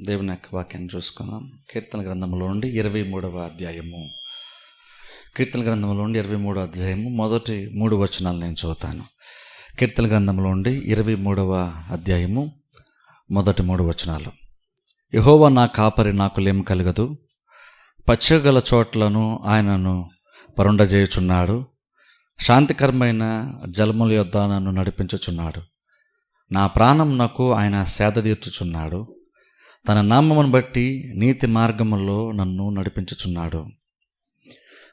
దేవుని యొక్క వాక్యాన్ని చూసుకుందాం. కీర్తన గ్రంథంలో నుండి 23వ అధ్యాయము. కీర్తన గ్రంథంలో నుండి 23వ అధ్యాయము మొదటి 3 వచనాలు నేను చదువుతాను. కీర్తన గ్రంథంలో నుండి 23వ అధ్యాయము మొదటి 3 వచనాలు. యెహోవా నా కాపరి, నాకు లేమి కలగదు. పచ్చగల చోట్లను ఆయనను పరుండజేయుచున్నాడు. శాంతికరమైన జలముల యొద్ద నన్ను నడిపించుచున్నాడు. నా ప్రాణం నాకు ఆయన సేద తీర్చుచున్నాడు. తన నామమును బట్టి నీతి మార్గములో నన్ను నడిపించుచున్నాడు.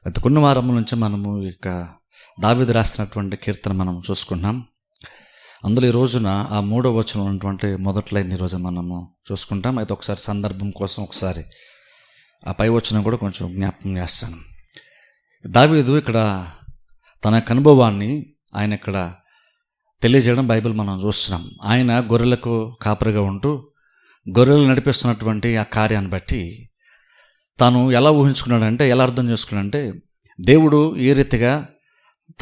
గత కొన్ని వారముల నుంచి మనము ఇక దావీదు రాసినటువంటి కీర్తన మనం చూసుకుంటున్నాం. అందులో ఈ రోజున ఆ 3వ వచనం ఉన్నటువంటి మొదటి లైన్ ఈరోజు మనము చూసుకుంటాం. అయితే ఒకసారి సందర్భం కోసం ఒకసారి ఆ పై వచనం కూడా కొంచెం జ్ఞాపకం చేస్తాను. దావీదు ఇక్కడ తన యొక్క అనుభవాన్ని ఆయన ఇక్కడ తెలియజేయడం బైబిల్ మనం చూస్తున్నాం. ఆయన గొర్రెలకు కాపరిగా ఉంటూ గొర్రెలు నడిపిస్తున్నటువంటి ఆ కార్యాన్ని బట్టి తాను ఎలా ఊహించుకున్నాడంటే, ఎలా అర్థం చేసుకున్నాడంటే, దేవుడు ఏ రీతిగా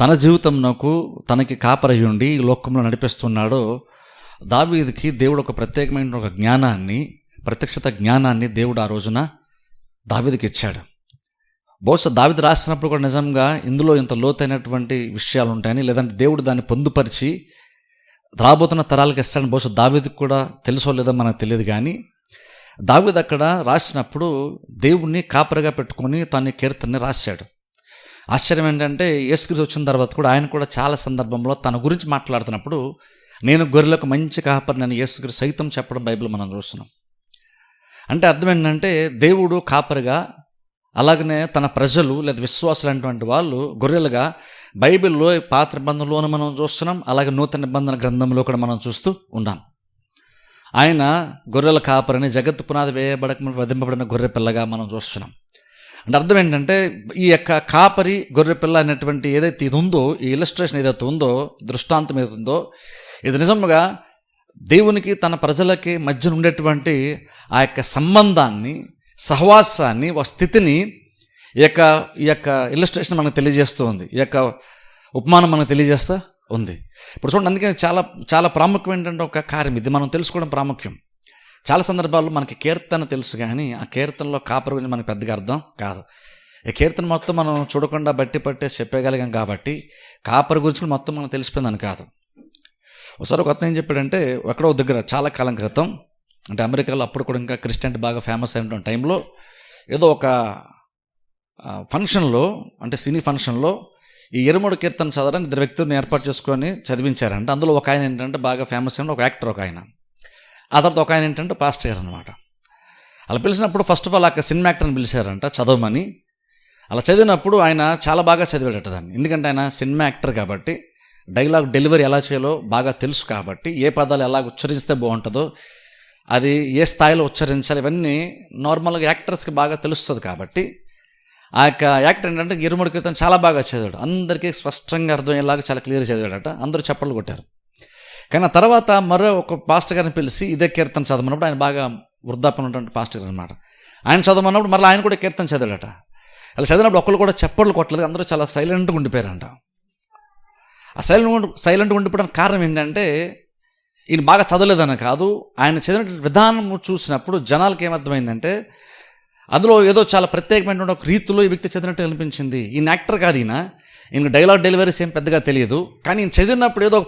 తన జీవితంకు తనకి కాపరి ఉండి ఈ లోకంలో నడిపిస్తున్నాడో, దావీదుకి దేవుడు ఒక ప్రత్యేకమైన ఒక జ్ఞానాన్ని, ప్రత్యక్షత జ్ఞానాన్ని దేవుడు ఆ రోజున దావీదుకి ఇచ్చాడు. బహుశా దావీదు రాసినప్పుడు కూడా నిజంగా ఇందులో ఇంత లోతైనటువంటి విషయాలు ఉంటాయని, లేదంటే దేవుడు దాన్ని పొందుపరిచి రాబోతున్న తరాలకు ఇస్తాడని బహుశా దావీదుకి కూడా తెలుసో లేదో మనకు తెలియదు. కానీ దావీదు అక్కడ రాసినప్పుడు దేవుణ్ణి కాపరిగా పెట్టుకొని తన కీర్తనని రాశాడు. ఆశ్చర్యం ఏంటంటే, యేసుక్రీస్తు వచ్చిన తర్వాత కూడా ఆయన కూడా చాలా సందర్భంలో తన గురించి మాట్లాడుతున్నప్పుడు నేను గొర్రెలకు మంచి కాపరిని అని యేసుక్రీస్తు సైతం చెప్పడం బైబిల్ మనం చూస్తున్నాం. అంటే అర్థం ఏంటంటే, దేవుడు కాపరిగా, అలాగనే తన ప్రజలు లేదా విశ్వాసులు అనేటువంటి వాళ్ళు గొర్రెలుగా బైబిల్లో పాత నిబంధనలోనూ మనం చూస్తున్నాం, అలాగే నూతన నిబంధన గ్రంథంలో కూడా మనం చూస్తూ ఉన్నాం. ఆయన గొర్రెల కాపరిని, జగత్తు పునాది వేయబడక వధింపబడిన గొర్రె పిల్లగా మనం చూస్తున్నాం. అంటే అర్థం ఏంటంటే, ఈ యొక్క కాపరి గొర్రె పిల్ల అనేటువంటి ఏదైతే ఇది ఉందో, ఈ ఇలస్ట్రేషన్ ఏదైతే ఉందో, దృష్టాంతం ఏదైతే ఉందో, ఇది నిజంగా దేవునికి తన ప్రజలకి మధ్య ఉండేటువంటి ఆ యొక్క సంబంధాన్ని, సహవాసాన్ని, ఒక స్థితిని ఈ యొక్క ఇల్లస్ట్రేషన్ మనకు తెలియజేస్తూ ఉంది. ఈ యొక్క ఉపమానం మనకు తెలియజేస్తూ ఉంది. ఇప్పుడు చూడండి, అందుకని చాలా చాలా ప్రాముఖ్యం ఏంటంటే ఒక కార్యం ఇది మనం తెలుసుకోవడం ప్రాముఖ్యం. చాలా సందర్భాల్లో మనకి కీర్తన తెలుసు, కానీ ఆ కీర్తనలో కాపరి గురించి మనకు పెద్దగా అర్థం కాదు. ఈ కీర్తన మొత్తం మనం చూడకుండా బట్టి పట్టేసి చెప్పగలిగాం కాబట్టి కాపరి గురించి మొత్తం మనం తెలిసిపోయిందని కాదు. ఒకసారి ఒక అతను ఏం చెప్పాడంటే, ఎక్కడో దగ్గర చాలా కాలం క్రితం, అంటే అమెరికాలో అప్పుడు కూడా ఇంకా క్రిస్టియానిటీ బాగా ఫేమస్ అయినటువంటి టైంలో, ఏదో ఒక ఫంక్షన్లో, అంటే సినీ ఫంక్షన్లో ఈ 23 కీర్తన చదవడానికి 2 వ్యక్తులను ఏర్పాటు చేసుకొని చదివించారంట. అందులో ఒక ఆయన ఏంటంటే బాగా ఫేమస్ అయిన ఒక యాక్టర్, ఒక ఆయన. ఆ తర్వాత ఒక ఆయన ఏంటంటే పాస్టర్ గారు అనమాట. అలా పిలిచినప్పుడు ఫస్ట్ ఆఫ్ ఆల్ ఆ సినిమా యాక్టర్ని పిలిచారంట చదవమని. అలా చదివినప్పుడు ఆయన చాలా బాగా చదివాడట దాన్ని. ఎందుకంటే ఆయన సినిమా యాక్టర్ కాబట్టి డైలాగ్ డెలివరీ ఎలా చేయాలో బాగా తెలుసు కాబట్టి, ఏ పదాలు ఎలా ఉచ్చరిస్తే బాగుంటుందో, అది ఏ స్థాయిలో ఉచ్చరించాలి, ఇవన్నీ నార్మల్గా యాక్టర్స్కి బాగా తెలుస్తుంది. కాబట్టి ఆ యొక్క యాక్టర్ ఏంటంటే 23 కీర్తన చాలా బాగా చదివాడు. అందరికీ స్పష్టంగా అర్థమయ్యేలాగా చాలా క్లియర్ చదివాడట. అందరూ చప్పట్లు కొట్టారు. కానీ ఆ తర్వాత మరో ఒక పాస్టర్ గారిని పిలిచి ఇదే కీర్తన చదవమన్నప్పుడు, ఆయన బాగా వృద్ధాప్యం ఉన్నటువంటి పాస్టర్ గారు అనమాట, ఆయన చదవమన్నప్పుడు మరలా ఆయన కూడా కీర్తన చదివాడట. అలా చదివినప్పుడు ఒకళ్ళు కూడా చప్పట్లు కొట్టలేదు, అందరూ చాలా సైలెంట్గా ఉండిపోయారంట. ఆ సైలెంట్గా ఉండిపోవడానికి కారణం ఏంటంటే, ఈయన బాగా చదవలేదని కాదు, ఆయన చదివిన విధానం చూసినప్పుడు జనాలకి ఏమర్థమైందంటే, అందులో ఏదో చాలా ప్రత్యేకమైన ఒక రీతిలో ఈ వ్యక్తి చదివినట్టు అనిపించింది. ఈయన యాక్టర్ కాదు, ఈయన డైలాగ్ డెలివరీస్ ఏం పెద్దగా తెలియదు, కానీ ఈయన చదివినప్పుడు ఏదో ఒక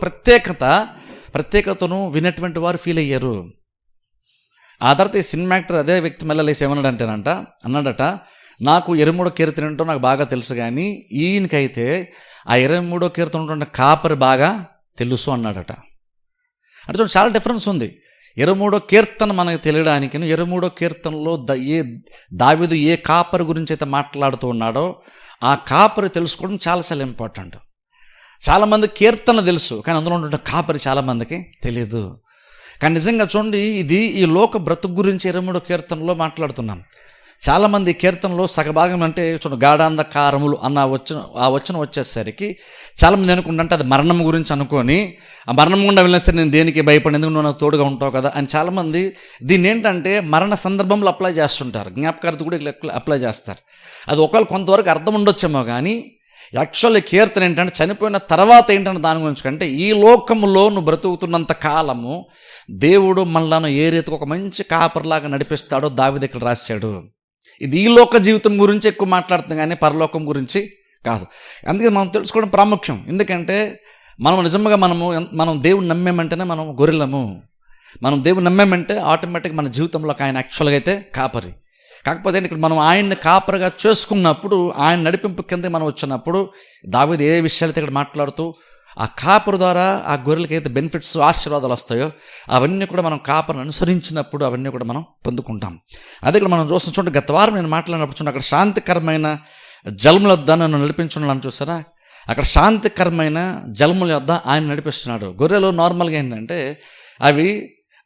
ప్రత్యేకతను విన్నటువంటి వారు ఫీల్ అయ్యారు. ఆ తర్వాత ఈ సినిమా యాక్టర్ అదే వ్యక్తి మెల్లలేసి అన్నాడట, నాకు 23 కీర్తన ఏంటో నాకు బాగా తెలుసు, కానీ ఈయనకైతే ఆ 23 కీర్తన ఉన్నటువంటి కాపరి బాగా తెలుసు అన్నాడట. అంటే చూడండి, చాలా డిఫరెన్స్ ఉంది. 23 కీర్తన మనకు తెలియడానికి, 23 కీర్తనలో దావీదు ఏ కాపరి గురించి అయితే మాట్లాడుతూ ఉన్నాడో ఆ కాపరి తెలుసుకోవడం చాలా చాలా ఇంపార్టెంట్. చాలామంది కీర్తన తెలుసు, కానీ అందులో ఉన్న కాపరి చాలామందికి తెలియదు. కానీ నిజంగా చూడండి, ఇది ఈ లోక బ్రతుకు గురించి 23 కీర్తనలో మాట్లాడుతున్నాం. చాలామంది కీర్తనలో సగభాగం అంటే చూడండి, గాఢాంధకారములు అన్న వచనం వచ్చేసరికి చాలామంది అనుకుంటుంటే అది మరణం గురించి అనుకొని, ఆ మరణం గుండా వెళ్ళినా సరే నేను దేనికి భయపడి, ఎందుకు నువ్వు నాకు తోడుగా ఉంటావు కదా అని చాలామంది దీన్ని ఏంటంటే మరణ సందర్భంలో అప్లై చేస్తుంటారు. జ్ఞాపకార్థి కూడా అప్లై చేస్తారు. అది ఒకవేళ కొంతవరకు అర్థం ఉండొచ్చేమో, కానీ యాక్చువల్లీ కీర్తన ఏంటంటే చనిపోయిన తర్వాత ఏంటంటే దాని గురించి కంటే ఈ లోకములో నువ్వు బ్రతుకుతున్నంత కాలము దేవుడు మనలను ఏ రీతికి ఒక మంచి కాపరిలాగా నడిపిస్తాడో దావీదు ఇక్కడ రాశాడు. ఇది ఈ లోక జీవితం గురించి ఎక్కువ మాట్లాడుతుంది కానీ పరలోకం గురించి కాదు. అందుకే మనం తెలుసుకోవడం ప్రాముఖ్యం. ఎందుకంటే నిజంగా మనం దేవుని నమ్మేమంటేనే మనం గొర్రెలము. మనం దేవుని నమ్మేమంటే ఆటోమేటిక్గా మన జీవితంలోకి ఆయన యాక్చువల్గా అయితే కాపరి. కాకపోతే ఇక్కడ మనం ఆయన్ని కాపరిగా చేసుకున్నప్పుడు, ఆయన నడిపింపు కింద మనం వచ్చినప్పుడు దావీదు ఏ విషయాలైతే ఇక్కడ మాట్లాడుతూ ఆ కాపరి ద్వారా ఆ గొర్రెలకి అయితే బెనిఫిట్స్, ఆశీర్వాదాలు వస్తాయో అవన్నీ కూడా మనం కాపరిని అనుసరించినప్పుడు అవన్నీ కూడా మనం పొందుకుంటాం. అదే ఇక్కడ మనం చూస్తుంటే గత వారం నేను మాట్లాడినప్పుడు చూడండి, అక్కడ శాంతికరమైన జలముల వద్ద నన్ను నడిపించున్నాను చూసారా. అక్కడ శాంతికరమైన జలముల వద్ద ఆయన నడిపిస్తున్నాడు. గొర్రెలు నార్మల్గా ఏంటంటే అవి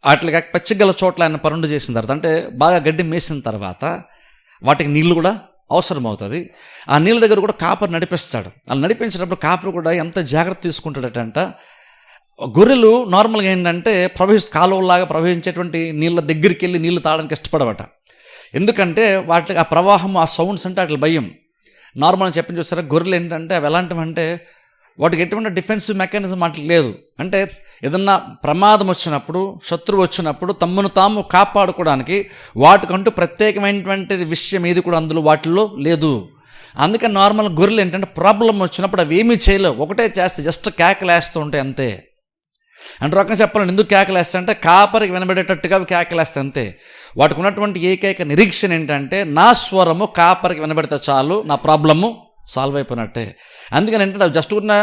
వాటికి పచ్చిగల చోట్ల ఆయన పరుండు చేసిన తర్వాత, అంటే బాగా గడ్డి మేసిన తర్వాత వాటికి నీళ్ళు కూడా అవసరం అవుతుంది. ఆ నీళ్ళ దగ్గర కూడా కాపరి నడిపిస్తాడు. అలా నడిపించినప్పుడు కాపరి కూడా ఎంత జాగ్రత్త తీసుకుంటాడటంట, గొర్రెలు నార్మల్గా ఏంటంటే కాలువలాగా ప్రవహించేటువంటి నీళ్ళ దగ్గరికి వెళ్ళి నీళ్ళు తాగడానికి ఇష్టపడవట. ఎందుకంటే వాటికి ఆ ప్రవాహం, ఆ సౌండ్స్ అంటే వాటి భయం. నార్మల్గా చెప్పని చూస్తారా, గొర్రెలు ఏంటంటే అవి ఎలాంటివంటే వాటికి ఎటువంటి డిఫెన్సివ్ మెకానిజం వాటికి లేదు. అంటే ఏదన్నా ప్రమాదం వచ్చినప్పుడు, శత్రువు వచ్చినప్పుడు తమను తాము కాపాడుకోవడానికి వాటికంటూ ప్రత్యేకమైనటువంటి విషయం ఏది కూడా అందులో వాటిల్లో లేదు. అందుకని నార్మల్ గొర్రెలు ఏంటంటే ప్రాబ్లం వచ్చినప్పుడు అవి ఏమీ చేయలేవు, ఒకటే చేస్తే జస్ట్ కేకలేస్తూ ఉంటాయి అంతే. అంటే రకంగా చెప్పాలంటే ఎందుకు కేకలేస్తాయి అంటే కాపరికి వినబడేటట్టుగా అవి కేకలేస్తాయి అంతే. వాటికి ఉన్నటువంటి ఏకైక నిరీక్షణ ఏంటంటే నా స్వరము కాపరికి వినబడితే చాలు, నా ప్రాబ్లము సాల్వ్ అయిపోయినట్టే. అందుకని ఏంటంటే అవి జస్ట్ ఊరిన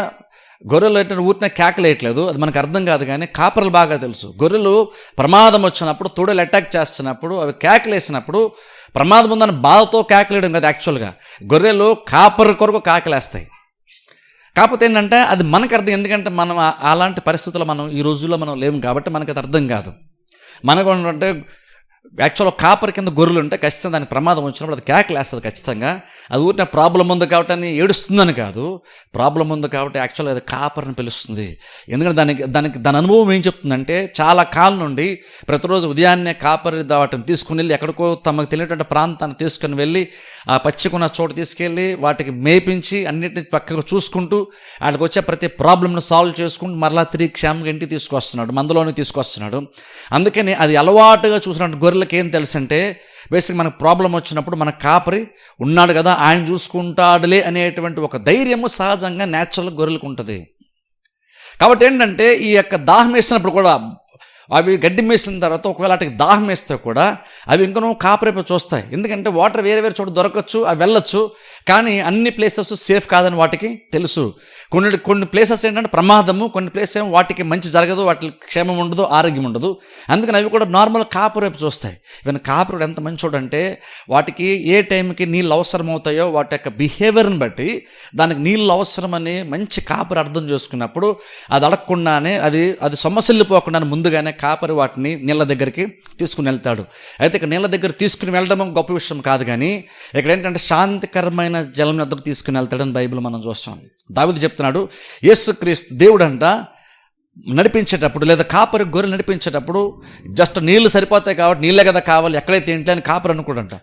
గొర్రెలు ఏంటంటే ఊరిన కేకలేయట్లేదు, అది మనకు అర్థం కాదు. కానీ కాపర్లు బాగా తెలుసు. గొర్రెలు ప్రమాదం వచ్చినప్పుడు, తోడేలు అటాక్ చేస్తున్నప్పుడు, అవి కేకలేసినప్పుడు ప్రమాదం ఉందని బాధతో కేకలేయడం కదా యాక్చువల్గా. గొర్రెలు కాపర్ కొరకు కేకలేస్తాయి. కాకపోతే ఏంటంటే అది మనకు అర్థం, ఎందుకంటే మనం అలాంటి పరిస్థితుల్లో మనం ఈ రోజుల్లో మనం లేము కాబట్టి మనకి అది అర్థం కాదు. మనకు అంటే యాక్చువల్గా కాపర్ కింద గొర్రెలు ఉంటే ఖచ్చితంగా దానికి ప్రమాదం వచ్చినప్పుడు అది కేకలేస్తుంది ఖచ్చితంగా. అది ఊరిన ప్రాబ్లం ఉంది కాబట్టి అని ఏడుస్తుందని కాదు, ప్రాబ్లం ఉంది కాబట్టి యాక్చువల్గా అది కాపర్ని పిలుస్తుంది. ఎందుకంటే దాని అనుభవం ఏం చెప్తుందంటే చాలా కాలం నుండి ప్రతిరోజు ఉదయాన్నే కాపరి వాటిని తీసుకుని వెళ్ళి ఎక్కడికో తమకు తెలియనటువంటి ప్రాంతాన్ని తీసుకుని వెళ్ళి ఆ పచ్చికున్న చోటు తీసుకెళ్ళి వాటికి మేపించి అన్నిటిని పక్కకు చూసుకుంటూ వాటికి వచ్చే ప్రతి ప్రాబ్లమ్ని సాల్వ్ చేసుకుంటూ మరలా తిరిగి క్షేమంగా ఇంటికి తీసుకొస్తున్నాడు, మందులోనే తీసుకొస్తున్నాడు. అందుకని అది అలవాటుగా చూసినట్టు గొర్రెలకి ఏం తెలుసు అంటే బేసిక్గా మనకు ప్రాబ్లం వచ్చినప్పుడు మన కాపరి ఉన్నాడు కదా, ఆయన చూసుకుంటాడులే అనేటువంటి ఒక ధైర్యము సహజంగా న్యాచురల్ గొర్రెలకు ఉంటుంది. కాబట్టి ఏంటంటే ఈ యొక్క దాహం వేసినప్పుడు కూడా అవి గడ్డి మేసిన తర్వాత ఒకవేళ వాటికి దాహం వేస్తే కూడా అవి ఇంకనూ కాపరేపు చూస్తాయి. ఎందుకంటే వాటర్ వేరే వేరే చోట దొరకచ్చు, అవి వెళ్ళొచ్చు, కానీ అన్ని ప్లేసెస్ సేఫ్ కాదని వాటికి తెలుసు. కొన్ని ప్లేసెస్ ఏంటంటే ప్రమాదము, కొన్ని ప్లేసెస్ ఏమో వాటికి మంచి జరగదు, వాటికి క్షేమం ఉండదు, ఆరోగ్యం ఉండదు. అందుకని అవి కూడా నార్మల్ కాపరేపు చూస్తాయి. ఈవెన్ కాపరుడు ఎంత మంచోడు అంటే వాటికి ఏ టైంకి నీళ్ళు అవసరం అవుతాయో వాటి యొక్క బిహేవియర్ని బట్టి దానికి నీళ్ళు అవసరమని మంచి కాపరి అర్థం చేసుకున్నప్పుడు అది అడగకుండానే అది సమస్యల్లిపోకుండానే ముందుగానే కాపరి వాటిని నీళ్ళ దగ్గరికి తీసుకుని వెళ్తాడు. అయితే ఇక్కడ నీళ్ళ దగ్గర తీసుకుని వెళ్ళడం గొప్ప విషయం కాదు, కానీ ఇక్కడ ఏంటంటే శాంతికరమైన జలం వద్దకు తీసుకుని వెళ్తాడని బైబిల్ మనం చూస్తాం. దావీదు చెప్తున్నాడు, యేసుక్రీస్తు దేవుడంట నడిపించేటప్పుడు లేదా కాపరి గొర్రెలు నడిపించేటప్పుడు జస్ట్ నీళ్లు సరిపోతాయి కాబట్టి నీళ్ళే కదా కావాలి, ఎక్కడైతే ఏంటి అని కాపరి అనుకోడంట.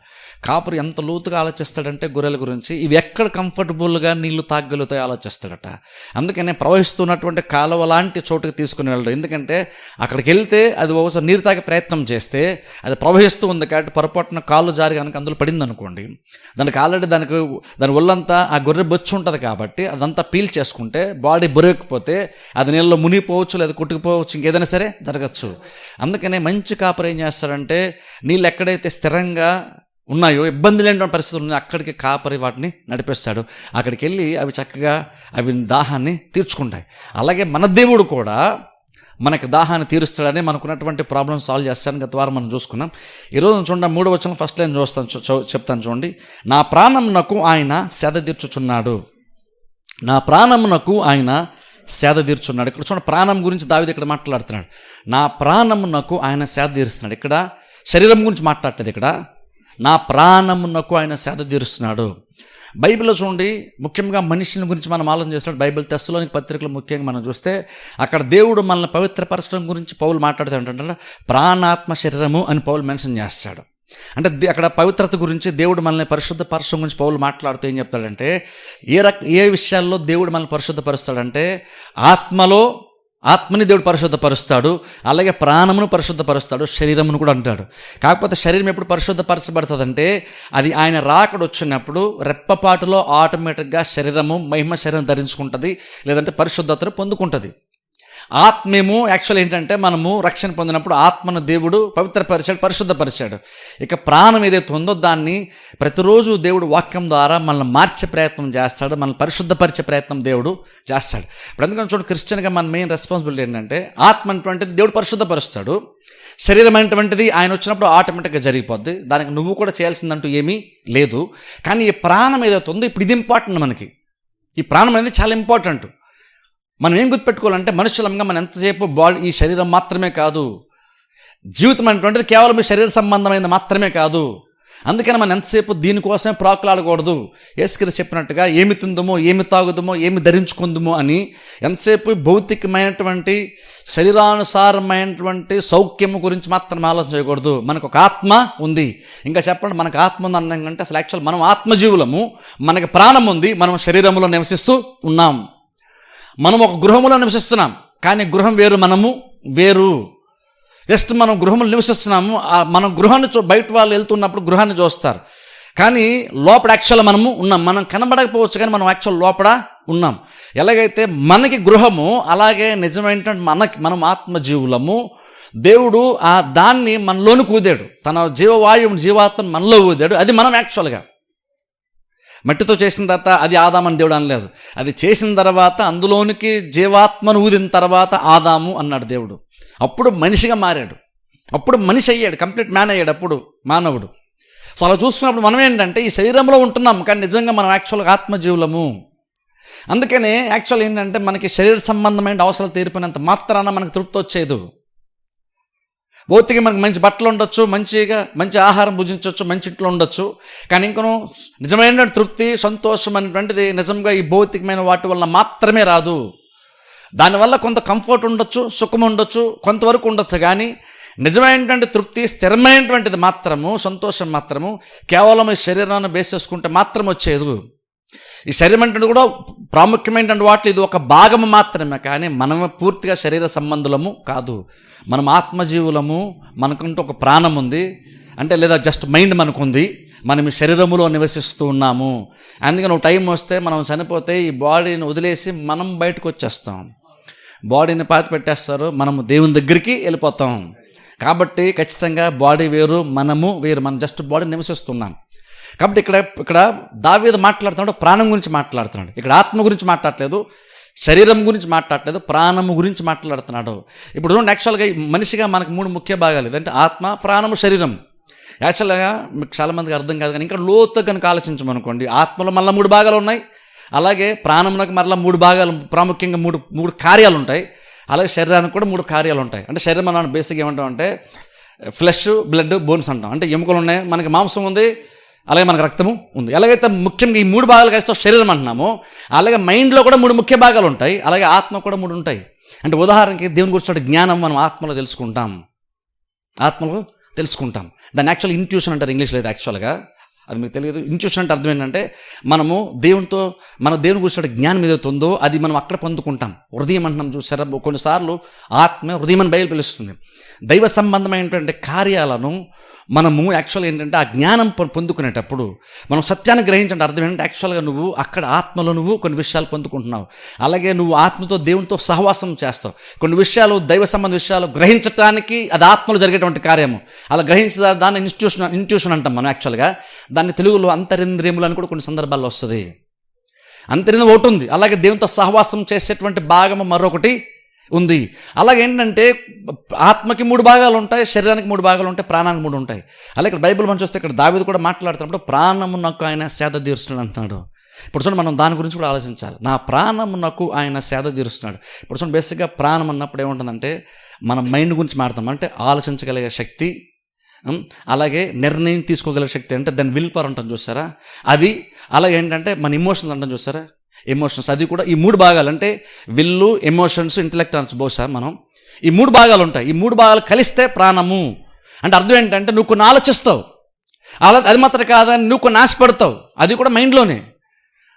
కాపరి ఎంత లోతుగా ఆలోచిస్తాడంటే గొర్రెల గురించి ఇవి ఎక్కడ కంఫర్టబుల్గా నీళ్లు తాగలుగుతాయో ఆలోచిస్తాడట. అందుకనే ప్రవహిస్తున్నటువంటి కాలువ లాంటి చోటుకి తీసుకుని వెళ్ళడం. ఎందుకంటే అక్కడికి వెళ్తే అది ఒకసారి నీరు తాగే ప్రయత్నం చేస్తే అది ప్రవహిస్తూ ఉంది కాబట్టి పొరపాటున కాళ్ళు జారి కనుక అందులో పడింది అనుకోండి, దానికి ఆల్రెడీ దాని ఒళ్ళంతా ఆ గొర్రె బొచ్చు ఉంటుంది కాబట్టి అదంతా పీల్ చేసుకుంటే బాడీ బొరకపోతే అది నీళ్ళలో మునిగిపోవచ్చు, లేదా కొట్టుకుపోవచ్చు, ఇంకేదైనా సరే జరగచ్చు. అందుకనే మంచి కాపరి ఏం చేస్తాడంటే నీళ్ళు ఎక్కడైతే స్థిరంగా ఉన్నాయో, ఇబ్బంది లేని పరిస్థితులు ఉన్నాయో అక్కడికి కాపరి వాటిని నడిపిస్తాడు. అక్కడికి వెళ్ళి అవి చక్కగా అవి దాహాన్ని తీర్చుకుంటాయి. అలాగే మన దేవుడు కూడా మనకి దాహాన్ని తీరుస్తాడని మనకున్నటువంటి ప్రాబ్లమ్ సాల్వ్ చేస్తాడని గత వారం మనం చూసుకున్నాం. ఈరోజు చూడండి 3వ వచనం ఫస్ట్ లైన్ చెప్తాను చూడండి. నా ప్రాణమునకు ఆయన సేద తీర్చుచున్నాడు, నా ప్రాణమునకు ఆయన సేద తీర్చున్నాడు. ఇక్కడ చూడండి ప్రాణం గురించి దావీదు ఇక్కడ మాట్లాడుతున్నాడు. నా ప్రాణమునకు ఆయన సేద తీరుస్తున్నాడు. ఇక్కడ శరీరం గురించి మాట్లాడలేదు, ఇక్కడ నా ప్రాణమునకు ఆయన సేద తీరుస్తున్నాడు. బైబిల్లో చూడండి ముఖ్యంగా మనిషిని గురించి మనం ఆలోచన చేస్తున్నాడు. బైబిల్ తెస్సలోని పత్రికలు ముఖ్యంగా మనం చూస్తే అక్కడ దేవుడు మనల్ని పవిత్రపరచడం గురించి పౌలు మాట్లాడుతూ ఏంటంటే ప్రాణాత్మ శరీరము అని పౌలు మెన్షన్ చేస్తాడు. అంటే అక్కడ పవిత్రత గురించి దేవుడు మనల్ని పరిశుద్ధపరచడం గురించి పౌలు మాట్లాడుతూ ఏం చెప్తాడంటే ఏ విషయాల్లో దేవుడు మనల్ని పరిశుద్ధపరుస్తాడంటే ఆత్మని దేవుడు పరిశుద్ధపరుస్తాడు, అలాగే ప్రాణమును పరిశుద్ధపరుస్తాడు, శరీరమును కూడా అంటాడు. కాకపోతే శరీరం ఎప్పుడు పరిశుద్ధపరచబడుతుందంటే అది ఆయన రాకడ వచ్చినప్పుడు రెప్పపాటులో ఆటోమేటిక్గా శరీరము మహిమ శరీరం ధరించుకుంటుంది, లేదంటే పరిశుద్ధతను పొందుకుంటుంది. ఆత్మేమో యాక్చువల్ ఏంటంటే మనము రక్షణ పొందినప్పుడు ఆత్మను దేవుడు పవిత్రపరిచాడు, పరిశుద్ధపరిచాడు. ఇక ప్రాణం ఏదైతే ఉందో దాన్ని ప్రతిరోజు దేవుడు వాక్యం ద్వారా మనల్ని మార్చే ప్రయత్నం చేస్తాడు, మనల్ని పరిశుద్ధపరిచే ప్రయత్నం దేవుడు చేస్తాడు. ఇప్పుడు ఎందుకంటే చూడండి, క్రిస్టియన్గా మన మెయిన్ రెస్పాన్సిబిలిటీ ఏంటంటే ఆత్మ అటువంటిది దేవుడు పరిశుద్ధపరుస్తాడు, శరీరం అనేటువంటిది ఆయన వచ్చినప్పుడు ఆటోమేటిక్గా జరిగిపోద్ది, దానికి నువ్వు కూడా చేయాల్సిందంటూ ఏమీ లేదు. కానీ ఈ ప్రాణం ఏదైతే ఉందో ఇప్పుడు ఇది ఇంపార్టెంట్. మనకి ఈ ప్రాణం అనేది చాలా ఇంపార్టెంట్. మనం ఏం గుర్తుపెట్టుకోవాలంటే మనుషులంగా మనం ఎంతసేపు ఈ శరీరం మాత్రమే కాదు, జీవితం అనేటువంటిది కేవలం ఈ శరీర సంబంధమైనది మాత్రమే కాదు. అందుకని మనం ఎంతసేపు దీనికోసమే ప్రాకులాడకూడదు. యేసుక్రీస్తు చెప్పినట్టుగా ఏమి తిందుమో, ఏమి తాగుదమో, ఏమి ధరించుకుందుమో అని ఎంతసేపు భౌతికమైనటువంటి శరీరానుసారమైనటువంటి సౌఖ్యము గురించి మాత్రం ఆలోచన చేయకూడదు. మనకు ఒక ఆత్మ ఉంది. ఇంకా చెప్పండి, మనకు ఆత్మ ఉంది అన్నాకంటే అసలు యాక్చువల్ మనం ఆత్మజీవులము, మనకి ప్రాణం ఉంది, మనం శరీరంలో నివసిస్తూ ఉన్నాం. మనం ఒక గృహంలో నివసిస్తున్నాం, కానీ గృహం వేరు, మనము వేరు. జస్ట్ మనం గృహంలో నివసిస్తున్నాము, మనం గృహాన్ని బయట వాళ్ళు వెళ్తున్నప్పుడు గృహాన్ని చూస్తారు, కానీ లోపల యాక్చువల్ మనము ఉన్నాం. మనం కనబడకపోవచ్చు కానీ మనం యాక్చువల్ లోపల ఉన్నాం. ఎలాగైతే మనకి గృహము, అలాగే నిజమైనటువంటి మనం ఆత్మజీవులము. దేవుడు దాన్ని మనలోనికి ఊదాడు, తన జీవవాయువుని, జీవాత్మను మనలో ఊదాడు. అది మనం యాక్చువల్గా మట్టితో చేసిన తర్వాత అది ఆదామని దేవుడు అనలేదు. అది చేసిన తర్వాత అందులోనికి జీవాత్మను ఊదిన తర్వాత ఆదాము అన్నాడు దేవుడు. అప్పుడు మనిషిగా మారాడు, అప్పుడు మనిషి అయ్యాడు, కంప్లీట్ మ్యాన్ అయ్యాడు అప్పుడు మానవుడు. సో అలా చూస్తున్నప్పుడు మనం ఏంటంటే ఈ శరీరంలో ఉంటున్నాం, కానీ నిజంగా మనం యాక్చువల్గా ఆత్మజీవులము. అందుకనే యాక్చువల్ ఏంటంటే మనకి శరీర సంబంధమైన అవసరాలు తీరిపోయినంత మాత్రాన మనకు తృప్తి వచ్చేది. భౌతిక మనకు మంచి బట్టలు ఉండొచ్చు, మంచి ఆహారం భుజించవచ్చు, మంచి ఇంట్లో ఉండొచ్చు, కానీ ఇంకను నిజమైన తృప్తి, సంతోషం అనేటువంటిది నిజంగా ఈ భౌతికమైన వాటి వల్ల మాత్రమే రాదు. దానివల్ల కొంత కంఫర్ట్ ఉండొచ్చు, సుఖం ఉండొచ్చు, కొంతవరకు ఉండొచ్చు, కానీ నిజమైనటువంటి తృప్తి, స్థిరమైనటువంటిది మాత్రము, సంతోషం మాత్రము కేవలం ఈ శరీరాన్ని బేస్ చేసుకుంటే మాత్రం వచ్చేది. ఈ శరీరం అంటే కూడా ప్రాముఖ్యమైనటువంటి వాటిలో ఇది ఒక భాగము మాత్రమే, కానీ మనము పూర్తిగా శరీర సంబంధులము కాదు. మనం ఆత్మజీవులము, మనకంటూ ఒక ప్రాణం ఉంది, అంటే లేదా జస్ట్ మైండ్ మనకుంది, మనం ఈ శరీరములో నివసిస్తూ ఉన్నాము. అందుకని ఒక టైం వస్తే మనం చనిపోతే ఈ బాడీని వదిలేసి మనం బయటకు వచ్చేస్తాం, బాడీని పాతి పెట్టేస్తారు, మనము దేవుని దగ్గరికి వెళ్ళిపోతాం. కాబట్టి ఖచ్చితంగా బాడీ వేరు, మనము వేరు, మనం జస్ట్ బాడీ నివసిస్తున్నాం. కాబట్టి ఇక్కడ దావీదు మాట్లాడుతున్నాడు, ప్రాణం గురించి మాట్లాడుతున్నాడు. ఇక్కడ ఆత్మ గురించి మాట్లాడలేదు, శరీరం గురించి మాట్లాడలేదు, ప్రాణము గురించి మాట్లాడుతున్నాడు. ఇప్పుడు చూడండి, యాక్చువల్గా మనిషిగా మనకు 3 ముఖ్య భాగాలు, ఇదంటే ఆత్మ, ప్రాణము, శరీరం. యాక్చువల్గా మీకు చాలామందికి అర్థం కాదు, కానీ ఇంకా లోతుగా కనుక ఆలోచించమనుకోండి, ఆత్మలో మళ్ళీ 3 భాగాలు ఉన్నాయి, అలాగే ప్రాణమునకు మరలా 3 భాగాలు, ప్రాముఖ్యంగా మూడు కార్యాలు ఉంటాయి, అలాగే శరీరానికి కూడా 3 కార్యాలు ఉంటాయి. అంటే శరీరం మనం బేసిక్గా ఏమంటాం అంటే ఫ్లెష్, బ్లడ్, బోన్స్ అంటాం. అంటే ఎముకలు ఉన్నాయి, మనకి మాంసం ఉంది, అలాగే మనకు రక్తము ఉంది. ఎలాగైతే ముఖ్యంగా ఈ 3 భాగాలు కలిస్తే శరీరం అంటున్నామో, అలాగే మైండ్లో కూడా 3 ముఖ్య భాగాలు ఉంటాయి, అలాగే ఆత్మ కూడా 3 ఉంటాయి. అంటే ఉదాహరణకి దేవుని గురించి జ్ఞానం మనం ఆత్మలో తెలుసుకుంటాం, దాన్ని యాక్చువల్ ఇంట్యూషన్ అంటారు ఇంగ్లీష్లో. అయితే యాక్చువల్గా అది మీకు తెలియదు. ఇంట్యూషన్ అంటే అర్థం ఏంటంటే మనము దేవుని గురించి జ్ఞానం ఏదైతే ఉందో అది మనం అక్కడ పొందుకుంటాం. హృదయం అంటున్నాం చూసారా, కొన్నిసార్లు ఆత్మ హృదయం అని బయలు పిలుస్తుంది. దైవ సంబంధమైనటువంటి కార్యాలను మనము యాక్చువల్ ఏంటంటే ఆ జ్ఞానం పొందుకునేటప్పుడు మనం సత్యాన్ని గ్రహించండి. అర్థం ఏంటంటే యాక్చువల్గా నువ్వు అక్కడ ఆత్మలో నువ్వు కొన్ని విషయాలు పొందుకుంటున్నావు, అలాగే నువ్వు ఆత్మతో దేవునితో సహవాసం చేస్తావు. కొన్ని విషయాలు, దైవ సంబంధ విషయాలు గ్రహించడానికి అది ఆత్మలో జరిగేటువంటి కార్యము. అలా గ్రహించే దాన్ని ఇంట్యూషన్ అంటాం మనం. యాక్చువల్గా దాన్ని తెలుగులో అంతరింద్రియములు అని కూడా కొన్ని సందర్భాల్లో వస్తుంది. అంతరింద్రియం ఒకటి ఉంది, అలాగే దేవునితో సహవాసం చేసేటువంటి భాగము మరొకటి ఉంది. అలాగేంటంటే ఆత్మకి 3 భాగాలు ఉంటాయి, శరీరానికి 3 భాగాలు ఉంటాయి, ప్రాణానికి 3 ఉంటాయి. అలాగే ఇక్కడ బైబిల్ మనం చూస్తే ఇక్కడ దావీదు కూడా మాట్లాడుతున్నప్పుడు ప్రాణమునకు ఆయన సేద తీరుస్తున్నాడు అంటున్నాడు. ఇప్పుడు చూడండి, మనం దాని గురించి కూడా ఆలోచించాలి. నా ప్రాణమునకు ఆయన సేద తీరుస్తున్నాడు. ఇప్పుడు చూడండి, బేసిక్గా ప్రాణం అన్నప్పుడు ఏముంటుందంటే మనం మైండ్ గురించి మాట్లాడతాం, అంటే ఆలోచించగలిగే శక్తి, అలాగే నిర్ణయం తీసుకోగలిగే శక్తి, అంటే దాని విల్ పవర్ అంటాం చూసారా అది. అలాగే ఏంటంటే మన ఎమోషన్స్ అంటాం చూసారా, ఎమోషన్స్, అది కూడా ఈ 3 భాగాలు, అంటే విల్లు, ఎమోషన్స్, ఇంటలెక్ట్ అని బహుశా మనం ఈ 3 భాగాలు ఉంటాయి. ఈ 3 భాగాలు కలిస్తే ప్రాణము. అంటే అర్థం ఏంటంటే నువ్వు కొన్ని ఆలోచిస్తావు, అలా అది మాత్రం కాదని నువ్వు కొన్ని ఆశపడతావు, అది కూడా మైండ్లోనే.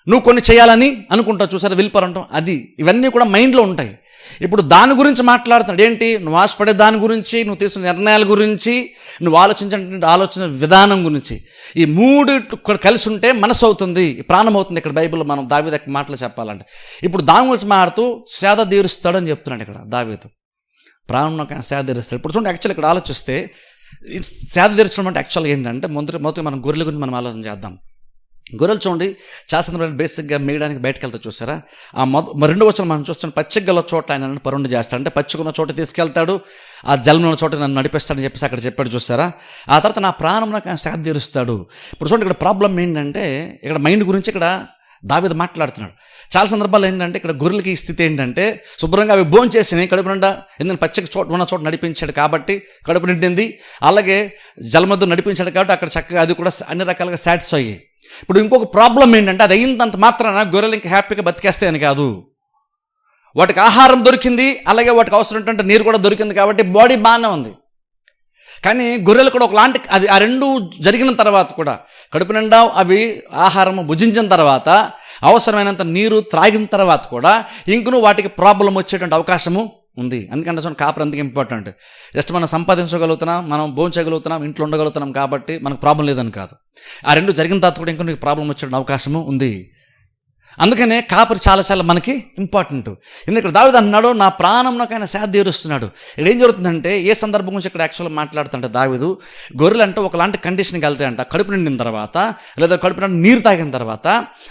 నువ్వు కొన్ని చేయాలని అనుకుంటావు, చూసారు విల్పర్ అంటాం, అది ఇవన్నీ కూడా మైండ్లో ఉంటాయి. ఇప్పుడు దాని గురించి మాట్లాడుతున్నాడు. ఏంటి? నువ్వు ఆశపడే దాని గురించి, నువ్వు తీసుకున్న నిర్ణయాల గురించి, నువ్వు ఆలోచన విధానం గురించి. ఈ మూడు కలిసి ఉంటే మనసు అవుతుంది, ప్రాణం అవుతుంది. ఇక్కడ బైబిల్లో మనం దావీదు మాటలు చెప్పాలంటే ఇప్పుడు దాని గురించి మాట్లాడుతూ సేద తీరుస్తాడు అని చెప్తున్నాడు ఇక్కడ దావీదు. ప్రాణం సేద తీరుస్తాడు. ఇప్పుడు చూడండి, యాక్చువల్ ఇక్కడ ఆలోచిస్తే సేద తీర్చడం అంటే యాక్చువల్గా ఏంటంటే మొదటి మనం గొర్రెల గురించి మనం ఆలోచన చేద్దాం. గొర్రెలు చూడండి చాలా సందర్భాలు బేసిక్గా మేయడానికి బయటకు వెళ్తా, చూసారా? ఆ రెండో వచనం మనం చూస్తాం, పచ్చిగల చోట ఆయన పరుండి చేస్తాడు, అంటే పచ్చిగున్న చోట తీసుకెళ్తాడు, ఆ జలం ఉన్న చోట నన్ను నడిపిస్తాడని చెప్పేసి అక్కడ చెప్పాడు, చూసారా? ఆ తర్వాత నా ప్రాణం నాకు సేద తీరుస్తాడు. ఇప్పుడు చూడండి, ఇక్కడ ప్రాబ్లం ఏంటంటే ఇక్కడ మైండ్ గురించి ఇక్కడ దావీదు మాట్లాడుతున్నాడు. చాలా సందర్భాలు ఏంటంటే ఇక్కడ గొర్రెలకి ఈ స్థితి ఏంటంటే శుభ్రంగా అవి భోజనం చేసి కడుపు నిండా, ఎందుకంటే పచ్చిక ఉన్న చోట నడిపించాడు కాబట్టి కడుపు నిండింది, అలాగే జలమద్దు నడిపించాడు కాబట్టి అక్కడ చక్కగా అది కూడా అన్ని రకాలుగా సాటిస్ఫై అయ్యి. ఇప్పుడు ఇంకొక ప్రాబ్లం ఏంటంటే అది అయినంత మాత్రాన గొర్రెలు ఇంకా హ్యాపీగా బతికేస్తాయని కాదు. వాటికి ఆహారం దొరికింది, అలాగే వాటికి అవసరం ఏంటంటే నీరు కూడా దొరికింది కాబట్టి బాడీ బాగానే ఉంది. కానీ గొర్రెలు కూడా ఒకలాంటి అది ఆ రెండు జరిగిన తర్వాత కూడా కడుపు నిండా అవి ఆహారము భుజించిన తర్వాత అవసరమైనంత నీరు త్రాగిన తర్వాత కూడా ఇంకనూ వాటికి ప్రాబ్లం వచ్చేటువంటి అవకాశము ఉంది. అందుకంటే చూడండి, కాపర్ ఎందుకు ఇంపార్టెంట్. జస్ట్ మనం సంపాదించగలుగుతున్నాం, మనం భోంచగలుగుతున్నాం, ఇంట్లో ఉండగలుగుతున్నాం కాబట్టి మనకు ప్రాబ్లం లేదని కాదు. ఆ రెండు జరిగిన తర్వాత కూడా ఇంకొన్ని ప్రాబ్లం వచ్చే అవకాశము ఉంది. అందుకనే కాపరి చాలా మనకి ఇంపార్టెంట్. ఎందుకంటే దావీదు అన్నాడు, నా ప్రాణం నాకు ఆయన సేద తీరుస్తున్నాడు. ఇక్కడ ఏం జరుగుతుందంటే ఏ సందర్భం గురించి ఇక్కడ యాక్చువల్గా మాట్లాడుతుంటే దావీదు, గొర్రెలు అంటే ఒకలాంటి కండిషన్కి వెళ్తాయంట, కడుపు నిండిన తర్వాత లేదా కడుపు నిండి నీరు తాగిన తర్వాత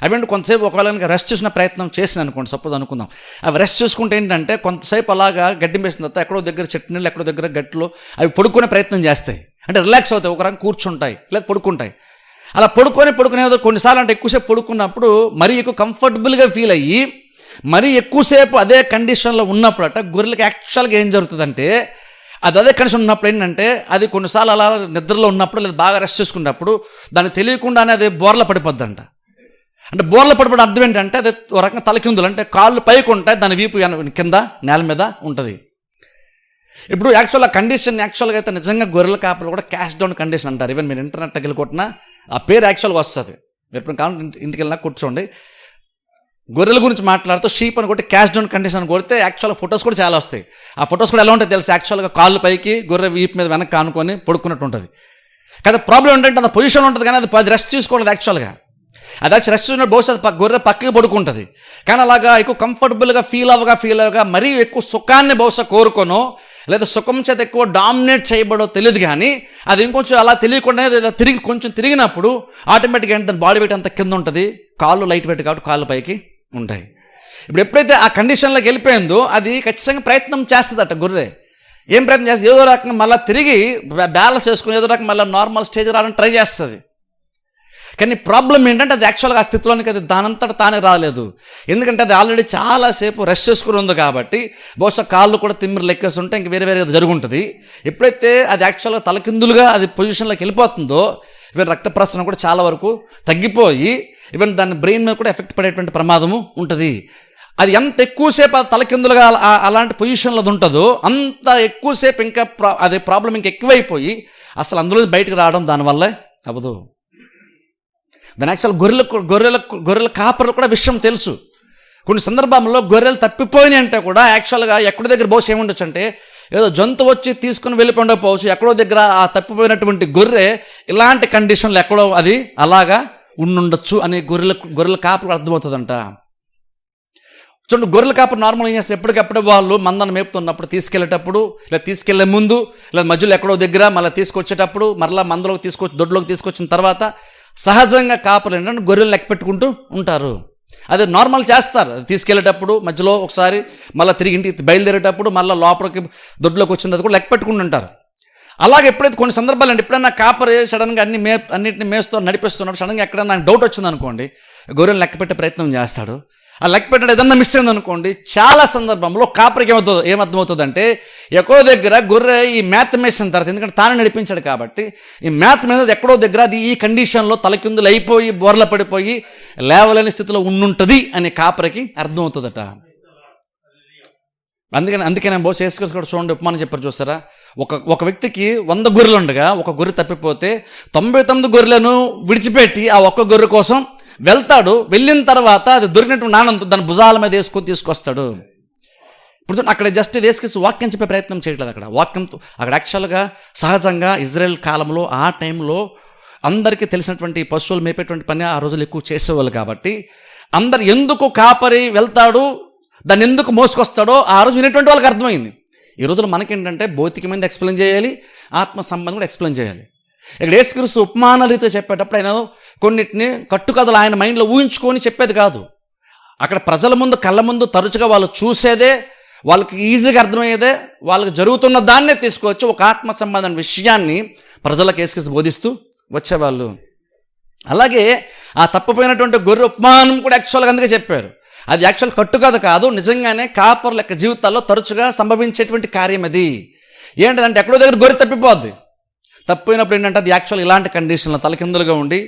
అవి కొంతసేపు ఒకవేళ రెస్ట్ చేసిన ప్రయత్నం చేసిన అనుకోండి, సపోజ్ అనుకుందాం, అవి రెస్ట్ చేసుకుంటే ఏంటంటే కొంతసేపు అలాగా గడ్డి వేసిన తర్వాత ఎక్కడో దగ్గర చెట్టు నీళ్ళు ఎక్కడో దగ్గర గట్టులో అవి పడుకునే ప్రయత్నం చేస్తాయి, అంటే రిలాక్స్ అవుతాయి, ఒక రకంగా కూర్చుంటాయి లేదా పడుకుంటాయి. అలా పడుకునేదో కొన్నిసార్లు అంటే ఎక్కువసేపు పడుకున్నప్పుడు మరీ ఎక్కువ కంఫర్టబుల్గా ఫీల్ అయ్యి మరీ ఎక్కువసేపు అదే కండిషన్లో ఉన్నప్పుడు అట గొర్రెలకి యాక్చువల్గా ఏం జరుగుతుందంటే అదే కండిషన్ ఉన్నప్పుడు ఏంటంటే అది కొన్నిసార్లు అలా నిద్రలో ఉన్నప్పుడు లేదా బాగా రెస్ట్ చేసుకున్నప్పుడు దాన్ని తెలియకుండానే అది బోర్ల పడిపోద్దంట. అంటే బోర్ల పడిపోవడం అర్థం ఏంటంటే అది ఒక రకంగా తలకిందులు, అంటే కాళ్ళు పైకి ఉంటాయి, దాని వీపు కింద నేల మీద ఉంటుంది. ఇప్పుడు యాక్చువల్ కండిషన్ యాక్చువల్గా అయితే నిజంగా గొర్రెల కాపలు కూడా క్యాష్ డౌన్ కండిషన్ అంటారు. ఈవెన్ మీరు ఇంటర్నెట్ తగిలి కొట్టినా ఆ పేరు యాక్చువల్గా వస్తుంది. మీరు ఎప్పుడు కావాలి ఇంటికి వెళ్ళినా కూర్చోండి, గొర్రెల గురించి మాట్లాడుతూ షీప్ అని కొట్టి క్యాష్ డౌన్ కండిషన్ అని కొడితే యాక్చువల్గా ఫొటోస్ కూడా చాలా వస్తాయి. ఆ ఫొటోస్ కూడా ఎలా ఉంటాయి తెలుసు, యాక్చువల్గా కాళ్ళు పైకి గొర్రె వీపు మీద వెనక్కి కానుకొని పడుకున్నట్టు ఉంటుంది. కదా ప్రాబ్లం ఏంటంటే అంత పొజిషన్ ఉంటుంది, కానీ అది 10 రెస్ట్ తీసుకోలేదు యాక్చువల్గా. అది వచ్చి రెస్ట్ తీసుకున్న బహుశా గొర్రె పక్కకి పడుకుంటుంది, కానీ అలాగా ఎక్కువ కంఫర్టబుల్గా ఫీల్ అవ్వగా మరీ ఎక్కువ సుఖాన్ని బహుశా కోరుకోనో లేదా సుఖం చేత ఎక్కువ డామినేట్ చేయబడో తెలియదు, కానీ అది ఇంకొంచెం అలా తెలియకుండానే కొంచెం తిరిగినప్పుడు ఆటోమేటిక్గా ఏంటి దాని బాడీ వెయిట్ అంత కింద ఉంటుంది, కాళ్ళు లైట్ వెయిట్ కాబట్టి కాళ్ళు పైకి ఉంటాయి. ఇప్పుడు ఎప్పుడైతే ఆ కండిషన్లోకి వెళ్ళిపోయిందో అది ఖచ్చితంగా ప్రయత్నం చేస్తుందట గొర్రె. ఏం ప్రయత్నం చేస్తుంది? ఏదో రకంగా మళ్ళీ తిరిగి బ్యాలెన్స్ చేసుకుని ఏదో రకంగా మళ్ళీ నార్మల్ స్టేజ్ రావడానికి ట్రై చేస్తుంది. కానీ ప్రాబ్లం ఏంటంటే అది యాక్చువల్గా ఆ స్థితిలోనికి అది దానంతట తానే రాలేదు. ఎందుకంటే అది ఆల్రెడీ చాలాసేపు రెస్ట్ చేసుకుని ఉంది కాబట్టి బహుశా కాళ్ళు కూడా తిమ్మిరి లెక్కేసి ఉంటే ఇంక వేరే జరుగుంటుంది. ఎప్పుడైతే అది యాక్చువల్గా తలకిందులుగా అది పొజిషన్లోకి వెళ్ళిపోతుందో ఈవెన్ రక్త ప్రసరణ కూడా చాలా వరకు తగ్గిపోయి ఈవెన్ దాని బ్రెయిన్ మీద కూడా ఎఫెక్ట్ పడేటువంటి ప్రమాదము ఉంటుంది. అది ఎంత ఎక్కువసేపు అది తలకిందులుగా అలాంటి పొజిషన్లో అది ఉంటుందో అంత ఎక్కువసేపు ఇంకా అదే ప్రాబ్లం ఇంకా ఎక్కువైపోయి అసలు అందులో బయటకు రావడం దానివల్లే అవ్వదు. దాని యాక్చువల్ గొర్రెల కాపర్లు కూడా విషయం తెలుసు. కొన్ని సందర్భంలో గొర్రెలు తప్పిపోయినాయి అంటే కూడా యాక్చువల్గా ఎక్కడి దగ్గర బహుశా ఏముండొచ్చు అంటే ఏదో జంతువు వచ్చి తీసుకుని వెళ్ళిపోవచ్చు, ఎక్కడో దగ్గర ఆ తప్పిపోయినటువంటి గొర్రె ఇలాంటి కండిషన్లు ఎక్కడో అది అలాగా ఉండుండొచ్చు అని గొర్రెల కాపర్లు అర్థమవుతుందంట. చూడండి, గొర్రెల కాపర్ నార్మల్ ఏం చేస్తారు, ఎప్పటికప్పుడు వాళ్ళు మందను మేపుతున్నప్పుడు తీసుకెళ్లేటప్పుడు లేదా తీసుకెళ్లే ముందు లేదా మధ్యలో ఎక్కడో దగ్గర మళ్ళీ తీసుకొచ్చేటప్పుడు మరలా మందలోకి దొడ్లోకి తీసుకొచ్చిన తర్వాత సహజంగా కాపర్లు ఏంటంటే గొర్రెలు లెక్క పెట్టుకుంటూ ఉంటారు. అదే నార్మల్ చేస్తారు, తీసుకెళ్లేటప్పుడు మధ్యలో ఒకసారి మళ్ళీ తిరిగి ఇంటికి బయలుదేరేటప్పుడు మళ్ళీ లోపలికి దొడ్లోకి వచ్చిన తర్వాత కూడా లెక్క పెట్టుకుంటూ ఉంటారు. అలాగే ఎప్పుడైతే కొన్ని సందర్భాలు అంటే ఎప్పుడైనా కాపర్ సడన్గా అన్నింటిని మేస్తూ నడిపిస్తున్నప్పుడు సడన్గా ఎక్కడైనా నాకు డౌట్ వచ్చింది అనుకోండి, గొర్రెలు లెక్క పెట్టే ప్రయత్నం చేస్తాడు. ఆ లెక్క పెట్టడం ఏదన్నా మిస్ అయింది అనుకోండి, చాలా సందర్భంలో కాపరికి ఏమర్థమవుతుందంటే ఎక్కడో దగ్గర గొర్రె ఈ మేత మేసిన తర్వాత, ఎందుకంటే తానే నడిపించాడు కాబట్టి ఈ మేత మీద ఎక్కడో దగ్గర అది ఈ కండిషన్లో తలకిందులు అయిపోయి బోర్ల పడిపోయి లేవలేని స్థితిలో ఉండుంటుంది అని కాపరికి అర్థమవుతుందట. అందుకనే బహుశా యేసుక్రీస్తు కూడా చూడండి ఉపమానం చెప్పారు చూసారా, ఒక వ్యక్తికి 100 గొర్రెలు ఉండగా ఒక గొర్రె తప్పిపోతే 99 గొర్రెలను విడిచిపెట్టి ఆ ఒక్క గొర్రె కోసం వెళ్తాడు. వెళ్ళిన తర్వాత అది దొరికినటువంటి ఆనందం దాని భుజాల మీద వేసుకొని తీసుకొస్తాడు. ఇప్పుడు అక్కడ జస్ట్ యేసుక్రీస్తు వాక్యం చెప్పే ప్రయత్నం చేయట్లేదు. అక్కడ యాక్చువల్గా సహజంగా ఇజ్రాయెల్ కాలంలో ఆ టైంలో అందరికీ తెలిసినటువంటి పశువులు మేపేటువంటి పని ఆ రోజులు ఎక్కువ చేసేవాళ్ళు కాబట్టి అందరు ఎందుకు కాపరి వెళ్తాడు, దాన్ని ఎందుకు మోసుకొస్తాడో ఆ రోజు వినేటువంటి వాళ్ళకి అర్థమైంది. ఈ రోజుల్లో మనకేంటంటే భౌతికమైన ఎక్స్ప్లెయిన్ చేయాలి, ఆత్మ సంబంధం కూడా ఎక్స్ప్లెయిన్ చేయాలి. ఇక్కడ యేసుక్రీస్తు ఉపమాన రీతిలో చెప్పేటప్పుడు ఆయన కొన్నిటిని కట్టుకథలు ఆయన మైండ్లో ఊహించుకొని చెప్పేది కాదు. అక్కడ ప్రజల ముందు కళ్ళ ముందు తరచుగా వాళ్ళు చూసేదే, వాళ్ళకి ఈజీగా అర్థమయ్యేదే, వాళ్ళకి జరుగుతున్న దాన్నే తీసుకొచ్చి ఒక ఆత్మ సంబంధం విషయాన్ని ప్రజలకు యేసుక్రీస్తు బోధిస్తూ వచ్చేవాళ్ళు. అలాగే ఆ తప్పిపోయినటువంటి గొర్రె ఉపమానం కూడా యాక్చువల్గా అందుకే చెప్పారు. అది యాక్చువల్ కట్టుకథ కాదు, నిజంగానే కాపరుల యొక్క జీవితాల్లో తరచుగా సంభవించేటువంటి కార్యం అది. ఏంటంటే ఎక్కడో దగ్గర గొర్రె తప్పిపోద్ది. తప్పిపోయినప్పుడు ఏంటంటే అది యాక్చువల్ ఇలాంటి కండిషన్లో తలకిందులుగా ఉండి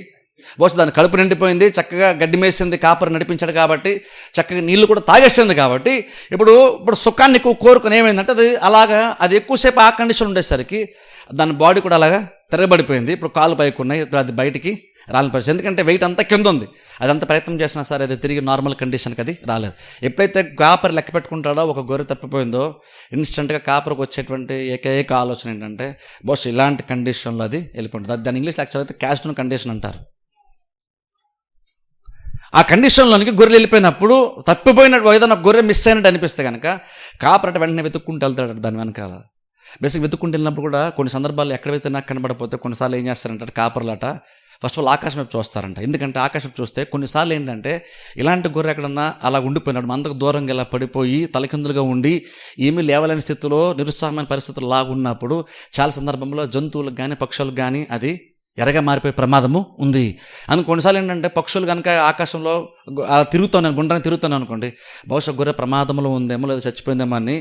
బహుశా దాని కడుపు నిండిపోయింది, చక్కగా గడ్డి మేసింది, కాపరి నడిపించాడు కాబట్టి, చక్కగా నీళ్లు కూడా తాగేసింది కాబట్టి ఇప్పుడు సుఖాన్ని ఎక్కువ కోరుకుని ఏమైందంటే అది ఎక్కువసేపు ఆ కండిషన్ ఉండేసరికి దాని బాడీ కూడా అలాగా తిరగబడిపోయింది. ఇప్పుడు కాళ్ళు పైకి ఉన్నాయి, ఇప్పుడు అది బయటికి రాలని పరిస్థితి. ఎందుకంటే వెయిట్ అంతా కింద ఉంది. అదంతా ప్రయత్నం చేసినా సరే అది తిరిగి నార్మల్ కండిషన్కి అది రాలేదు. ఎప్పుడైతే కాపరి లెక్క పెట్టుకుంటాడో ఒక గొర్రె తప్పిపోయిందో ఇన్స్టెంట్గా కాపరికి వచ్చేటువంటి ఏకైక ఆలోచన ఏంటంటే బహుశా ఇలాంటి కండిషన్లో అది వెళ్ళిపోతుంది. దాని ఇంగ్లీష్లో యాక్చువల్ అయితే క్యాస్ట్ డౌన్ కండిషన్ అంటారు. ఆ కండిషన్లోనికి గొర్రెలు వెళ్ళిపోయినప్పుడు తప్పిపోయినట్టు ఏదైనా గొర్రె మిస్ అయినట్టు అనిపిస్తే కనుక కాపరట వెంటనే వెతుక్కుంటూ వెళ్తాడు దాని వెనకాల. బేసిక్ వెతుక్కుంటూ వెళ్ళినప్పుడు కూడా కొన్ని సందర్భాల్లో ఎక్కడైతే నాకు కనబడిపోతే కొన్నిసార్లు ఏం చేస్తారంటే కాపర్లాట ఫస్ట్ ఆల్ ఆకాశం వైపు చూస్తారంట. ఎందుకంటే ఆకాశం చూస్తే కొన్నిసార్లు ఏంటంటే ఇలాంటి గొర్రె ఎక్కడన్నా అలా ఉండిపోయినాడు, మందకు దూరంగా ఇలా పడిపోయి తలకిందులుగా ఉండి ఏమీ లేవలేని స్థితిలో నిరుత్సాహమైన పరిస్థితులు లాగున్నప్పుడు చాలా సందర్భంలో జంతువులకు కానీ పక్షులకు కానీ అది ఎరగా మారిపోయే ప్రమాదము ఉంది. అందుకు కొన్నిసార్లు ఏంటంటే పక్షులు కనుక ఆకాశంలో గుండ్రాన్ని తిరుగుతాను అనుకోండి, బహుశా గొర్రె ప్రమాదంలో ఉందేమో లేదా చచ్చిపోయిందేమో అని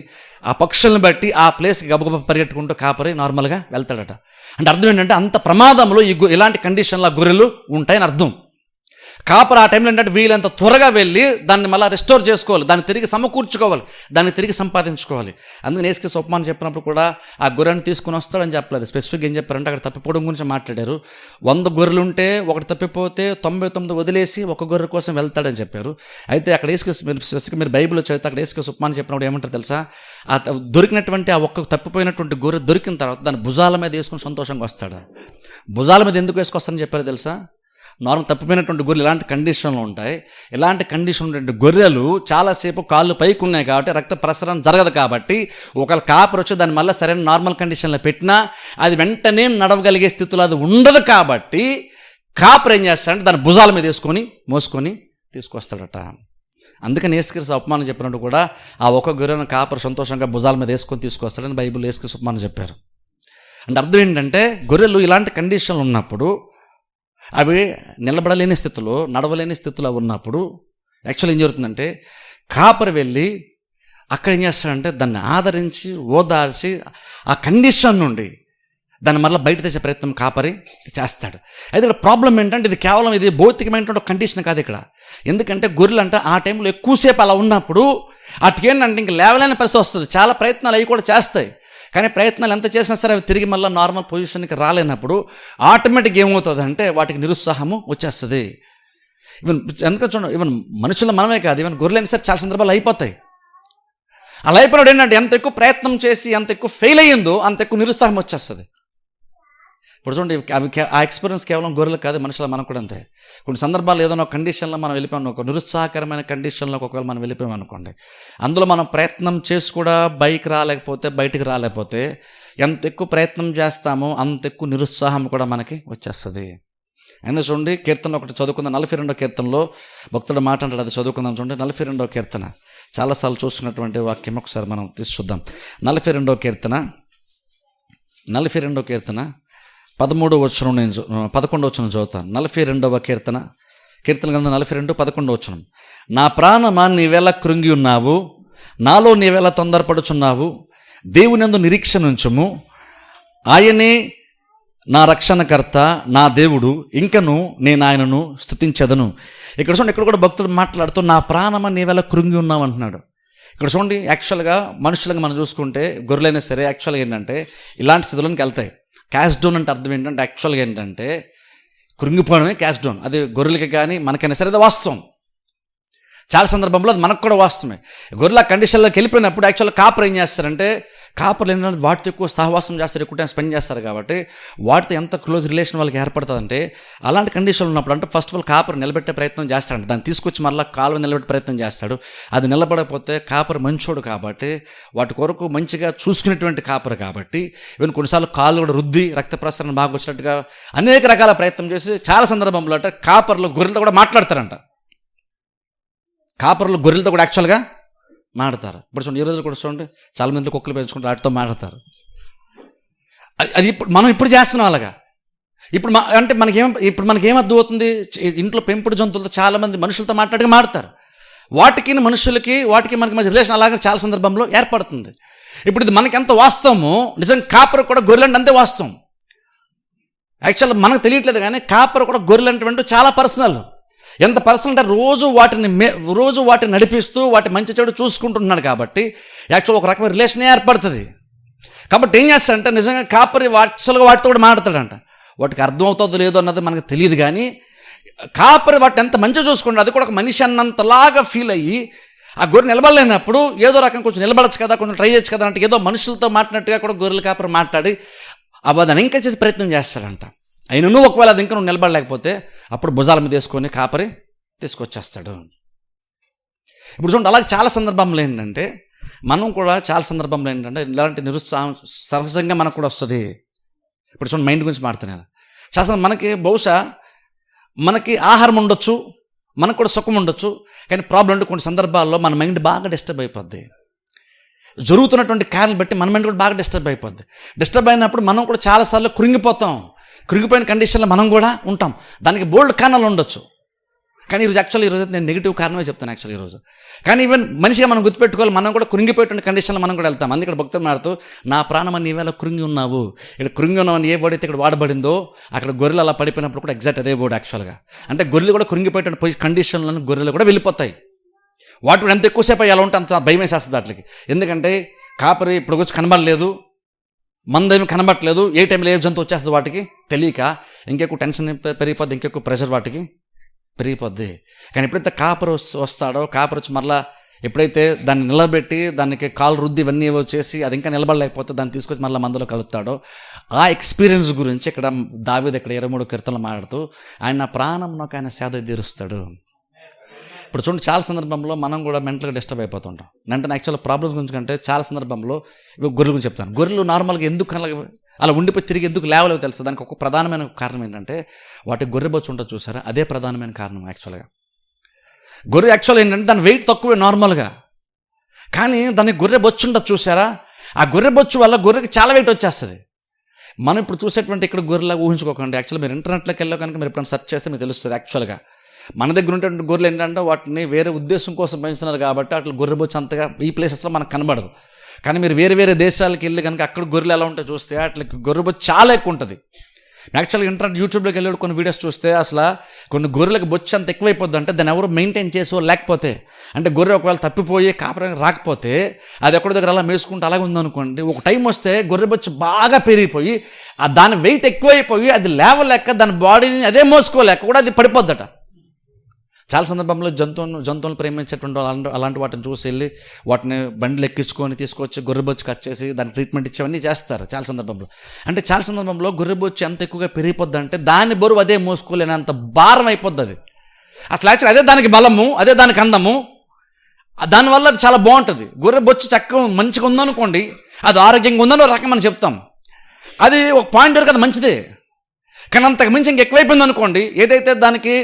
ఆ పక్షులను బట్టి ఆ ప్లేస్కి గబగబ పరిగెట్టుకుంటూ కాపరి నార్మల్గా వెళ్తాడట. అంటే అర్థం ఏంటంటే అంత ప్రమాదంలో ఇలాంటి కండిషన్లో గొర్రెలు ఉంటాయని అర్థం. కాపర్ ఆ టైంలో ఏంటంటే వీళ్ళంత త్వరగా వెళ్ళి దాన్ని మళ్ళీ రెస్టోర్ చేసుకోవాలి, దాన్ని తిరిగి సమకూర్చుకోవాలి, దాన్ని తిరిగి సంపాదించుకోవాలి. అందుకని యేసుక్రీస్తు ఉపమానం చెప్పినప్పుడు కూడా ఆ గొర్రెను తీసుకుని వస్తాడని చెప్పలేదు. స్పెసిఫిక్గా ఏం చెప్పారంటే అక్కడ తప్పిపోవడం గురించి మాట్లాడారు. 100 గొర్రెలు ఉంటే ఒకటి తప్పిపోతే 99 వదిలేసి ఒక గొర్రె కోసం వెళ్తాడని చెప్పారు. అయితే అక్కడ యేసుక్రీస్తు మీరు బైబిల్లో చదివితే అక్కడ యేసుక్రీస్తు ఉపమానం చెప్పినప్పుడు ఏమంటారు తెలుసా, ఆ దొరికినటువంటి ఆ ఒక్క తప్పిపోయినటువంటి గొర్రె దొరికిన తర్వాత దాన్ని భుజాల మీద వేసుకుని సంతోషంగా వస్తాడు. భుజాల మీద ఎందుకు వేసుకొస్తానని చెప్పారు తెలుసా, నార్మల్ తప్పిపోయినటువంటి గొర్రెలు ఇలాంటి కండిషన్లో ఉంటాయి. ఇలాంటి కండిషన్ ఉన్నటువంటి గొర్రెలు చాలాసేపు కాళ్ళు పైకి ఉన్నాయి కాబట్టి రక్త ప్రసరణ జరగదు కాబట్టి ఒకవేళ కాపర్ వచ్చి దాన్ని మళ్ళీ సరైన నార్మల్ కండిషన్లో పెట్టినా అది వెంటనే నడవగలిగే స్థితిలో అది ఉండదు కాబట్టి కాపర్ ఏం చేస్తాడంటే దాన్ని భుజాల మీద వేసుకొని మోసుకొని తీసుకొస్తాడట. అందుకని యేసుక్రీస్తు ఉపమానం చెప్పినట్టు కూడా ఆ ఒక గొర్రెను కాపర్ సంతోషంగా భుజాల మీద వేసుకొని తీసుకొస్తాడని బైబిల్ యేసుక్రీస్తు ఉపమానం చెప్పారు. అంటే అర్థం ఏంటంటే గొర్రెలు ఇలాంటి కండిషన్లు ఉన్నప్పుడు అవి నిలబడలేని స్థితిలో నడవలేని స్థితిలో ఉన్నప్పుడు యాక్చువల్ ఏం జరుగుతుందంటే కాపరి వెళ్ళి అక్కడ ఏం చేస్తాడంటే దాన్ని ఆదరించి ఓదార్చి ఆ కండిషన్ నుండి దాన్ని మళ్ళీ బయట తెచ్చే ప్రయత్నం కాపరి చేస్తాడు. అయితే ఇక్కడ ప్రాబ్లం ఏంటంటే ఇది కేవలం ఇది భౌతికమైనటువంటి కండిషన్ కాదు ఇక్కడ. ఎందుకంటే గొర్రెలు అంటే ఆ టైంలో ఎక్కువసేపు అలా ఉన్నప్పుడు అటుకేంటంటే ఇంక లేవలేని పరిస్థితి వస్తుంది. చాలా ప్రయత్నాలు అవి కూడా చేస్తాయి, కానీ ప్రయత్నాలు ఎంత చేసినా సరే అవి తిరిగి మళ్ళీ నార్మల్ పొజిషన్కి రాలేనప్పుడు ఆటోమేటిక్గా ఏమవుతుంది అంటే వాటికి నిరుత్సాహము వచ్చేస్తుంది. ఎందుకంటే చూడండి, ఈవెన్ మనుషులు మనమే కాదు, ఈవెన్ గొర్రెలైనా సరే చాలా సందర్భాలు అయిపోతాయి. అలా అయిపోయినాడు ఏంటంటే ఎంత ఎక్కువ ప్రయత్నం చేసి ఎంత ఎక్కువ ఫెయిల్ అయ్యిందో అంత ఎక్కువ నిరుత్సాహం వచ్చేస్తుంది. ఇప్పుడు చూడండి, ఆ ఎక్స్పీరియన్స్ కేవలం గొర్రెలకు కాదు, మనుషులు మనకు కూడా అంతే. కొన్ని సందర్భాలు ఏదైనా ఒక కండిషన్లో మనం వెళ్ళిపోయాం, ఒక నిరుత్సాహకరమైన కండిషన్లోకి ఒకవేళ మనం వెళ్ళిపోయాం అనుకోండి, అందులో మనం ప్రయత్నం చేసి కూడా బయటికి రాలేకపోతే ఎంత ఎక్కువ ప్రయత్నం చేస్తామో అంత ఎక్కువ నిరుత్సాహం కూడా మనకి వచ్చేస్తుంది. అయినా చూడండి, కీర్తన ఒకటి చదువుకుందాం. 42వ కీర్తనలో భక్తుడు మాట అంటాడు, అది చదువుకుందాం. చూడండి 42వ కీర్తన, చాలాసార్లు చూస్తున్నటువంటి వాక్యం ఒకసారి మనం తీసి చూద్దాం. 42వ కీర్తన 11వ వచనం, నేను 11వ వచనం చదువుతాను. 42వ కీర్తన గ్రంథం 42, 11వ వచనం. నా ప్రాణమా నీవెలా కృంగి ఉన్నావు, నాలో నీవెలా తొందరపడుచున్నావు, దేవునందు నిరీక్షణ ఉంచుము, ఆయనే నా రక్షణకర్త, నా దేవుడు, ఇంకను నేను ఆయనను స్తుతించెదను. ఇక్కడ చూడండి, ఇక్కడ కూడా భక్తుడు మాట్లాడుతూ నా ప్రాణమా నీవెలా కృంగి ఉన్నావు అంటున్నాడు. ఇక్కడ చూడండి, యాక్చువల్గా మనుషులుగా మనం చూసుకుంటే గొర్రెలైనా సరే యాక్చువల్గా ఏంటంటే ఇలాంటి స్థితిలోకి వెళ్తాయి. క్యాష్ డౌన్ అంటే అర్థం ఏంటంటే యాక్చువల్గా ఏంటంటే కృంగిపోవడమే క్యాష్ డౌన్. అది గొర్రెలకి కానీ మనకైనా సరే అది వాస్తవం. చాలా సందర్భంలో అది మనకు కూడా వాస్తవమే. గొర్రెల కండిషన్లోకి వెళ్ళిపోయినప్పుడు యాక్చువల్గా కాపర్ ఏం చేస్తారంటే, కాపర్లు ఏంటంటే వాటితో ఎక్కువ సహవాసం చేస్తారు, ఎక్కువ టైం స్పెండ్ చేస్తారు. కాబట్టి వాటితో ఎంత క్లోజ్ రిలేషన్ వాళ్ళకి ఏర్పడుతుందంటే అలాంటి కండిషన్లు ఉన్నప్పుడు అంటే ఫస్ట్ ఆఫ్ ఆల్ కాపర్ నిలబెట్టే ప్రయత్నం చేస్తాడు. దాన్ని తీసుకొచ్చి మళ్ళీ కాలువ నిలబెట్టే ప్రయత్నం చేస్తాడు. అది నిలబడకపోతే కాపర్ మంచోడు కాబట్టి వాటి కొరకు మంచిగా చూసుకునేటువంటి కాపర్ కాబట్టి ఈవెన్ కొన్నిసార్లు కాళ్ళు కూడా రుద్ది రక్త ప్రసరణ బాగా వచ్చినట్టుగా అనేక రకాల ప్రయత్నం చేసి చాలా సందర్భంలో అంటే కాపర్లు గొర్రెలతో కూడా మాట్లాడతారంట. కాపర్లు గొర్రెలతో కూడా యాక్చువల్గా మాడతారు. ఇప్పుడు చూడండి, ఈ రోజులు కూడా చూడండి చాలా మంది కుక్కలు పెంచుకుంటే వాటితో మాడతారు. అది ఇప్పుడు చేస్తున్నాం అలాగా. అంటే మనకేం అర్థం అవుతుంది, ఇంట్లో పెంపుడు జంతువులతో చాలామంది మనుషులతో మాడతారు. వాటికి మనకి మధ్య రిలేషన్ అలాగే చాలా సందర్భంలో ఏర్పడుతుంది. ఇప్పుడు ఇది మనకి ఎంత వాస్తవమో నిజంగా కాపర్ కూడా గొర్రెలు అంతే వాస్తవం. యాక్చువల్గా మనకు తెలియట్లేదు కానీ కాపర్ కూడా గొర్రెలు అంటే చాలా పర్సనల్. ఎంత పర్సనల్ అంటే రోజు వాటిని నడిపిస్తూ వాటి మంచి చెడు చూసుకుంటున్నాడు కాబట్టి యాక్చువల్గా ఒక రకమైన రిలేషన్ ఏర్పడుతుంది. కాబట్టి ఏం చేస్తాడంటే నిజంగా కాపరి యాక్చువల్గా వాటితో కూడా మాట్లాడతాడంట. వాటికి అర్థం అవుతుందో లేదో అన్నది మనకు తెలియదు కానీ కాపరి వాటిని ఎంత మంచిగా చూసుకుంటాడు. అది కూడా ఒక మనిషి అన్నంతలాగా ఫీల్ అయ్యి ఆ గొర్రె నిలబడలేనప్పుడు ఏదో రకం కొంచెం నిలబడచ్చు కదా, కొంచెం ట్రై చేయొచ్చు కదా అంటే ఏదో మనుషులతో మాట్లాడినట్టుగా కూడా గొర్రెల కాపరి మాట్లాడి దాన్ని ఇంకా చేసి ప్రయత్నం చేస్తాడంట. అయినను ఒకవేళ అది ఇంకా నువ్వు నిలబడలేకపోతే అప్పుడు భుజాల మీద వేసుకొని కాపరి తీసుకొచ్చేస్తాడు. ఇప్పుడు చూడండి, అలాగే చాలా సందర్భంలో ఏంటంటే మనం కూడా చాలా సందర్భంలో ఏంటంటే ఇలాంటి నిరుత్సాహం సహజంగా మనకు కూడా వస్తుంది. ఇప్పుడు చూడండి, మైండ్ గురించి మాట్లాడుతున్నాను. చాలా బహుశా మనకి ఆహారం ఉండొచ్చు, మనకు కూడా సుఖం ఉండొచ్చు, కానీ ప్రాబ్లం అంటే కొన్ని సందర్భాల్లో మన మైండ్ బాగా డిస్టర్బ్ అయిపోద్ది. జరుగుతున్నటువంటి కారణం బట్టి మన మైండ్ కూడా బాగా డిస్టర్బ్ అయిపోద్ది. డిస్టర్బ్ అయినప్పుడు మనం కూడా చాలాసార్లు కృంగిపోయిన కండిషన్లో మనం కూడా ఉంటాం. దానికి బోల్డ్ కారణాలు ఉండొచ్చు. కానీ ఈరోజు నేను నెగిటివ్ కారణమే చెప్తాను ఈరోజు. కానీ ఈవెన్ మనిషిగా మనం గుర్తుపెట్టుకోవాలి, మనం కూడా కృంగిపోయేటువంటి కండిషన్లో మనం కూడా వెళ్తాం. అందుకే ఇక్కడ భక్తులు మాడుతూ నా ప్రాణమని నీవేళ కృంగి ఉన్నావు. ఇక్కడ కృంగి ఉన్నామని ఏ వర్డ్ అయితే ఇక్కడ వాడబడిందో అక్కడ గొర్రెలు అలా పడిపోయినప్పుడు కూడా ఎగ్జాక్ట్ అదే వర్డ్ యాక్చువల్గా. అంటే గొర్రెలు కూడా కృంగిపోయేటువంటి కండిషన్లో గొర్రెలు కూడా వెళ్ళిపోతాయి. వాటి ఎంత ఎక్కువసేపు ఎలా ఉంటే అంత భయం వేసేస్తుంది వాటికి. ఎందుకంటే కాపరి ఇప్పుడు వచ్చి కనబడలేదు, మందేమి కనబట్టలేదు, ఏ టైంలో ఏ జంతువు వచ్చేస్తుంది వాటికి తెలియక ఇంకెక్కువ టెన్షన్ పెరిగిపోద్ది, ఇంకెక్కువ ప్రెషర్ వాటికి పెరిగిపోద్ది. కానీ ఎప్పుడైతే కాపర్ వస్తాడో, కాపర్ వచ్చి మరలా ఎప్పుడైతే దాన్ని నిలబెట్టి దానికి కాలు రుద్ది ఇవన్నీ ఏవో చేసి అది ఇంకా నిలబడలేకపోతే దాన్ని తీసుకొచ్చి మళ్ళీ మందులో కలుపుతాడో ఆ ఎక్స్పీరియన్స్ గురించి ఇక్కడ దావీదు ఇక్కడ 23 కీర్తనలు మాట్లాడుతూ ఆయన ప్రాణం నాకు ఆయన సేద తీరుస్తాడు. ఇప్పుడు చూడండి, చాలా సందర్భంలో మనం కూడా మెంటల్గా డిస్టర్బ్ అయిపోతుంటాం. అంటే యాక్చువల్గా ప్రాబ్లమ్స్ గురించి కంటే చాలా సందర్భంలో గొర్రెల గురించి చెప్తాను. గొర్రెలు నార్మల్గా ఎందుకు అలా ఉండిపోయి తిరిగి ఎందుకు లేవలేవు తెలుసు. దానికి ఒక ప్రధానమైన కారణం ఏంటంటే వాటి గొర్రె బొచ్చు ఉంటుంది చూసారా, అదే ప్రధానమైన కారణం యాక్చువల్గా. గొర్రె యాక్చువల్గా ఏంటంటే దాని వెయిట్ తక్కువే నార్మల్గా, కానీ దానికి గొర్రె బొచ్చు ఉంటుంది చూసారా, ఆ గొర్రె బొచ్చు వల్ల గొర్రెకి చాలా వెయిట్ వచ్చేస్తుంది. మనం ఇప్పుడు చూసేటువంటి ఇక్కడ గొర్రెలాగా ఊహించుకోకండి. యాక్చువల్గా మీరు ఇంటర్నెట్లోకి వెళ్ళో కనుక మీరు ఎప్పుడైనా సెర్చ్ చేస్తే మీకు తెలుస్తుంది. యాక్చువల్గా మన దగ్గర ఉన్నటువంటి గొర్రెలు ఏంటంటే వాటిని వేరే ఉద్దేశం కోసం పెంచుతున్నారు కాబట్టి అట్లా గొర్రె బొచ్చు అంతగా ఈ ప్లేసెస్లో మనకు కనబడదు. కానీ మీరు వేరే దేశాలకు వెళ్ళి కనుక అక్కడ గొర్రెలు ఎలా ఉంటాయో చూస్తే అట్లకి గొర్రె బొచ్చు చాలా ఎక్కువ ఉంటుంది. యాక్చువల్గా ఇంటర్నెట్ యూట్యూబ్లోకి వెళ్ళి కొన్ని వీడియోస్ చూస్తే అసలు కొన్ని గొర్రెలకు బొచ్చు అంత ఎక్కువైపోద్ది. అంటే దాన్ని ఎవరు మెయింటైన్ చేసో లేకపోతే అంటే గొర్రె ఒకవేళ తప్పిపోయి కాపురం రాకపోతే అది ఎక్కడి దగ్గర అలా మేసుకుంటూ అలాగే ఉందనుకోండి, ఒక టైం వస్తే గొర్రె బొచ్చు బాగా పెరిగిపోయి దాని వెయిట్ ఎక్కువైపోయి అది లేవలేక దాని బాడీని అదే మోసుకోలేక కూడా అది పడిపోద్దట. చాలా సందర్భంలో జంతువులను ప్రేమించేటువంటి అలాంటి వాటిని చూసి వెళ్ళి వాటిని బండ్లు ఎక్కించుకొని తీసుకొచ్చి గొర్రెబొచ్చు కట్ చేసి దానికి ట్రీట్మెంట్ ఇచ్చేవన్నీ చేస్తారు చాలా సందర్భంలో. అంటే చాలా సందర్భంలో గొర్రెబొచ్చు ఎంత ఎక్కువగా పెరిగిపోద్ది అంటే దాని బరువు అదే మోసుకోలేనంత భారం అయిపోద్ది అది. అసలు యాక్చువల్ అదే దానికి బలము, అదే దానికి అందము, దానివల్ల అది చాలా బాగుంటుంది. గొర్రెబొచ్చు చక్కగా మంచిగా ఉందనుకోండి, అది ఆరోగ్యంగా ఉందని ఒక రకం మనం చెప్తాం. అది ఒక పాయింట్ వరకు అది మంచిదే, కానీ అంతకు మించి ఇంకెక్కువైపోయింది అనుకోండి, ఏదైతే దానికి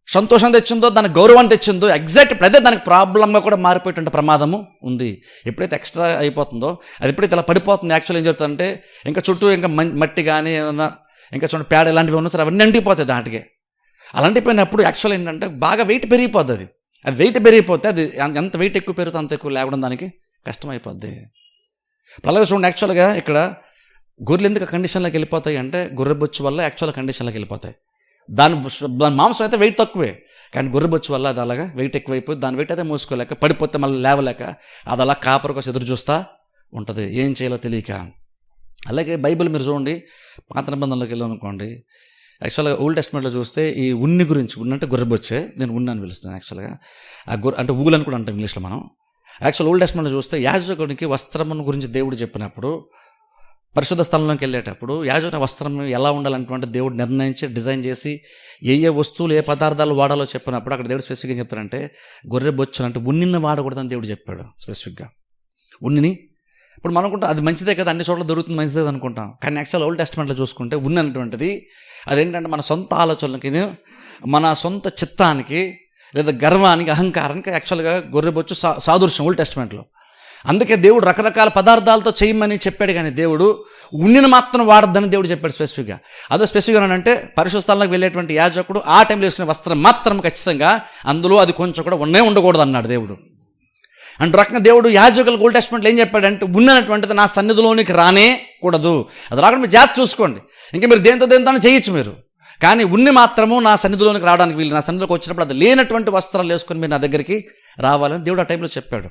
సంతోషం తెచ్చిందో దానికి గౌరవాన్ని తెచ్చిందో ఎగ్జాక్ట్ ఇప్పుడు అదే దానికి ప్రాబ్లంగా కూడా మారిపోయేటువంటి ప్రమాదము ఉంది. ఎప్పుడైతే ఎక్స్ట్రా అయిపోతుందో అది ఎప్పుడైతే ఇలా పడిపోతుంది యాక్చువల్ ఏం జరుగుతుందంటే ఇంకా చుట్టూ ఇంకా మట్టి కానీ ఏదన్నా ఇంకా చూడండి పేడ ఇలాంటివి ఉన్నా సరే అవన్నీ అంటిపోతాయి దాటికి. అలా అంటిపోయినప్పుడు యాక్చువల్ ఏంటంటే బాగా వెయిట్ పెరిగిపోద్ది. అది వెయిట్ పెరిగిపోతే అది ఎంత వెయిట్ ఎక్కువ పెరుగుతుంది అంత ఎక్కువ లేవడం దానికి కష్టమైపోద్ది. అలాగే చూడండి, యాక్చువల్గా ఇక్కడ గొర్రెలు ఎందుకు కండిషన్లోకి వెళ్ళిపోతాయి అంటే గొర్రెబొచ్చు వల్ల యాక్చువల్ కండిషన్లోకి వెళ్ళిపోతాయి. దాని దాని మాంసం అయితే వెయిట్ తక్కువే, కానీ గొర్రెబొచ్చు వల్ల అది అలాగా వెయిట్ ఎక్కువైపోయి దాని వెయిట్ అయితే మోసుకోలేక పడిపోతే మళ్ళీ లేవలేక అది అలా కాపరి కోసం ఎదురు చూస్తూ ఉంటుంది, ఏం చేయాలో తెలియక. అలాగే బైబిల్ మీరు చూడండి, పాత నిబంధనలోకి వెళ్ళామనుకోండి, యాక్చువల్గా ఓల్డ్ టెస్ట్మెంట్లో చూస్తే ఈ ఉన్ని గురించి, ఉన్ని అంటే గొర్రెబొచ్చే, నేను ఉన్ని అని పిలుస్తాను యాక్చువల్గా, ఆ అంటే ఊగులని కూడా అంటాం ఇంగ్లీష్లో మనం. యాక్చువల్ ఓల్డ్ టెస్ట్మెంట్లో చూస్తే యాజకుడికి వస్త్రమును గురించి దేవుడు చెప్పినప్పుడు, పరిశుద్ధ స్థలంలోకి వెళ్ళేటప్పుడు యాజకుని వస్త్రం ఎలా ఉండాలన్నటువంటి దేవుడు నిర్ణయించి డిజైన్ చేసి ఏ వస్తువులు ఏ పదార్థాలు వాడాలో చెప్పినప్పుడు అక్కడ దేవుడు స్పెసిఫిక్గా చెప్తారంటే గొర్రెబొచ్చును అంటే ఉన్నిని వాడకూడదని దేవుడు చెప్పాడు స్పెసిఫిక్గా. ఉన్నిని ఇప్పుడు మనం అనుకుంటాం అది మంచిదే కదా, అన్ని చోట్ల దొరుకుతుంది మంచిదే అనుకుంటాం, కానీ యాక్చువల్ ఓల్డ్ టెస్ట్మెంట్లో చూసుకుంటే ఉన్ని అనేటువంటిది అదేంటంటే మన సొంత ఆలోచనలకి, మన సొంత చిత్తానికి లేదా గర్వానికి, అహంకారానికి యాక్చువల్గా గొర్రెబొచ్చు సాదృశ్యం ఓల్డ్ టెస్ట్మెంట్లో. అందుకే దేవుడు రకరకాల పదార్థాలతో చేయమని చెప్పాడు, కానీ దేవుడు ఉన్నిని మాత్రం వాడద్దని దేవుడు చెప్పాడు స్పెసిఫిక్గా. అదో స్పెసిఫిక్గా అంటే పరిశుద్ధ స్థలంలోకి వెళ్ళేటువంటి యాజకుడు ఆ టైంలో వేసుకునే వస్త్రం మాత్రం ఖచ్చితంగా అందులో అది కొంచెం కూడా ఉండకూడదు అన్నాడు దేవుడు. అంటే రకంగా దేవుడు యాజకులకు ఓల్డ్ టెస్ట్మెంట్లో ఏం చెప్పాడంటే ఉన్నటువంటిది నా సన్నిధిలోనికి రానే కూడదు, అది రాకుండా మీరు జాగ్రత్త చూసుకోండి, ఇంకా మీరు దేంతో చేయొచ్చు మీరు, కానీ ఉన్ని మాత్రము నా సన్నిధిలోనికి రావడానికి వీళ్ళు, నా సన్నిధిలోకి వచ్చినప్పుడు అది లేనటువంటి వస్త్రాలు వేసుకొని మీరు నా దగ్గరికి రావాలని దేవుడు ఆ టైంలో చెప్పాడు.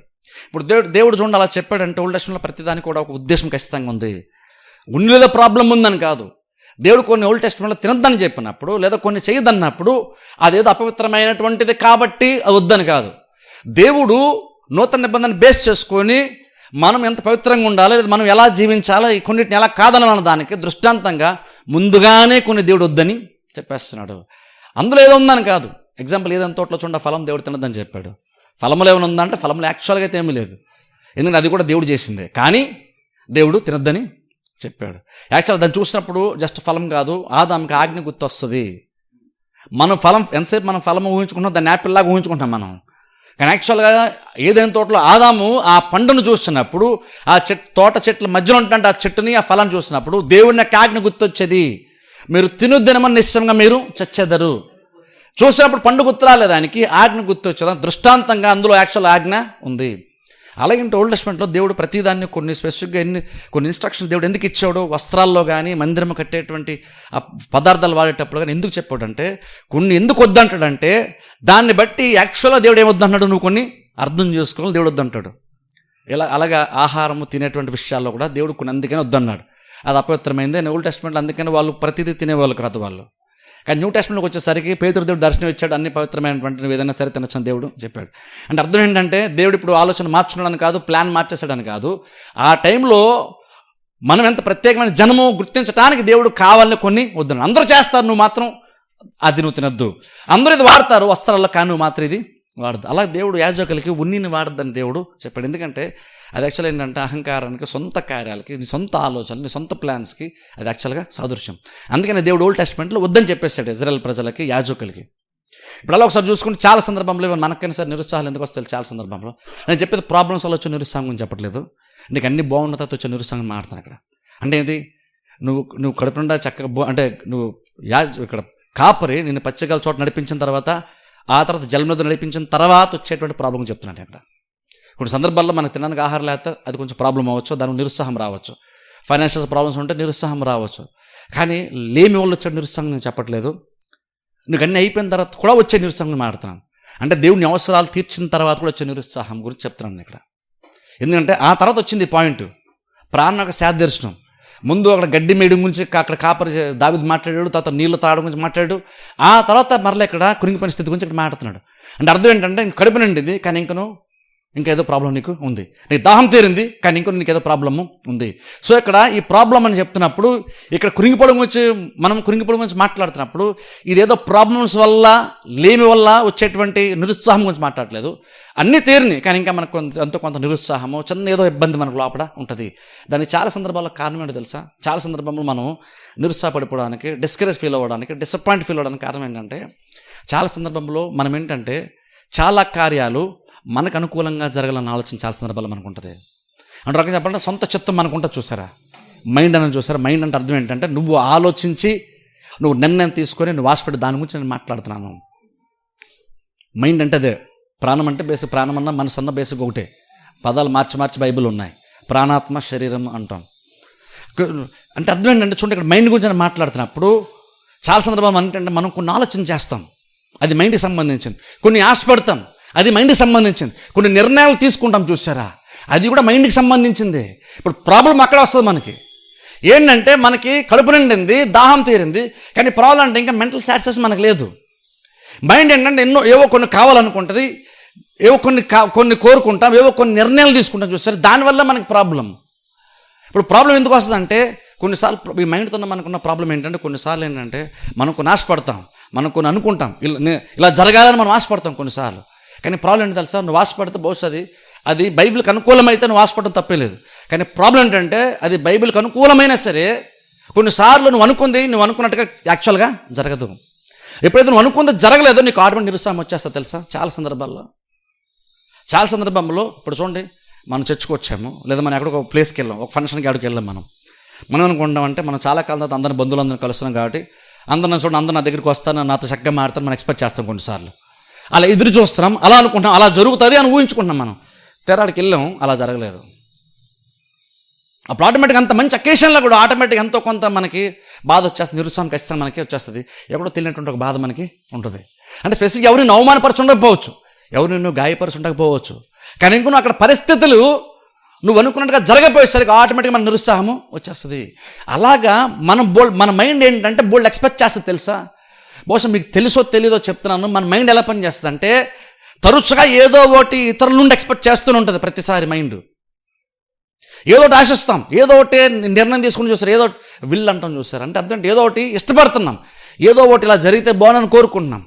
ఇప్పుడు దేవుడు చూడండి అలా చెప్పాడంటే ఓల్డ్ టెస్ట్మెంట్లో ప్రతిదానికి కూడా ఒక ఉద్దేశం ఖచ్చితంగా ఉంది. ఉన్నిలో ప్రాబ్లం ఉందని కాదు, దేవుడు కొన్ని ఓల్డ్ టెస్ట్మెంట్లో తినొద్దని చెప్పినప్పుడు లేదా కొన్ని చేయదన్నప్పుడు అదేదో అపవిత్రమైనటువంటిది కాబట్టి అది వద్దని కాదు. దేవుడు నూతన నిబంధన బేస్ చేసుకొని మనం ఎంత పవిత్రంగా ఉండాలి లేదా మనం ఎలా జీవించాలో ఈ కొన్నిటిని ఎలా కాదనన్న దానికి దృష్టాంతంగా ముందుగానే కొన్ని దేవుడు వద్దని చెప్పేస్తున్నాడు. అందులో ఏదో ఉందని కాదు, ఎగ్జాంపుల్ ఏదైనా తోటలో చూడ ఫలం దేవుడు తినద్దని చెప్పాడు, ఫలంలో ఏమైనా ఉందంటే ఫలంలో యాక్చువల్గా అయితే ఏమీ లేదు, ఎందుకంటే అది కూడా దేవుడు చేసిందే, కానీ దేవుడు తినద్దని చెప్పాడు. యాక్చువల్ దాన్ని చూసినప్పుడు జస్ట్ ఫలం కాదు, ఆదాంకి ఆజ్ఞ గుర్తు వస్తుంది. మనం ఫలం ఎంతసేపు మనం ఫలం ఊహించుకుంటాం, దాన్ని యాపిల్ లాగా ఊహించుకుంటాం మనం, కానీ యాక్చువల్గా ఏదైనా తోటలో ఆదాము ఆ పండును చూసినప్పుడు ఆ తోట చెట్ల మధ్యలో ఉంటుంటే ఆ చెట్టుని ఆ ఫలాన్ని చూసినప్పుడు దేవుడిని యొక్క ఆజ్ఞ గుర్తొచ్చేది, మీరు తినొద్దనమని నిశ్చయంగా మీరు చచ్చెదరు. చూసినప్పుడు పండు గుర్తు రాలేదు, దానికి ఆజ్ఞ గుర్తు వచ్చేదా, దృష్టాంతంగా అందులో యాక్చువల్ ఆజ్ఞ ఉంది. అలాగే ఓల్డ్ టెస్ట్మెంట్లో దేవుడు ప్రతిదాన్ని కొన్ని స్పెసిఫిక్గా కొన్ని ఇన్స్ట్రక్షన్స్ దేవుడు ఎందుకు ఇచ్చాడు, వస్త్రాల్లో కానీ మందిరం కట్టేటువంటి ఆ పదార్థాలు వాడేటప్పుడు కానీ ఎందుకు చెప్పాడంటే, కొన్ని ఎందుకు వద్దంటాడంటే దాన్ని బట్టి యాక్చువల్గా దేవుడు ఏమొద్దంటాడు నువ్వు కొన్ని అర్థం చేసుకోవాలి, దేవుడు వద్దంటాడు. అలాగా ఆహారము తినేటువంటి విషయాల్లో కూడా దేవుడు కొన్ని అందుకని వద్దన్నాడు, అది అపవిత్రమైంది. ఓల్డ్ టెస్ట్మెంట్లో అందుకని వాళ్ళు ప్రతిదీ తినేవాళ్ళు కాదు వాళ్ళు, కానీ న్యూ టెస్ట్మెంట్లోకి వచ్చేసరికి పేతురు దేవుడు దర్శనం ఇచ్చాడు, అన్ని పవిత్రమైనటువంటి నువ్వు ఏదైనా సరే తినొచ్చని దేవుడు చెప్పాడు. అంటే అర్థం ఏంటంటే దేవుడు ఇప్పుడు ఆలోచన మార్చుకున్నాడని కాదు, ప్లాన్ మార్చేసాడని కాదు, ఆ టైంలో మనం ఎంత ప్రత్యేకమైన జనము గుర్తించడానికి దేవుడు కావాలని కొన్ని వద్దన్నాడు. అందరూ చేస్తారు, నువ్వు మాత్రం అది నువ్వు తినొద్దు, అందరూ ఇది వాడతారు వస్త్రాల్లో, కానీ నువ్వు మాత్రం ఇది వాడద్దు. అలా దేవుడు యాజకులకి ఉన్నిని వాడద్దని దేవుడు చెప్పాడు. ఎందుకంటే అది యాక్చువల్ ఏంటంటే అహంకారానికి, సొంత కార్యాలకి, నీ సొంత ఆలోచనలు, నీ సొంత ప్లాన్స్కి అది యాక్చువల్గా సాదృశ్యం. అందుకని దేవుడు ఓల్డ్ టెస్ట్మెంట్లో వద్దని చెప్పేశాడు ఇజ్రాయెల్ ప్రజలకి, యాజకులకి. ఇప్పుడు అలా ఒకసారి చూసుకుంటే చాలా సందర్భంలో మనకైనా సరే నిరుత్సాహాలు ఎందుకు వస్తాయి, చాలా సందర్భంలో నేను చెప్పేది ప్రాబ్లమ్స్ వల్ల వచ్చే నిరుత్సాహం గురించి చెప్పట్లేదు, నీకు అన్ని బాగున్న తర్వాత వచ్చే నిరుత్సాహం మాట్లాడుతాను అక్కడ. అంటే ఏంటి, నువ్వు కడుపు నిండా చక్కగా అంటే నువ్వు ఇక్కడ కాపరి నిన్ను పచ్చగల చోట నడిపించిన తర్వాత, ఆ తర్వాత జలం మీద నడిపించిన తర్వాత వచ్చేటువంటి ప్రాబ్లం చెప్తున్నాను అక్కడ. కొన్ని సందర్భాల్లో మనకు తినడానికి ఆహారం లేకపోతే అది కొంచెం ప్రాబ్లం అవ్వచ్చు, దానికి నిరుత్సాహం రావచ్చు, ఫైనాన్షియల్ ప్రాబ్లమ్స్ ఉంటే నిరుత్సాహం రావచ్చు, కానీ లేమి వాళ్ళు వచ్చే నిరుత్సాహం నేను చెప్పట్లేదు, నీకు అన్నీ అయిపోయిన తర్వాత కూడా వచ్చే నిరుత్సాహం మాట్లాడుతున్నాను. అంటే దేవుని అవసరాలు తీర్చిన తర్వాత కూడా వచ్చే నిరుత్సాహం గురించి చెప్తున్నాను ఇక్కడ. ఎందుకంటే ఆ తర్వాత వచ్చింది పాయింట్, ప్రాణం యొక్క శాదర్శనం. ముందు అక్కడ గడ్డి మేయడం గురించి అక్కడ కాపరి దావీదు మాట్లాడాడు, తర్వాత నీళ్లు తాగడం గురించి మాట్లాడాడు, ఆ తర్వాత మరలా ఇక్కడ కురింగిపోయిన స్థితి గురించి ఇక్కడ మాట్లాడుతున్నాడు. అంటే అర్థం ఏంటంటే కడుపు నిండింది కానీ ఇంకేదో ప్రాబ్లం నీకు ఉంది, నీకు దాహం తీరింది కానీ నీకేదో ప్రాబ్లము ఉంది. సో ఇక్కడ ఈ ప్రాబ్లం అని చెప్తున్నప్పుడు ఇక్కడ కురింగిపోవడం గురించి మాట్లాడుతున్నప్పుడు ఇదేదో ప్రాబ్లమ్స్ వల్ల, లేమి వల్ల వచ్చేటువంటి నిరుత్సాహం గురించి మాట్లాడలేదు. అన్నీ తీరిని కానీ ఇంకా మనకు కొంత నిరుత్సాహము, చిన్న ఏదో ఇబ్బంది మనకు లోపల ఉంటుంది. దానికి చాలా సందర్భాల్లో కారణం ఏంటో తెలుసా, చాలా సందర్భంలో మనం నిరుత్సాహపడిపోవడానికి, డిస్కరేజ్ ఫీల్ అవ్వడానికి, డిసప్పాయింట్ ఫీల్ అవ్వడానికి కారణం ఏంటంటే, చాలా సందర్భంలో మనం ఏంటంటే చాలా కార్యాలు మనకు అనుకూలంగా జరగాలన్న ఆలోచన చాలా సందర్భాల్లో మనకు ఉంటుంది. అంటే రకంగా చెప్పాలంటే సొంత చిత్తం మనకు ఉంటుంది, చూసారా మైండ్ అని చూసారా. మైండ్ అంటే అర్థం ఏంటంటే నువ్వు ఆలోచించి నువ్వు నిర్ణయం తీసుకొని నువ్వు ఆశపడి దాని గురించి నేను మాట్లాడుతున్నాను. మైండ్ అంటే అదే, ప్రాణం అంటే బేసిక్, ప్రాణం అన్న మనసు అన్న బేసిక్ ఒకటే, పదాలు మార్చి బైబిల్ ఉన్నాయి, ప్రాణాత్మ శరీరం అంటాం. అంటే అర్థం ఏంటంటే చూడండి ఇక్కడ మైండ్ గురించి నేను మాట్లాడుతున్నప్పుడు చాలా సందర్భం అంటే మనం కొన్ని ఆలోచన చేస్తాం, అది మైండ్కి సంబంధించింది. కొన్ని ఆశపడతాం, అది మైండ్కి సంబంధించింది. కొన్ని నిర్ణయాలు తీసుకుంటాం, చూసారా, అది కూడా మైండ్కి సంబంధించింది. ఇప్పుడు ప్రాబ్లం అక్కడ వస్తుంది మనకి. ఏంటంటే మనకి కడుపు నిండింది, దాహం తీరింది, కానీ ప్రాబ్లం అంటే ఇంకా మెంటల్ సాటిస్ఫాక్షన్ మనకు లేదు. మైండ్ ఏంటంటే ఏవో కొన్ని కావాలనుకుంటుంది, ఏవో కొన్ని కోరుకుంటాం, ఏవో కొన్ని నిర్ణయాలు తీసుకుంటాం, చూస్తారు. దానివల్ల మనకి ప్రాబ్లం. ఇప్పుడు ప్రాబ్లం ఎందుకు వస్తుంది అంటే కొన్నిసార్లు ఈ మైండ్తో మనకున్న ప్రాబ్లం ఏంటంటే కొన్నిసార్లు ఏంటంటే మనం కొన్ని ఆశపడతాం, మనం కొన్ని అనుకుంటాం, ఇలా జరగాలని మనం ఆశపడతాం కొన్నిసార్లు. కానీ ప్రాబ్లం ఏంటి తెలుసా, నువ్వు ఆశపడితే బహుశా అది బైబిల్కి అనుకూలమైతే నువ్వు ఆశపడడం తప్పే లేదు. కానీ ప్రాబ్లం ఏంటంటే అది బైబిల్కి అనుకూలమైనా సరే కొన్నిసార్లు నువ్వు అనుకున్నట్టుగా యాక్చువల్గా జరగదు. ఎప్పుడైతే నువ్వు అనుకుంది జరగలేదో నీకు ఆటోమేటిక్ నిరుత్సాహం వచ్చేస్తుంది తెలుసా. చాలా సందర్భంలో ఇప్పుడు చూడండి, మనం చర్చకు వచ్చాము, లేదా మనం ఎక్కడికి ఒక ప్లేస్కి వెళ్ళాం, ఒక ఫంక్షన్కి ఎక్కడికి వెళ్ళాం. మనం అనుకుంటామంటే మనం చాలా కాలం తర్వాత అందరిని బంధువులందరినీ కలుస్తున్నాం కాబట్టి అందరిని చూడండి, అందరూ నా దగ్గరికి వస్తాను, నాతో చక్కగా మాడతాను, మనం ఎక్స్పెక్ట్ చేస్తాం. కొన్నిసార్లు అలా ఎదురు చూస్తున్నాం, అలా అనుకుంటున్నాం, అలా జరుగుతుంది అని ఊహించుకుంటున్నాం. మనం తెరాడికి వెళ్ళాం, అలా జరగలేదు. అప్పుడు ఆటోమేటిక్గా అంత మంచి అకేషన్లో కూడా ఆటోమేటిక్గా ఎంతో కొంత మనకి బాధ వచ్చేస్తుంది, నిరుత్సాహం ఖచ్చితంగా మనకి వచ్చేస్తుంది. ఎక్కడో తెలియనటువంటి ఒక బాధ మనకి ఉంటుంది. అంటే స్పెసిఫిక్గా ఎవరిని అవమానపరచి ఉండకపోవచ్చు, ఎవరిని నువ్వు గాయపరచి ఉండకపోవచ్చు, కానీ ఇంకో అక్కడ పరిస్థితులు నువ్వు అనుకున్నట్టుగా జరగపోయేసరికి ఆటోమేటిక్గా మన నిరుత్సాహము వచ్చేస్తుంది. అలాగా మన మైండ్ ఏంటంటే బోల్డ్ ఎక్స్పెక్ట్ చేస్తుంది తెలుసా. బహుశా మీకు తెలుసో తెలీదో చెప్తున్నాను, మన మైండ్ ఎలా పనిచేస్తుంది అంటే తరచుగా ఏదో ఒకటి ఇతరుల నుండి ఎక్స్పెక్ట్ చేస్తూనే ఉంటుంది. ప్రతిసారి మైండ్ ఏదో ఒకటి ఆశిస్తాం, ఏదో ఒకటి నిర్ణయం తీసుకుని చూస్తారు, ఏదో విల్ అంటాం, చూస్తారు. అంటే అర్థం ఏదో ఒకటి ఇష్టపడుతున్నాం, ఏదో ఒకటి ఇలా జరిగితే బాగుందని కోరుకుంటున్నాం.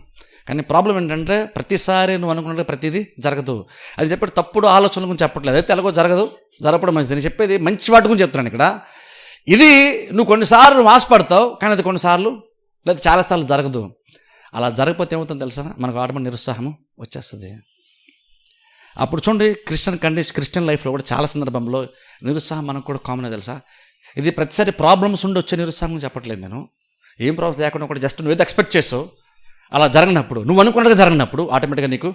కానీ ప్రాబ్లం ఏంటంటే ప్రతిసారి నువ్వు అనుకున్నట్టు ప్రతిదీ జరగదు. అది చెప్పేది తప్పుడు ఆలోచనల గురించి చెప్పట్లేదు, అయితే ఎలాగో జరగడం మంచిది. నేను చెప్పేది మంచి వాటి గురించి చెప్తున్నాను ఇక్కడ. ఇది నువ్వు కొన్నిసార్లు ఆశపడతావు, కానీ అది కొన్నిసార్లు లేదా చాలాసార్లు జరగదు. అలా జరగకపోతే ఏమవుతుందో తెలుసా, మనకు ఆటోమేటిక్ నిరుత్సాహము వచ్చేస్తుంది. అప్పుడు చూడండి, క్రిస్టియన్ లైఫ్లో కూడా చాలా సందర్భంలో నిరుత్సాహం మనకు కూడా కామనే తెలుసా. ఇది ప్రతిసారి ప్రాబ్లమ్స్ ఉండి వచ్చే నిరుత్సాహం చెప్పట్లేదు నేను. ఏం ప్రాబ్లమ్స్ లేకుండా కూడా జస్ట్ నువ్వు ఏదో ఎక్స్పెక్ట్ చేసావు, అలా జరగనప్పుడు, నువ్వు అనుకున్నట్టుగా జరగనప్పుడు ఆటోమేటిక్గా నీకు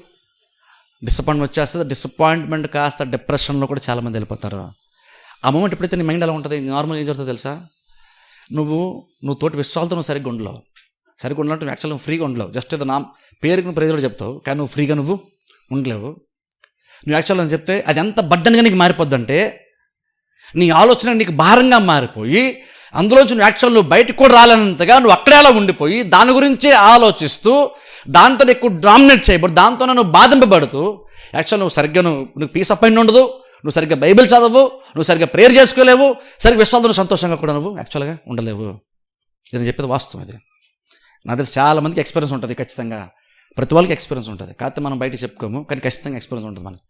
డిసప్పాయింట్మెంట్ వచ్చేస్తుంది. డిసప్పాయింట్మెంట్ కాస్త డిప్రెషన్లో కూడా చాలామంది వెళ్ళిపోతారు. ఆ మూమెంట్ ఎప్పుడైతే నీ మైండ్ అలా ఉంటుంది, నార్మల్ ఏం జరుగుతుందో తెలుసా, నువ్వు తోటి విశ్వాలతో నువ్వు సరిగ్గా ఉండలేవు. నువ్వు యాక్చువల్గా ఫ్రీగా ఉండలేవు. జస్ట్ ఏదో నా పేరుకి నువ్వు ప్రేజలో చెప్తావు, కానీ నువ్వు ఫ్రీగా నువ్వు ఉండలేవు. నువ్వు యాక్చువల్గా చెప్తే అది ఎంత బడ్డన్గా నీకు మారిపోద్దంటే నీ ఆలోచన నీకు భారంగా మారిపోయి అందులోంచి నువ్వు బయటకు కూడా రాలేనంతగా నువ్వు అక్కడే అలా ఉండిపోయి దాని గురించే ఆలోచిస్తూ దాంతో ఎక్కువ డామినేట్ చేయబడు, దాంతో నువ్వు బాధింపబడుతూ యాక్చువల్ నువ్వు సరిగ్గా నువ్వు పీస్ ఆఫ్ మైండ్ ఉండదు, నువ్వు సరిగ్గా బైబిల్ చదవవు, నువ్వు సరిగ్గా ప్రేయర్ చేసుకోలేవు, సరిగ్గా విశ్వాసంతో సంతోషంగా కూడా నువ్వు యాక్చువల్గా ఉండలేవు. నేను చెప్పేది వాస్తవం. ఇది నా తెలిసి చాలామందికి ఎక్స్పీరియన్స్ ఉంటుంది, ఖచ్చితంగా ప్రతి వాళ్ళకి ఎక్స్పీరియన్స్ ఉంటుంది. కాకపోతే మనం బయట చెప్పుకోము, కానీ ఖచ్చితంగా ఎక్స్పీరియన్స్ ఉంటుంది మనకి.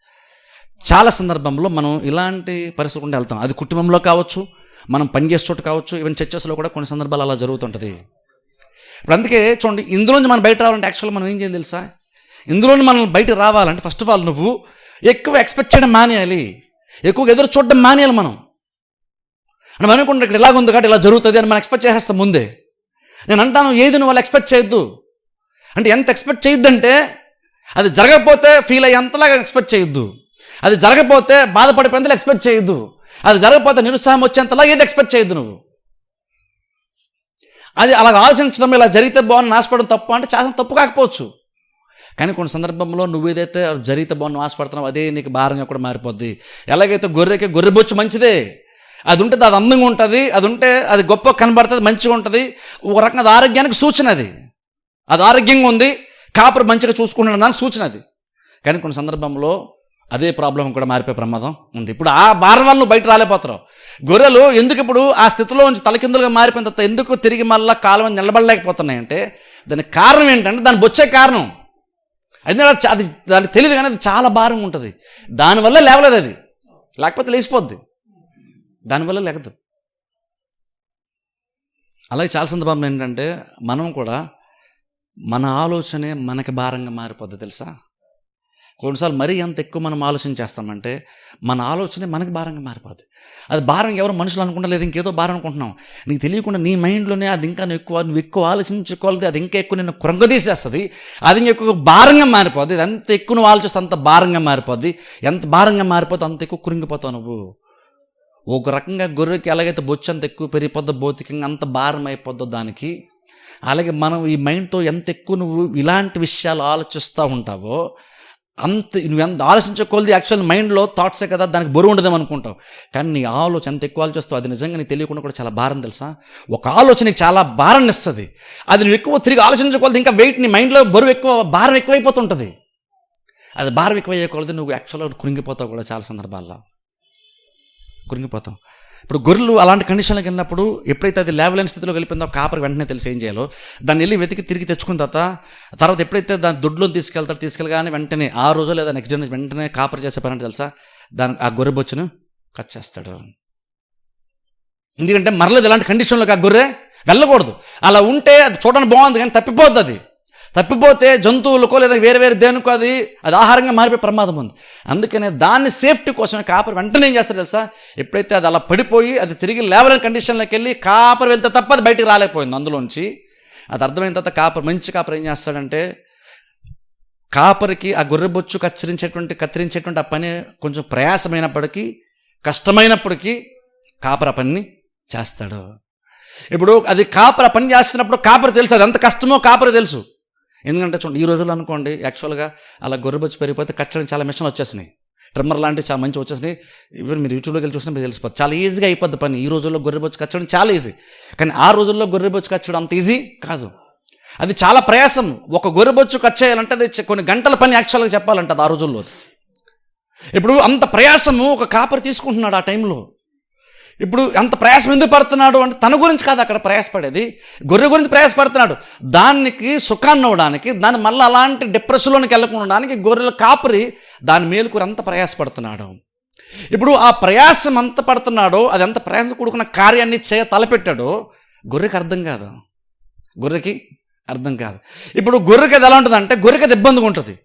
చాలా సందర్భంలో మనం ఇలాంటి పరిస్థితులు ఉండి వెళ్తాం. అది కుటుంబంలో కావచ్చు, మనం పనిచేసే చోటు కావచ్చు, ఈవెన్ చర్చెస్లో కూడా కొన్ని సందర్భాలు అలా జరుగుతుంటుంది. ఇప్పుడు అందుకే చూడండి, ఇందులోంచి మనం బయట రావాలంటే యాక్చువల్గా మనం ఏం చేయాలి తెలుసా, ఇందులోని మనం బయట రావాలంటే ఫస్ట్ ఆఫ్ ఆల్ నువ్వు ఎక్కువ ఎక్స్పెక్ట్ చేయడం మానేయాలి, ఎక్కువగా ఎదురు చూడడం మానేయాలి. మనం అనుకుంటే ఇక్కడ ఇలాగుంది కాబట్టి ఇలా జరుగుతుంది అని మనం ఎక్స్పెక్ట్ చేసేస్తాం ముందే. నేను అంటాను, ఏది నువ్వు వాళ్ళు ఎక్స్పెక్ట్ చేయొద్దు. అంటే ఎంత ఎక్స్పెక్ట్ చేయొద్దంటే అది జరగకపోతే ఫీల్ అయ్యేంతలాగా ఎక్స్పెక్ట్ చేయొద్దు, అది జరగకపోతే బాధపడిపోయేంతలా ఎక్స్పెక్ట్ చేయొద్దు, అది జరగకపోతే నిరుత్సాహం వచ్చేంతలా ఏది ఎక్స్పెక్ట్ చేయొద్దు నువ్వు. అది అలా ఆలోచించడం, ఇలా జరిగితే బాగుంది ఆశపడడం తప్పు అంటే చాలా తప్పు కాకపోవచ్చు, కానీ కొన్ని సందర్భంలో నువ్వు ఏదైతే జరిగితే బాగుంది ఆశపడుతున్నావు అదే నీకు భారంగా కూడా మారిపోద్ది. ఎలాగైతే గొర్రెబొచ్చు మంచిదే, అది ఉంటే అది అందంగా ఉంటుంది, అది ఉంటే అది గొప్ప కనబడుతుంది, మంచిగా ఉంటుంది, ఒక రకంగా అది ఆరోగ్యానికి సూచన. అది ఆరోగ్యంగా ఉంది, కాపురు మంచిగా చూసుకుంటున్నాడు దానికి సూచన అది. కానీ కొన్ని సందర్భంలో అదే ప్రాబ్లం కూడా మారిపోయే ప్రమాదం ఉంది. ఇప్పుడు ఆ భారం వల్ల నువ్వు బయట రాలేకపోతున్నావు. గొర్రెలు ఎందుకు ఇప్పుడు ఆ స్థితిలో నుంచి తలకిందులుగా మారిపోయిన తర్వాత ఎందుకు తిరిగి మళ్ళీ కాలం నిలబడలేకపోతున్నాయంటే దానికి కారణం ఏంటంటే దాని బొచ్చే కారణం అది దానికి తెలియదు, కానీ అది చాలా భారంగా ఉంటుంది. దానివల్ల లేవలేదు, అది లేకపోతే లేచిపోద్ది, దానివల్ల లేకదు. అలాగే చాలా సందర్భంలో ఏంటంటే మనం కూడా మన ఆలోచనే మనకి భారంగా మారిపోద్ది తెలుసా. కొన్నిసార్లు మరీ ఎంత ఎక్కువ మనం ఆలోచన చేస్తామంటే మన ఆలోచనే మనకి భారంగా మారిపోద్ది. అది భారం ఎవరు మనుషులు అనుకుంటా, లేదు ఇంకేదో భారం అనుకుంటున్నాం, నీకు తెలియకుండా నీ మైండ్లోనే అది ఇంకా నువ్వు ఎక్కువ ఆలోచించుకోవాలి, అది ఇంకా ఎక్కువ నిన్ను కృంగదీసేస్తుంది, అది ఇంకా ఎక్కువ భారంగా మారిపోద్ది. అది ఎంత ఎక్కువ నువ్వు ఆలోచిస్తే అంత భారంగా మారిపోద్ది, ఎంత భారంగా మారిపోతే అంత ఎక్కువ కృంగిపోతావు నువ్వు. ఒక రకంగా గొర్రెకి ఎలాగైతే బొచ్చు అంత ఎక్కువ పెరిగిపోద్దో భౌతికంగా అంత భారం అయిపోద్దో దానికి, అలాగే మనం ఈ మైండ్తో ఎంత ఎక్కువ నువ్వు ఇలాంటి విషయాలు ఆలోచిస్తూ ఉంటావో నువ్వు ఎంత ఆలోచించే కొలది యాక్చువల్ మైండ్లో థాట్సే కదా, దానికి బరువు ఉండదేమో అనుకుంటావు. కానీ నీ ఆలోచన ఎంత ఎక్కువ ఆలోచిస్తావు అది నిజంగా నీకు తెలియకుండా కూడా చాలా భారం తెలుసా. ఒక ఆలోచన నీకు చాలా భారాన్ని ఇస్తుంది. అది నువ్వు ఎక్కువ తిరిగి ఆలోచించకూడదు, ఇంకా వెయిట్ నీ మైండ్లో బరువు ఎక్కువ, భారం ఎక్కువైపోతుంటుంది. అది భారం ఎక్కువయ్యేకూడదు, నువ్వు యాక్చువల్గా కృంగిపోతావు కూడా చాలా సందర్భాల్లో కృంగిపోతావు. ఇప్పుడు గొర్రెలు అలాంటి కండిషన్లోకి వెళ్ళినప్పుడు ఎప్పుడైతే అది లేవలేని స్థితిలో వెళ్ళిపోయిందో కాపరికి వెంటనే తెలిసి ఏం చేయాలో దాన్ని వెళ్ళి వెతికి తిరిగి తెచ్చుకున్న తర్వాత ఎప్పుడైతే దాని దొడ్లో తీసుకెళ్ళగానే వెంటనే ఆ రోజు లేదా నెక్స్ట్ డే వెంటనే కాపరి చేసే పని అంటే తెలుసా, ఆ గొర్రె బొచ్చును కట్ చేస్తాడు. ఎందుకంటే మరలేదు ఇలాంటి కండిషన్లోకి ఆ గొర్రె వెళ్ళకూడదు. అలా ఉంటే అది చూడడానికి బాగుంది కానీ తప్పిపోద్ది. అది తప్పిపోతే జంతువులకో లేదా వేరే వేరే దేనికో అది ఆహారంగా మారిపోయే ప్రమాదం ఉంది. అందుకనే దాన్ని సేఫ్టీ కోసమే కాపరి వెంటనే ఏం చేస్తారు తెలుసా, ఎప్పుడైతే అది అలా పడిపోయి అది తిరిగి లేవలేని కండిషన్లోకి వెళ్ళి కాపరి వెళ్తే తప్ప అది బయటికి రాలేకపోయింది అందులోంచి. అది అర్థమైన తర్వాత మంచి కాపరి ఏం చేస్తాడంటే, కాపరికి ఆ గొర్రెబొచ్చు కత్తిరించేటువంటి ఆ పని కొంచెం ప్రయాసమైనప్పటికీ కష్టమైనప్పటికీ కాపరి ఆ పని చేస్తాడు. ఇప్పుడు అది కాపరి ఆ పని చేస్తున్నప్పుడు కాపరి తెలుసు అది ఎంత కష్టమో కాపరి తెలుసు. ఎందుకంటే చూడండి, ఈ రోజుల్లో అనుకోండి యాక్చువల్గా అలా గొర్రెబొచ్చు పెరిగిపోతే కట్టడం చాలా మిషన్లు వచ్చేసినాయి, ట్రిమ్మర్ లాంటివి చాలా మంచి వచ్చేసినాయి. ఈవెన్ మీరు యూట్యూబ్లోకి వెళ్ళి చూసినా మీరు తెలిసిపోతుంది, చాలా ఈజీగా అయిపోద్ది పని. ఈ రోజుల్లో గొర్రెబొచ్చు కట్టడం చాలా ఈజీ, కానీ ఆ రోజుల్లో గొర్రెబొచ్చు కట్టడం అంత ఈజీ కాదు. అది చాలా ప్రయాసం. ఒక గొర్రెబొచ్చు కట్ చేయాలంటే అది కొన్ని గంటల పని యాక్చువల్గా చెప్పాలంటే అది ఆ రోజుల్లో. ఇప్పుడు అంత ప్రయాసము ఒక కాపరి తీసుకుంటున్నాడు ఆ టైంలో. ఇప్పుడు అంత ప్రయాసం ఎందుకు పడుతున్నాడు అంటే తన గురించి కాదు అక్కడ ప్రయాసపడేది, గొర్రె గురించి ప్రయాసపడుతున్నాడు. దానికి సుఖాన్ని ఇవ్వడానికి, దాన్ని మళ్ళీ అలాంటి డిప్రెషన్లోనికి వెళ్ళకుండా గొర్రెల కాపరి దాని మేలుకూర అంత ప్రయాసపడుతున్నాడు. ఇప్పుడు ఆ ప్రయాసం ఎంత పడుతున్నాడో, అది ఎంత ప్రయాసం కూడుకున్న కార్యాన్ని తలపెట్టాడో గొర్రెకి అర్థం కాదు. ఇప్పుడు గొర్రెకి అది ఎలా ఉంటుందంటే, గొర్రెకి అది ఇబ్బందిగా ఉంటుంది.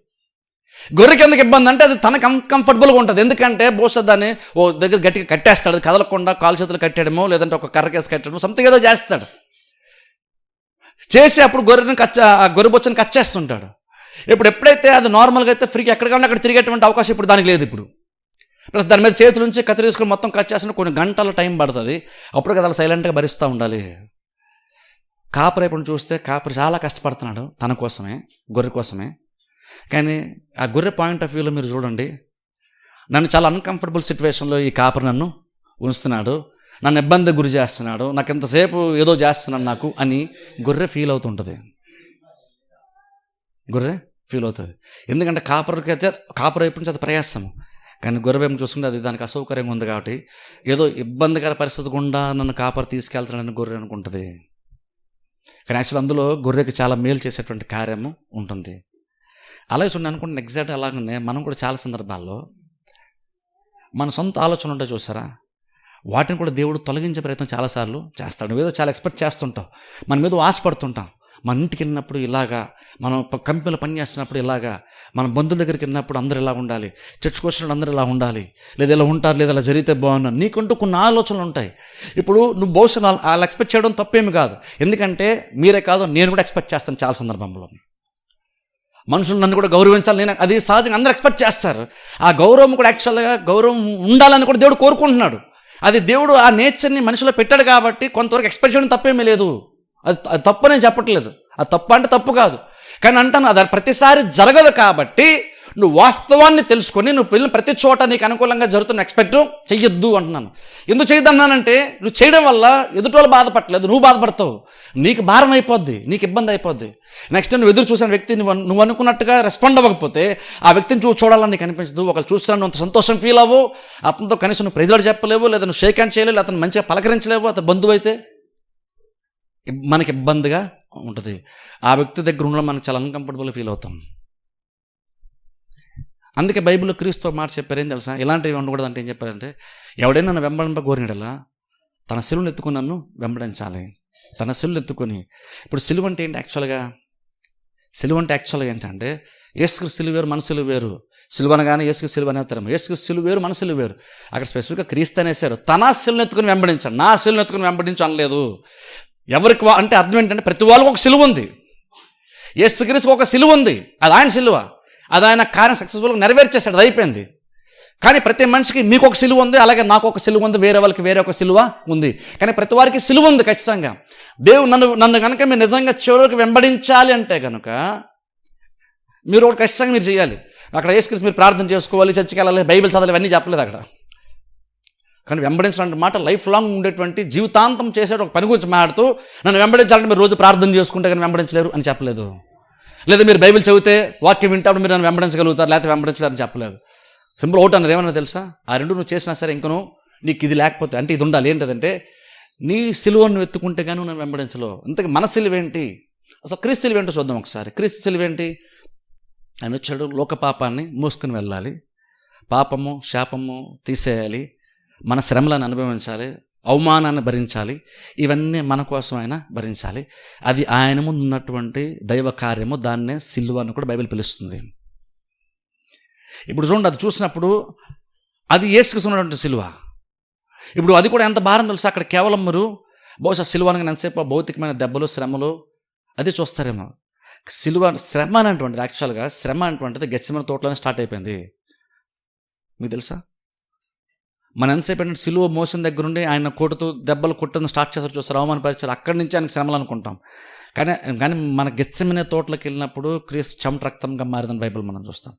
గొర్రెకి ఎందుకు ఇబ్బంది అంటే అది తనకు అన్కంఫర్టబుల్గా ఉంటుంది. ఎందుకంటే బహుశా దాన్ని ఓ దగ్గర గట్టిగా కట్టేస్తాడు, కదలకుండా కాలు చేతులు కట్టేయడమో లేదంటే ఒక కర్రకేసి కట్టడమో సంథింగ్ ఏదో చేస్తాడు. చేసి అప్పుడు గొర్రె బొచ్చని కట్ చేస్తుంటాడు. ఇప్పుడు ఎప్పుడైతే అది నార్మల్గా అయితే ఫ్రీగా ఎక్కడ కావాలంటే అక్కడ తిరిగేటువంటి అవకాశం ఇప్పుడు దానికి లేదు. ఇప్పుడు ప్లస్ దాని మీద చేతుల నుంచి కత్తి తీసుకుని మొత్తం కట్ చేసిన కొన్ని గంటల టైం పడుతుంది. అప్పుడు కదా సైలెంట్గా భరిస్తూ ఉండాలి. కాపరి ఇప్పుడు చూస్తే కాపరి చాలా కష్టపడుతున్నాడు తన కోసమే, గొర్రె కోసమే. కానీ ఆ గొర్రె పాయింట్ ఆఫ్ వ్యూలో మీరు చూడండి, నన్ను చాలా అన్కంఫర్టబుల్ సిచ్యువేషన్లో ఈ కాపరి నన్ను ఉంచుతున్నాడు, నన్ను ఇబ్బందికి గురి చేస్తున్నాడు, నాకు ఎంతసేపు ఏదో చేస్తున్నాడు నాకు అని గొర్రె ఫీల్ అవుతుంటుంది. ఎందుకంటే కాపరి వైపు నుంచి అది ప్రయాసము. కానీ గొర్రె వైపు చూసుకుంటే అది దానికి అసౌకర్యంగా ఉంది కాబట్టి ఏదో ఇబ్బందికర పరిస్థితి గుండా నన్ను కాపరి తీసుకెళ్తాడని గొర్రె అనుకుంటుంది. కానీ యాక్చువల్ అందులో గొర్రెకి చాలా మేలు చేసేటువంటి కార్యము ఉంటుంది. అలాగే చూడండి అనుకుంటున్న ఎగ్జాక్ట్ అలాగనే మనం కూడా చాలా సందర్భాల్లో మన సొంత ఆలోచనలు ఉంటాయి చూసారా, వాటిని కూడా దేవుడు తొలగించే ప్రయత్నం చాలాసార్లు చేస్తాడు. నువ్వేదో చాలా ఎక్స్పెక్ట్ చేస్తుంటాం, మన మీద ఆశపడుతుంటాం. మన ఇంటికి వెళ్ళినప్పుడు ఇలాగా, మనం కంపెనీలో పనిచేస్తున్నప్పుడు ఇలాగా, మన బంధువుల దగ్గరికి వెళ్ళినప్పుడు అందరూ ఇలా ఉండాలి, చర్చకు వచ్చినప్పుడు అందరూ ఇలా ఉండాలి, లేదా ఇలా ఉంటారు, లేదా ఇలా జరిగితే బాగున్నాను, నీకుంటూ కొన్ని ఆలోచనలు ఉంటాయి. ఇప్పుడు నువ్వు బహుశా వాళ్ళు ఎక్స్పెక్ట్ చేయడం తప్పేమి కాదు, ఎందుకంటే మీరే కాదు నేను కూడా ఎక్స్పెక్ట్ చేస్తాను చాలా సందర్భంలో. మనుషులు నన్ను కూడా గౌరవించాలి, నేను అది సహజంగా అందరూ ఎక్స్పెక్ట్ చేస్తారు. ఆ గౌరవం కూడా యాక్చువల్గా గౌరవం ఉండాలని కూడా దేవుడు కోరుకుంటున్నాడు. అది దేవుడు ఆ నేచర్ని మనిషిలో పెట్టాడు కాబట్టి కొంతవరకు ఎక్స్పెక్ట్ చేయడం తప్పేమీ లేదు. అది తప్పు నేను చెప్పట్లేదు, అది తప్పు అంటే తప్పు కాదు, కానీ అంటాను అది ప్రతిసారి జరగదు. కాబట్టి నువ్వు వాస్తవాన్ని తెలుసుకొని నువ్వు వెళ్ళిన ప్రతి చోట నీకు అనుకూలంగా జరుగుతున్న ఎక్స్పెక్ట్ చెయ్యొద్దు అంటున్నాను. ఎందుకు చేయొద్దన్నానంటే నువ్వు చేయడం వల్ల ఎదుటోళ్ళు బాధపడలేదు, నువ్వు బాధపడతావు, నీకు భారం అయిపోద్ది, నీకు ఇబ్బంది అయిపోద్ది. నెక్స్ట్ నువ్వు ఎదురు చూసిన వ్యక్తి నువ్వు అనుకున్నట్టుగా రెస్పాండ్ అవ్వకపోతే ఆ వ్యక్తిని చూడాలని నీకు అనిపించదు. ఒకళ్ళు చూస్తున్నాను అంత సంతోషం ఫీల్ అవ్వు, అతనితో కనీసం నువ్వు ప్రైజ్లాడు చెప్పలేవు, లేదా నువ్వు షేక్ హ్యాండ్ చేయలేవు, అతను మంచిగా పలకరించలేవు. అతను బంధువు అయితే మనకి ఇబ్బందిగా ఉంటుంది. ఆ వ్యక్తి దగ్గర ఉండడం మనకు చాలా అన్కంఫర్టబుల్గా ఫీల్ అవుతాం. అందుకే బైబిల్లో క్రీస్తు మాట చెప్పారు, ఏం తెలుసా, ఇలాంటివి ఉండకూడదు అంటే ఏం చెప్పారంటే, ఎవడైనా నన్ను వెంబడింప కోరినడలా తన సిలువను ఎత్తుకుని నన్ను వెంబడించాలి. తన సిలువను ఎత్తుకొని, ఇప్పుడు సిలువ అంటే ఏంటి యాక్చువల్గా, సిలువ అంటే యాక్చువల్గా ఏంటంటే యేసుక్రీస్తు సిలువ వేరు, మన సిలువ వేరు. సిలువ అనగానే యేసుక్రీస్తు సిలువ అనేస్తారు, యేసుక్రీస్తు సిలువ వేరు, మన సిలువ వేరు. అక్కడ స్పెసిఫిక్గా క్రీస్తు అనేసారు. తన సిలువను ఎత్తుకుని వెంబడించాను, నా సిలువను ఎత్తుకుని వెంబడించు అనలేదు. ఎవరికి అంటే అర్థం ఏంటంటే ప్రతి వాళ్ళకి ఒక సిలువ ఉంది, యేసుక్రీస్తుకు ఒక సిలువ ఉంది, అది ఆయన సిలువ, అది ఆయన కార్యం సక్సెస్ఫుల్గా నెరవేర్చేశాడు, అది అయిపోయింది. కానీ ప్రతి మనిషికి మీకు ఒక సిలువ ఉంది, అలాగే నాకు ఒక సిలువ ఉంది, వేరే వాళ్ళకి వేరే ఒక సిలువ ఉంది. కానీ ప్రతి వారికి సిలువ ఉంది ఖచ్చితంగా. దేవుడు నన్ను కనుక మీరు నిజంగా చివరికి వెంబడించాలి అంటే కనుక మీరు ఒకటి ఖచ్చితంగా మీరు చేయాలి. అక్కడ యేసుక్రీస్తు మీరు ప్రార్థన చేసుకోవాలి, చర్చికి వెళ్ళాలి, బైబిల్ చదవాలి, ఇవన్నీ చెప్పలేదు అక్కడ. కానీ వెంబడించాలంటే మాట లైఫ్ లాంగ్ ఉండేటువంటి జీవితాంతం చేసే ఒక పని గురించి మాట్లాడుతూ నన్ను వెంబడించాలంటే మీరు రోజు ప్రార్థన చేసుకుంటే కానీ వెంబడించలేరు అని చెప్పలేదు. లేదా మీరు బైబిల్ చదివితే వాక్యం వింటాడు మీరు నన్ను వెంబడించగలుగుతారు, లేకపోతే వెంబడించలేరు అని చెప్పలేదు. సింపుల్ ఒకటి అన్నారు, ఏమన్నా తెలుసా? ఆ రెండు నువ్వు చేసినా సరే ఇంకను నీకు ఇది లేకపోతే అంటే ఇది ఉండాలి. ఏంటంటే నీ సిలువను ఎత్తుకుంటే కానీ నన్ను వెంబడించలేవు. ఇంతకీ మన సిలువ ఏంటి? అసలు క్రీస్తు సిలువ ఏంటో చూద్దాం ఒకసారి. క్రీస్తు సిలువ ఏంటి? ఆయన వచ్చాడు, లోక పాపాన్ని మోసుకుని వెళ్ళాలి, పాపము శాపము తీసేయాలి, మన శ్రమలను అనుభవించాలి, అవమానాన్ని భరించాలి, ఇవన్నీ మన కోసం ఆయన భరించాలి. అది ఆయన ముందు ఉన్నటువంటి దైవ కార్యము, దాన్నే సిలువ అని కూడా బైబిల్ పిలుస్తుంది. ఇప్పుడు చూడండి, అది చూసినప్పుడు అది యేసుకు ఉన్నటువంటి సిలువ. ఇప్పుడు అది కూడా ఎంత భారం తెలుసు. అక్కడ కేవలం మీరు బహుశా సిలువ అనగా ఎంతసేపు భౌతికమైన దెబ్బలు శ్రమలు అది చూస్తారేమో. సిలువ శ్రమ అనేటువంటిది, యాక్చువల్గా శ్రమ అనేటువంటిది గెత్సేమనే తోటలోనే స్టార్ట్ అయిపోయింది. మీకు తెలుసా? మన ఎంతసేపు ఏంటంటే సిలువ మోసిన దగ్గర నుండి ఆయన కొడుతూ దెబ్బలు కొట్టని స్టార్ట్ చేస్తారు, చూస్తారు, అవమానపరిచారు, అక్కడి నుంచి ఆయనకు శ్రమలు అనుకుంటాం. కానీ మన గెత్సేమనే తోటలోకి వెళ్ళినప్పుడు క్రీస్తు చెమట రక్తంగా మారిందని బైబిల్ మనం చూస్తాం.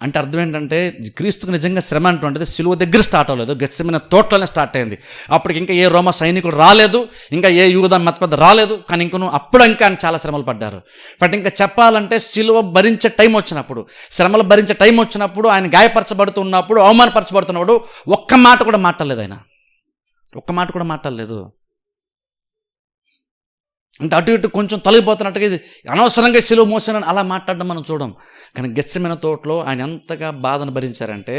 అంటే అర్థం ఏంటంటే క్రీస్తుకు నిజంగా శ్రమ అంటుంటుంది సిలువ దగ్గర స్టార్ట్ అవ్వలేదు, గెత్సేమనే తోటలోనే స్టార్ట్ అయింది. అప్పటికి ఇంకా ఏ రోమా సైనికుడు రాలేదు, ఇంకా ఏ యూదా మతపెద్ద రాలేదు, కానీ అప్పుడు ఇంకా ఆయన చాలా శ్రమలు పడ్డారు. బట్ ఇంకా చెప్పాలంటే సిలువ భరించే టైం వచ్చినప్పుడు, శ్రమలు భరించే టైం వచ్చినప్పుడు, ఆయన గాయపరచబడుతున్నప్పుడు, అవమానపరచబడుతున్నప్పుడు ఒక్క మాట కూడా మాట్లాడలేదు. ఆయన ఒక్క మాట కూడా మాట్లాడలేదు. అంటే అటు ఇటు కొంచెం తొలగిపోతున్నట్టుగా ఇది అనవసరంగా సిలువ మోసానని అలా మాట్లాడడం మనం చూడం. కానీ గెత్సేమనే తోటలో ఆయన ఎంతగా బాధను భరించారంటే,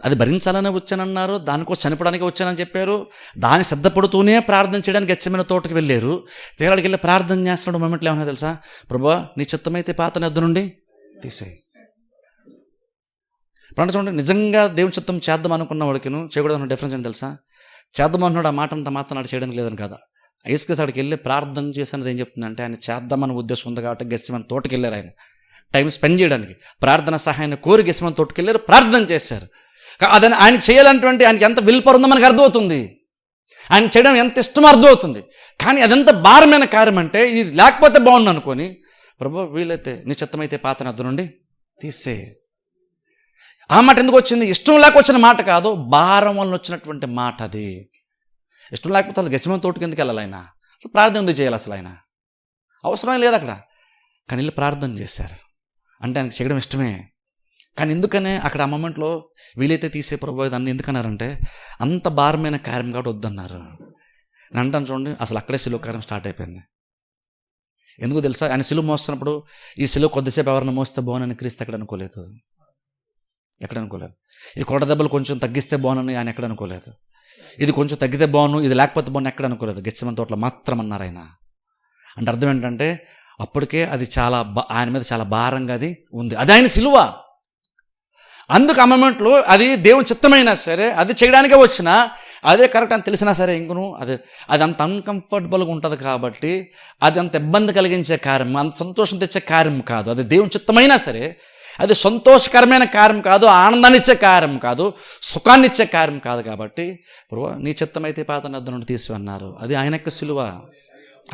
అది భరించాలనే వచ్చానన్నారు, దానికోసం చనిపోవడానికి వచ్చానని చెప్పారు, దాన్ని సిద్ధపడుతూనే ప్రార్థన చేయడానికి గెత్సేమనే తోటకి వెళ్ళారు. తీరాడికి వెళ్ళి ప్రార్థన చేస్తున్నాడు మొమెంట్లో ఏమన్నా తెలుసా? ప్రభువా నీ చిత్తమైతే పాతని వద్ద నుండి తీసేయి. ఇప్పుడు చూడండి, నిజంగా దేవుని చిత్తం చేద్దాం అనుకున్న వాడికి చేయకూడదు డిఫరెన్స్ ఏంటి తెలుసా? చేద్దాం అంటున్నాడు, ఆ మాట అంతా మాత్రం చేయడానికి లేదని కదా. యేసుక్రీస్తు అక్కడికి వెళ్ళి ప్రార్థన చేసినది ఏం చెప్తుందంటే, ఆయన చేద్దామని ఉద్దేశం ఉంది కాబట్టి గెత్సేమనే తోటకి వెళ్ళారు. ఆయన టైం స్పెండ్ చేయడానికి ప్రార్థన సహాయాన్ని కోరి గెత్సేమనే తోటకి వెళ్ళారు, ప్రార్థన చేశారు. అదని ఆయనకి చేయాలంటే ఆయనకి ఎంత విల్ పవర్ ఉందో మనకు అర్థమవుతుంది, ఆయన చేయడం ఎంత ఇష్టమో అర్థమవుతుంది. కానీ అదెంత భారమైన కార్యం అంటే, ఇది లేకపోతే బాగుంది అనుకొని, ప్రభు వీలైతే నీ చిత్తమైతే పాతని వద్ద నుండి తీసే. ఆ మాట ఎందుకు వచ్చింది? ఇష్టం లేక వచ్చిన మాట కాదు, భారం వలన వచ్చినటువంటి మాట. అది ఇష్టం లేకపోతే అసలు గెత్సేమనే తోటకి ఎందుకు వెళ్ళాలి? ఆయన అసలు ప్రార్థన ఎందుకు చేయాలి? అసలు ఆయన అవసరమే లేదు అక్కడ. కానీ వెళ్ళి ప్రార్థన చేశారు అంటే ఆయనకు చేయడం ఇష్టమే. కానీ ఎందుకనే అక్కడ ఆ మొమెంట్లో వీలైతే తీసే ప్రభు దాన్ని ఎందుకన్నారంటే, అంత భారమైన కార్యం కాబట్టి వద్దన్నారు. నేను అంటాను చూడండి, అసలు అక్కడే సిలువ కార్యం స్టార్ట్ అయిపోయింది. ఎందుకు తెలుసా? ఆయన సిలువ మోస్తున్నప్పుడు ఈ సిలువ కొద్దిసేపు ఎవరిని మోస్తే బాగునని క్రీస్తు ఎక్కడ అనుకోలేదు. ఈ కొడ దెబ్బలు కొంచెం తగ్గిస్తే బాగునని ఆయన ఎక్కడ అనుకోలేదు. ఇది కొంచెం తగ్గితే బాగును, ఇది లేకపోతే బాగును ఎక్కడ అనుకోలేదు. గెత్సేమనే తోటలో మాత్రం అన్నారు ఆయన. అంటే అర్థం ఏంటంటే అప్పటికే అది చాలా ఆయన మీద చాలా భారంగా అది ఉంది. అది ఆయన సిలువ. అందుకు ఆ మొమెంట్లో అది దేవుని చిత్తమైనా సరే, అది చేయడానికే వచ్చినా అదే కరెక్ట్ అని తెలిసినా సరే ఇంకను అది అంత అన్కంఫర్టబుల్గా ఉంటుంది కాబట్టి, అది అంత ఇబ్బంది కలిగించే కార్యం, అంత సంతోషం తెచ్చే కార్యం కాదు. అది దేవుని చిత్తమైనా సరే, అది సంతోషకరమైన కార్యం కాదు, ఆనందాన్ని ఇచ్చే కార్యం కాదు, సుఖాన్ని ఇచ్చే కార్యం కాదు. కాబట్టి ప్రభు నీ చిత్తమైతే పాతని వద్ద నుండి తీసివన్నారు. అది ఆయన యొక్క సిలువ.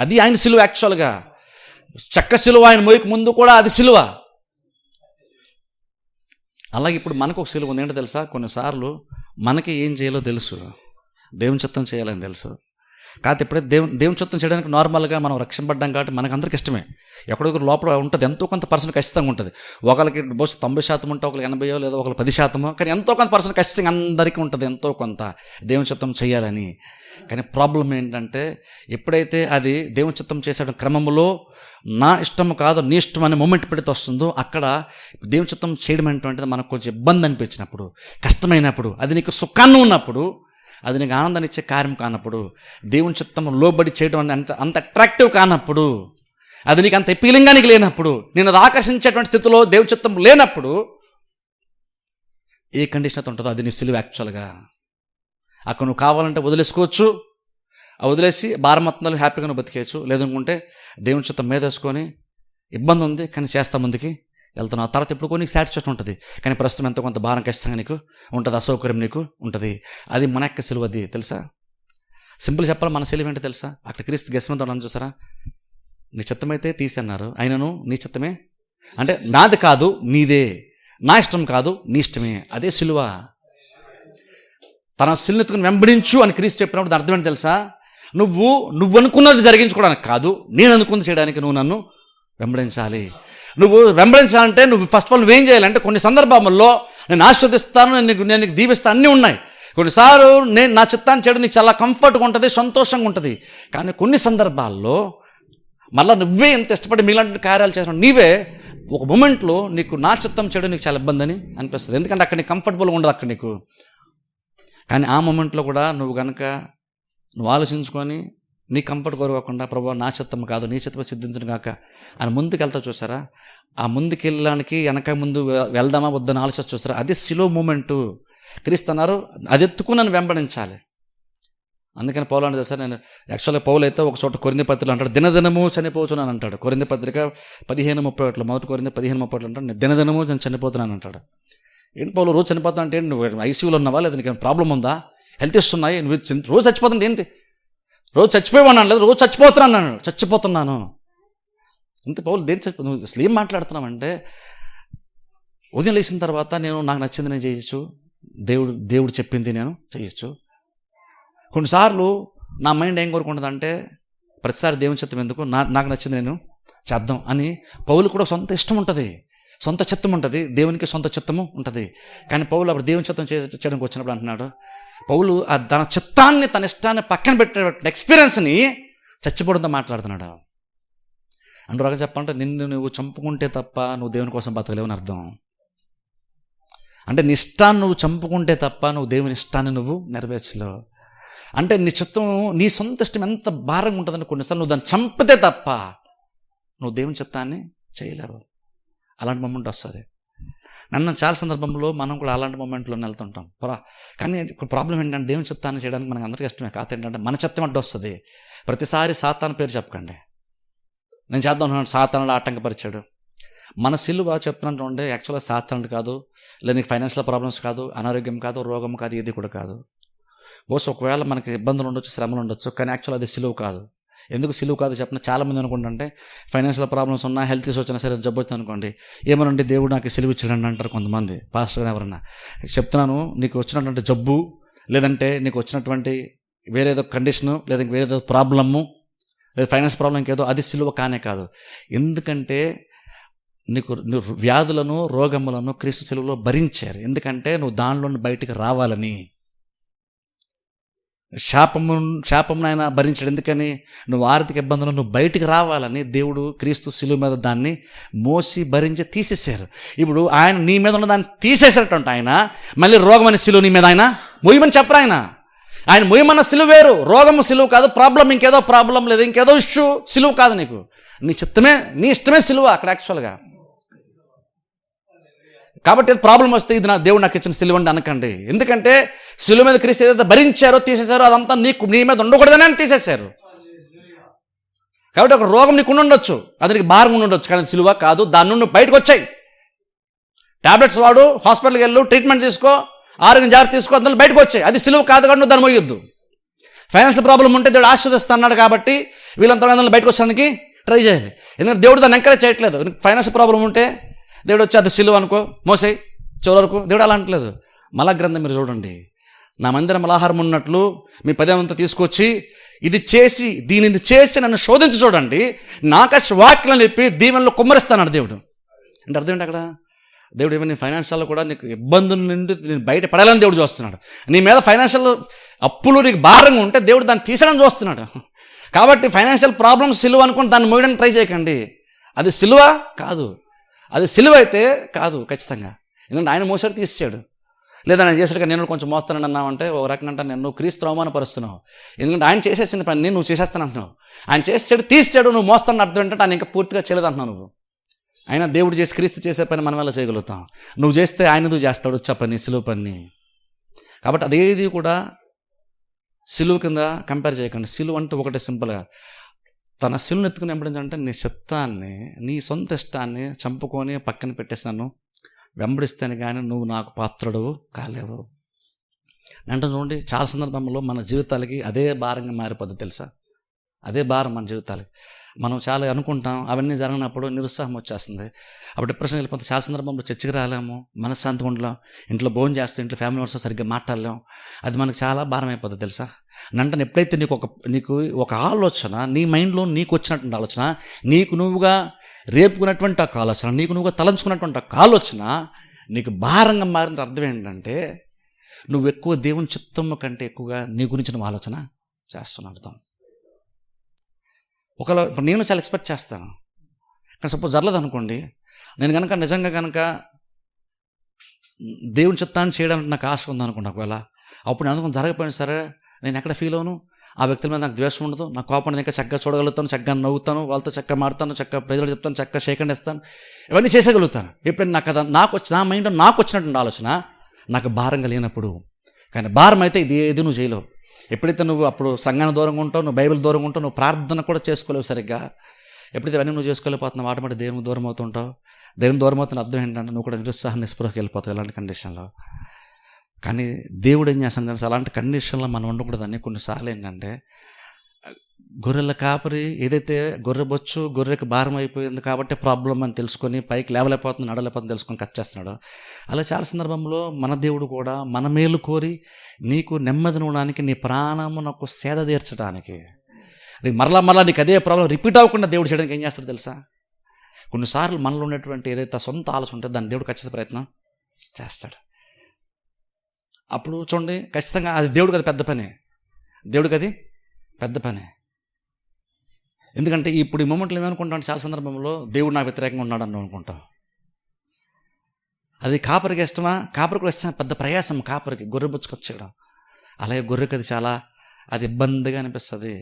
అది ఆయన సిలువ. యాక్చువల్గా చెక్క సిలువ ఆయన మోయకు ముందు కూడా అది సిలువ. అలాగే ఇప్పుడు మనకు ఒక సిలువ ఉంది. ఏంటో తెలుసా? కొన్నిసార్లు మనకి ఏం చేయాలో తెలుసు, దేవుని చిత్తం చేయాలని తెలుసు. కాకపోతే ఇప్పుడైతే దేవుని చిత్తం చేయడానికి నార్మల్గా మనం రక్షింపడ్డాం కాబట్టి మనకు అందరికి ఇష్టమే. ఎక్కడొకరు లోపల ఉంటుంది, ఎంతో కొంత పర్సెంట్ ఖచ్చితంగా ఉంటుంది. ఒకరికి బహుశా 90% ఉంటే ఒకరికి 80 లేదా ఒకరికి 10%, కానీ ఎంతో కొంత పర్సెంట్ ఖచ్చితంగా అందరికీ ఉంటుంది ఎంతో కొంత దేవుని చిత్తం చేయాలని. కానీ ప్రాబ్లం ఏంటంటే, ఎప్పుడైతే అది దేవుని చిత్తం చేసే క్రమంలో నా ఇష్టం కాదు నీ ఇష్టం అనే మూమెంట్ పెడితే వస్తుందో, అక్కడ దేవుని చిత్తం చేయడం ఏంటంటే మనకు కొంచెం ఇబ్బంది అనిపించినప్పుడు, కష్టమైనప్పుడు, అది నీకు సుఖాన్ని ఉన్నప్పుడు, అది నీకు ఆనందాన్ని ఇచ్చే కార్యం కానప్పుడు, దేవుని చిత్తం లోబడి చేయడం అంత అట్రాక్టివ్ కానప్పుడు, అది నీకు అంత అపీలింగ్గా నీకు లేనప్పుడు, నేను అది ఆకర్షించేటువంటి స్థితిలో దేవుని చిత్తం లేనప్పుడు ఏ కండిషన్ అయితే ఉంటుందో అది నీ సిలువ. యాక్చువల్గా అక్కడ నువ్వు కావాలంటే వదిలేసుకోవచ్చు, వదిలేసి భారమత్నాలు హ్యాపీగా నువ్వు బతికేయచ్చు. లేదనుకుంటే దేవుని చిత్తం మీద వేసుకొని ఇబ్బంది ఉంది కానీ చేస్తా ముందుకి వెళ్తున్నావు. తర్వాత ఎప్పుడు నీకు సాటిస్ఫాక్షన్ ఉంటుంది, కానీ ప్రస్తుతం ఎంతో కొంత భారం ఖచ్చితంగా నీకు ఉంటుంది, అసౌకర్యం నీకు ఉంటుంది. అది మన యొక్క సిలువ. అది తెలుసా? సింపుల్ చెప్పాలి, మన సిలువ ఏంటో తెలుసా? అక్కడ క్రీస్తు గెస్సమనె తోట చూసారా? నీ చిత్తమైతే తీసి అన్నారు, ఆయనను నీ చిత్తమే అంటే నాది కాదు నీదే, నా ఇష్టం కాదు నీ ఇష్టమే. అదే సిలువ. తన సిలువెత్తుకుని వెంబడించు అని క్రీస్తు చెప్పినప్పుడు దాని అర్థం ఏంటి తెలుసా? నువ్వు అనుకున్నది జరిగించుకోవడానికి కాదు, నేను అనుకున్నది చేయడానికి నువ్వు నన్ను వెంబడించాలి. నువ్వు వెంబడించాలంటే నువ్వు ఫస్ట్ ఆఫ్ ఆల్ నువ్వేం చేయాలంటే, కొన్ని సందర్భాల్లో నేను ఆస్వాదిస్తాను, నేను నీకు దీవిస్తాను, అన్నీ ఉన్నాయి. కొన్నిసార్లు నేను నా చిత్తాన్ని చేయడం నీకు చాలా కంఫర్ట్గా ఉంటుంది, సంతోషంగా ఉంటుంది. కానీ కొన్ని సందర్భాల్లో మళ్ళీ నువ్వే ఎంత ఇష్టపడి మీలాంటి కార్యాలు చేసిన నీవే ఒక మూమెంట్లో నీకు నా చిత్తం చేయడం నీకు చాలా ఇబ్బంది అని అనిపిస్తుంది. ఎందుకంటే అక్కడ నీకు కంఫర్టబుల్గా ఉండదు అక్కడ నీకు. కానీ ఆ మూమెంట్లో కూడా నువ్వు కనుక ఆలోచించుకొని నీ కంఫర్ట్ కోరుకోకుండా, ప్రభువా నా చిత్తం కాదు నీ చిత్తం సిద్ధించును కాక అని ముందుకు వెళ్తావు చూసారా? ఆ ముందుకు వెళ్ళడానికి వెనక ముందు వెళ్దామా వద్దని ఆలోచన చూసారా? అది సిలువ మూమెంటు. క్రీస్తు అన్నారు, అది ఎత్తుకుని నన్ను వెంబడించాలి. అందుకని పౌలు అంటే సార్, నేను యాక్చువల్గా పౌలు అయితే ఒక చోట కొరింథీ పత్రికలో అంటాడు, దినదినము చనిపోతున్నాను అంటాడు. కొరింథీ పత్రిక 15:31, మొదటి కొరింథీ 15:31 అంటాడు, నేను దినదినము నేను చనిపోతున్నాను అంటాడు. ఏంటి పౌలు రోజు చనిపోతున్నా అంటే నువ్వు ఐసీయూలో ఉన్నావా, లేదా నీకు ప్రాబ్లం ఉందా, హెల్త్ ఇష్యూస్ ఉన్నాయి, నువ్వు రోజు చచ్చిపోతుంటే ఏంటి? రోజు చచ్చిపోయాను లేదు, రోజు చచ్చిపోతున్నాను. ఇంత పౌలు దేని నువ్వు అసలు ఏం మాట్లాడుతున్నావంటే, ఉదయం లేచిన తర్వాత నాకు నచ్చింది నేను చేయొచ్చు, దేవుడు చెప్పింది నేను చేయొచ్చు. కొన్నిసార్లు నా మైండ్ ఏం కోరుకుంటుందంటే, ప్రతిసారి దేవుని చిత్తం ఎందుకు, నాకు నచ్చింది నేను చేద్దాం అని. పౌలు కూడా సొంత ఇష్టం ఉంటుంది, సొంత చిత్తం ఉంటుంది, దేవునికి సొంత చిత్తము ఉంటుంది. కానీ పౌలు అప్పుడు దేవుని చిత్తం చేయడానికి వచ్చినప్పుడు అంటున్నాడు, పౌలు తన చిత్తాన్ని తన ఇష్టాన్ని పక్కన పెట్టే ఎక్స్పీరియన్స్ని చచ్చిపోవడంతో మాట్లాడుతున్నాడు. అంటే రకంగా చెప్పాలంటే, నిన్ను నువ్వు చంపుకుంటే తప్ప నువ్వు దేవుని కోసం బతకలేవు అని అర్థం. అంటే నీ ఇష్టాన్ని నువ్వు చంపుకుంటే తప్ప నువ్వు దేవుని ఇష్టాన్ని నువ్వు నెరవేర్చలేవు. అంటే నీ చిత్తం, నీ సొంత ఇష్టం ఎంత భారంగా ఉంటుందని కొన్నిసార్లు నువ్వు దాన్ని చంపితే తప్ప నువ్వు దేవుని చిత్తాన్ని చేయలేవు. అలాంటి మూమెంట్ వస్తుంది. నన్ను చాలా సందర్భంలో మనం కూడా అలాంటి మూమెంట్లో వెళ్తుంటాం. కానీ ఇప్పుడు ప్రాబ్లం ఏంటంటే, దేవుని చిత్తాన్ని చేయడానికి మనకు అందరికీ ఇష్టమే. కాదు ఏంటంటే మన చిత్తం అడ్డు వస్తుంది. ప్రతిసారి సాతాను పేరు చెప్పకండి. నేను చేద్దాం అనుకున్నాను, సాతానుడు ఆటంకపరిచాడు. మన సిలువ చెప్తున్నట్టు యాక్చువల్గా సాతానుడు కాదు, లేదా నీకు ఫైనాన్షియల్ ప్రాబ్లమ్స్ కాదు, అనారోగ్యం కాదు, రోగం కాదు, ఏది కూడా కాదు. బహుశా ఒకవేళ మనకి ఇబ్బందులు ఉండొచ్చు, శ్రమలు ఉండొచ్చు, కానీ యాక్చువల్ అది సిలువ కాదు. ఎందుకు సిలువ కాదు చెప్పిన, చాలామంది అనుకుంటుంటే ఫైనాన్షియల్ ప్రాబ్లమ్స్ ఉన్నా, హెల్త్ ఇష్యూస్ వచ్చినా సరే, జబ్బు వచ్చింది అనుకోండి, ఏమనంటే దేవుడు నాకు సిలువ ఇచ్చాడని అంటారు కొంతమంది పాస్టర్గా. ఎవరన్నా చెప్తున్నాను, నీకు వచ్చినటువంటి జబ్బు, లేదంటే నీకు వచ్చినటువంటి వేరేదో కండిషను, లేదా వేరేదో ప్రాబ్లము, లేదా ఫైనాన్స్ ప్రాబ్లం ఇంకేదో, అది సిలువ కానే కాదు. ఎందుకంటే నువ్వు వ్యాధులను, రోగములను క్రీస్తు సిలువలో భరించారు. ఎందుకంటే నువ్వు దానిలో బయటికి రావాలని. శాపమును ఆయన భరించాడు. ఎందుకని? నువ్వు ఆర్థిక ఇబ్బందులను నువ్వు బయటికి రావాలని దేవుడు క్రీస్తు సిలువ మీద దాన్ని మోసి భరించి తీసేశారు. ఇప్పుడు ఆయన నీ మీద ఉన్న దాన్ని తీసేసేటట్టు ఆయన మళ్ళీ రోగం అనే సిలువ నీ మీద ఆయన మొయ్యమని చెప్పరు. ఆయన మొయ్యమన్న సిలువ వేరు, రోగము సిలువ కాదు, ప్రాబ్లం ఇంకేదో ప్రాబ్లం లేదు, ఇంకేదో ఇష్యూ సిలువ కాదు. నీకు నీ ఇష్టమే సిలువ అక్కడ యాక్చువల్గా. కాబట్టి ప్రాబ్లం వస్తే ఇది నా దేవుడు నాకు ఇచ్చిన సిలువ అండి అనకండి. ఎందుకంటే సిలువ మీద క్రీస్తు ఏదైతే భరించారో, తీసేశారో, అదంతా నీ మీద ఉండకూడదని అని తీసేశారు. కాబట్టి ఒక రోగం నీకు ఉండొచ్చు, అది నీకు భారం ఉండొచ్చు, కానీ సిలువ కాదు. దాని నుండి బయటకు వచ్చాయి. టాబ్లెట్స్ వాడు, హాస్పిటల్కి వెళ్ళు, ట్రీట్మెంట్ తీసుకో, ఆరోగ్యం జాగ్రత్త తీసుకో, అందులో బయటకు వచ్చాయి. అది సిలువ కాదు, కానీ నువ్వు దాన్ని మోయొద్దు. ఫైనాన్షియల్ ప్రాబ్లం ఉంటే దేవుడు ఆశీర్వదిస్తున్నాడు కాబట్టి వీళ్ళంతా అందులో బయటకు వచ్చడానికి ట్రై చేయాలి. ఎందుకంటే దేవుడు దాన్ని ఎంకరేజ్ చేయట్లేదు. ఫైనాన్షియల్ ప్రాబ్లం ఉంటే దేవుడు వచ్చి అది సిలువ అనుకో, మోసేయి చివరి వరకు, దేవుడు అలా అంటలేదు. మల గ్రంథం మీరు చూడండి, నా మందిరం మలాహారం ఉన్నట్లు మీ 10వ వంతు తీసుకొచ్చి దీనిని చేసి నన్ను శోధించి చూడండి, నాకష్ట వాక్యం చెప్పి దీవెనలో కుమ్మరిస్తాడు దేవుడు. అంటే అర్థం ఏంటి అక్కడ? దేవుడు ఏమైనా ఫైనాన్షియల్లో కూడా నీకు ఇబ్బందుల నుండి నేను బయట పడాలని దేవుడు చూస్తున్నాడు. నీ మీద ఫైనాన్షియల్ అప్పులు నీకు భారంగా ఉంటే దేవుడు దాన్ని తీసడం చూస్తున్నాడు. కాబట్టి ఫైనాన్షియల్ ప్రాబ్లమ్స్ సిలువ అనుకుని దాన్ని మోయడానికి ట్రై చేయకండి. అది సిలువ కాదు. అది సిలువ అయితే కాదు ఖచ్చితంగా. ఎందుకంటే ఆయన మోసాడు, తీసాడు. లేదా నేను చేసాడుగా నేను కొంచెం మోస్తానని అన్నావంటే ఒక రకంగా అంటే నేను క్రీస్తు అవమానపరుస్తున్నావు. ఎందుకంటే ఆయన చేసేసిన పని నువ్వు చేసేస్తాను అంటున్నావు. ఆయన చేసాడు, తీసాడు, నువ్వు మోస్తానని అర్థం ఏంటంటే ఆయన ఇంకా పూర్తిగా చేయలేదు అంటున్నావు నువ్వు. అయినా దేవుడు చేసి క్రీస్తు చేసే పని మనం వల్ల చేయగలుగుతాం. నువ్వు చేస్తే ఆయన నువ్వు చేస్తాడు వచ్చే పని, సిలువ పని. కాబట్టి అదేది కూడా సిలువ కింద కంపేర్ చేయకండి. సిలువ అంటే ఒకటే సింపుల్గా తన శిలువను ఎత్తుకుని వెంబడించాలంటే నీ చిత్తాన్ని, నీ సొంత ఇష్టాన్ని చంపుకొని పక్కన పెట్టేసి నన్ను వెంబడిస్తేనే కానీ నువ్వు నాకు పాత్రుడు కాలేవు. అంటే చూడండి, చాలా సందర్భంలో మన జీవితాలకి అదే భారంగా మారిపోద్ది తెలుసా. అదే భారం మన జీవితాలకి. మనం చాలా అనుకుంటాం, అవన్నీ జరిగినప్పుడు నిరుత్సాహం వచ్చేస్తుంది. అప్పుడు డిప్రెషన్ వెళ్ళిపోతే చాలా సందర్భంలో చర్చికి రాలేము, మనశ్శాంతిగా ఉండలేం, ఇంట్లో భోజనం చేస్తే ఇంట్లో ఫ్యామిలీ మెంబర్స్ సరిగ్గా మాట్లాడలేం. అది మనకు చాలా భారం అయిపోతుంది తెలుసా. అంటే ఎప్పుడైతే నీకు ఒక ఆలోచన నీ మైండ్లో నీకు వచ్చినటువంటి ఆలోచన, నీకు నువ్వుగా రేపుకున్నటువంటి ఒక ఆలోచన, నీకు నువ్వుగా తలంచుకున్నటువంటి ఒక ఆలోచన నీకు భారంగా మారిన అర్థం ఏంటంటే నువ్వు ఎక్కువ దేవుని చిత్తము కంటే ఎక్కువగా నీ గురించి నువ్వు ఆలోచన చేస్తున్న అర్థం. ఒకవేళ ఇప్పుడు నేను చాలా ఎక్స్పెక్ట్ చేస్తాను, కానీ సపోజ్ జరగలేదు అనుకోండి, నేను కనుక నిజంగా కనుక దేవుని చిత్తాన్ని చేయడానికి నాకు ఆశ ఉందనుకోండి, ఒకవేళ అప్పుడు నేను అందుకని జరగకపోయినా సరే నేను ఎక్కడ ఫీల్ అవును, ఆ వ్యక్తుల మీద నాకు ద్వేషం ఉండదు, నా కోపాన్ని ఇంకా చక్కగా చూడగలుగుతాను, చక్కగా నవ్వుతాను, వాళ్ళతో చక్కగా మాడతాను, చక్కగా ప్రజలు చెప్తాను, చక్కగా షేక్ ఇస్తాను, ఇవన్నీ చేసేయగలుగుతాను. ఎప్పుడైనా నాకు అది నా మైండ్లో నాకు వచ్చినటువంటి ఆలోచన నాకు భారంగా లేనప్పుడు. కానీ భారం అయితే ఇది నువ్వు చేయలేవు. ఎప్పుడైతే నువ్వు అప్పుడు సంఘాన్ని దూరంగా ఉంటావు, నువ్వు బైబిల్ దూరంగా ఉంటావు, నువ్వు ప్రార్థన కూడా చేసుకోలేవు సరిగ్గా. ఎప్పుడైతే ఇవన్నీ నువ్వు చేసుకోలేకపోతున్నావు, ఆటోమేటిక్ దేవునికి దూరం అవుతుంటావు. దేవుని దూరం అవుతున్న అర్థం ఏంటంటే నువ్వు కూడా నిరుత్సాహం నిస్పృహకి వెళ్ళిపోతావు ఇలాంటి కండిషన్లో. కానీ దేవుడు ఏం చేస్తాను తెలుసు, అలాంటి కండిషన్లో మనం ఉండకూడదని కొన్నిసార్లు ఏంటంటే గొర్రెల కాపరి ఏదైతే గొర్రెకి భారం అయిపోయింది కాబట్టి ప్రాబ్లం అని తెలుసుకొని పైకి లేవలేకపోతుంది, నడలేకపోతుంది తెలుసుకొని కట్ చేస్తున్నాడు. అలా చాలా సందర్భంలో మన దేవుడు కూడా మన మేలు కోరి నీకు నెమ్మది ఉండడానికి, నీ ప్రాణము నాకు సేద తీర్చడానికి, నీకు మరలా నీకు అదే ప్రాబ్లం రిపీట్ అవ్వకుండా దేవుడు చేయడానికి ఏం చేస్తాడు తెలుసా. కొన్నిసార్లు మనలో ఉన్నటువంటి ఏదైతే సొంత ఆలోచన ఉంటుందో దాన్ని దేవుడు ఖచ్చితంగా ప్రయత్నం చేస్తాడు. అప్పుడు చూడండి, ఖచ్చితంగా అది దేవుడికి అది పెద్ద పని, దేవుడికి అది పెద్ద పని. ఎందుకంటే ఇప్పుడు ఈ మూమెంట్లో ఏమనుకుంటాం, చాలా సందర్భంలో దేవుడు నాకు వ్యతిరేకంగా ఉన్నాడు అని అనుకుంటాం. అది కాపరికి ఇష్టమా, కాపరికి కూడా ఇష్టం, పెద్ద ప్రయాసం కాపరికి గొర్రె బుచ్చుకొచ్చేయడం. అలాగే గొర్రెకి అది ఇబ్బందిగా అనిపిస్తుంది.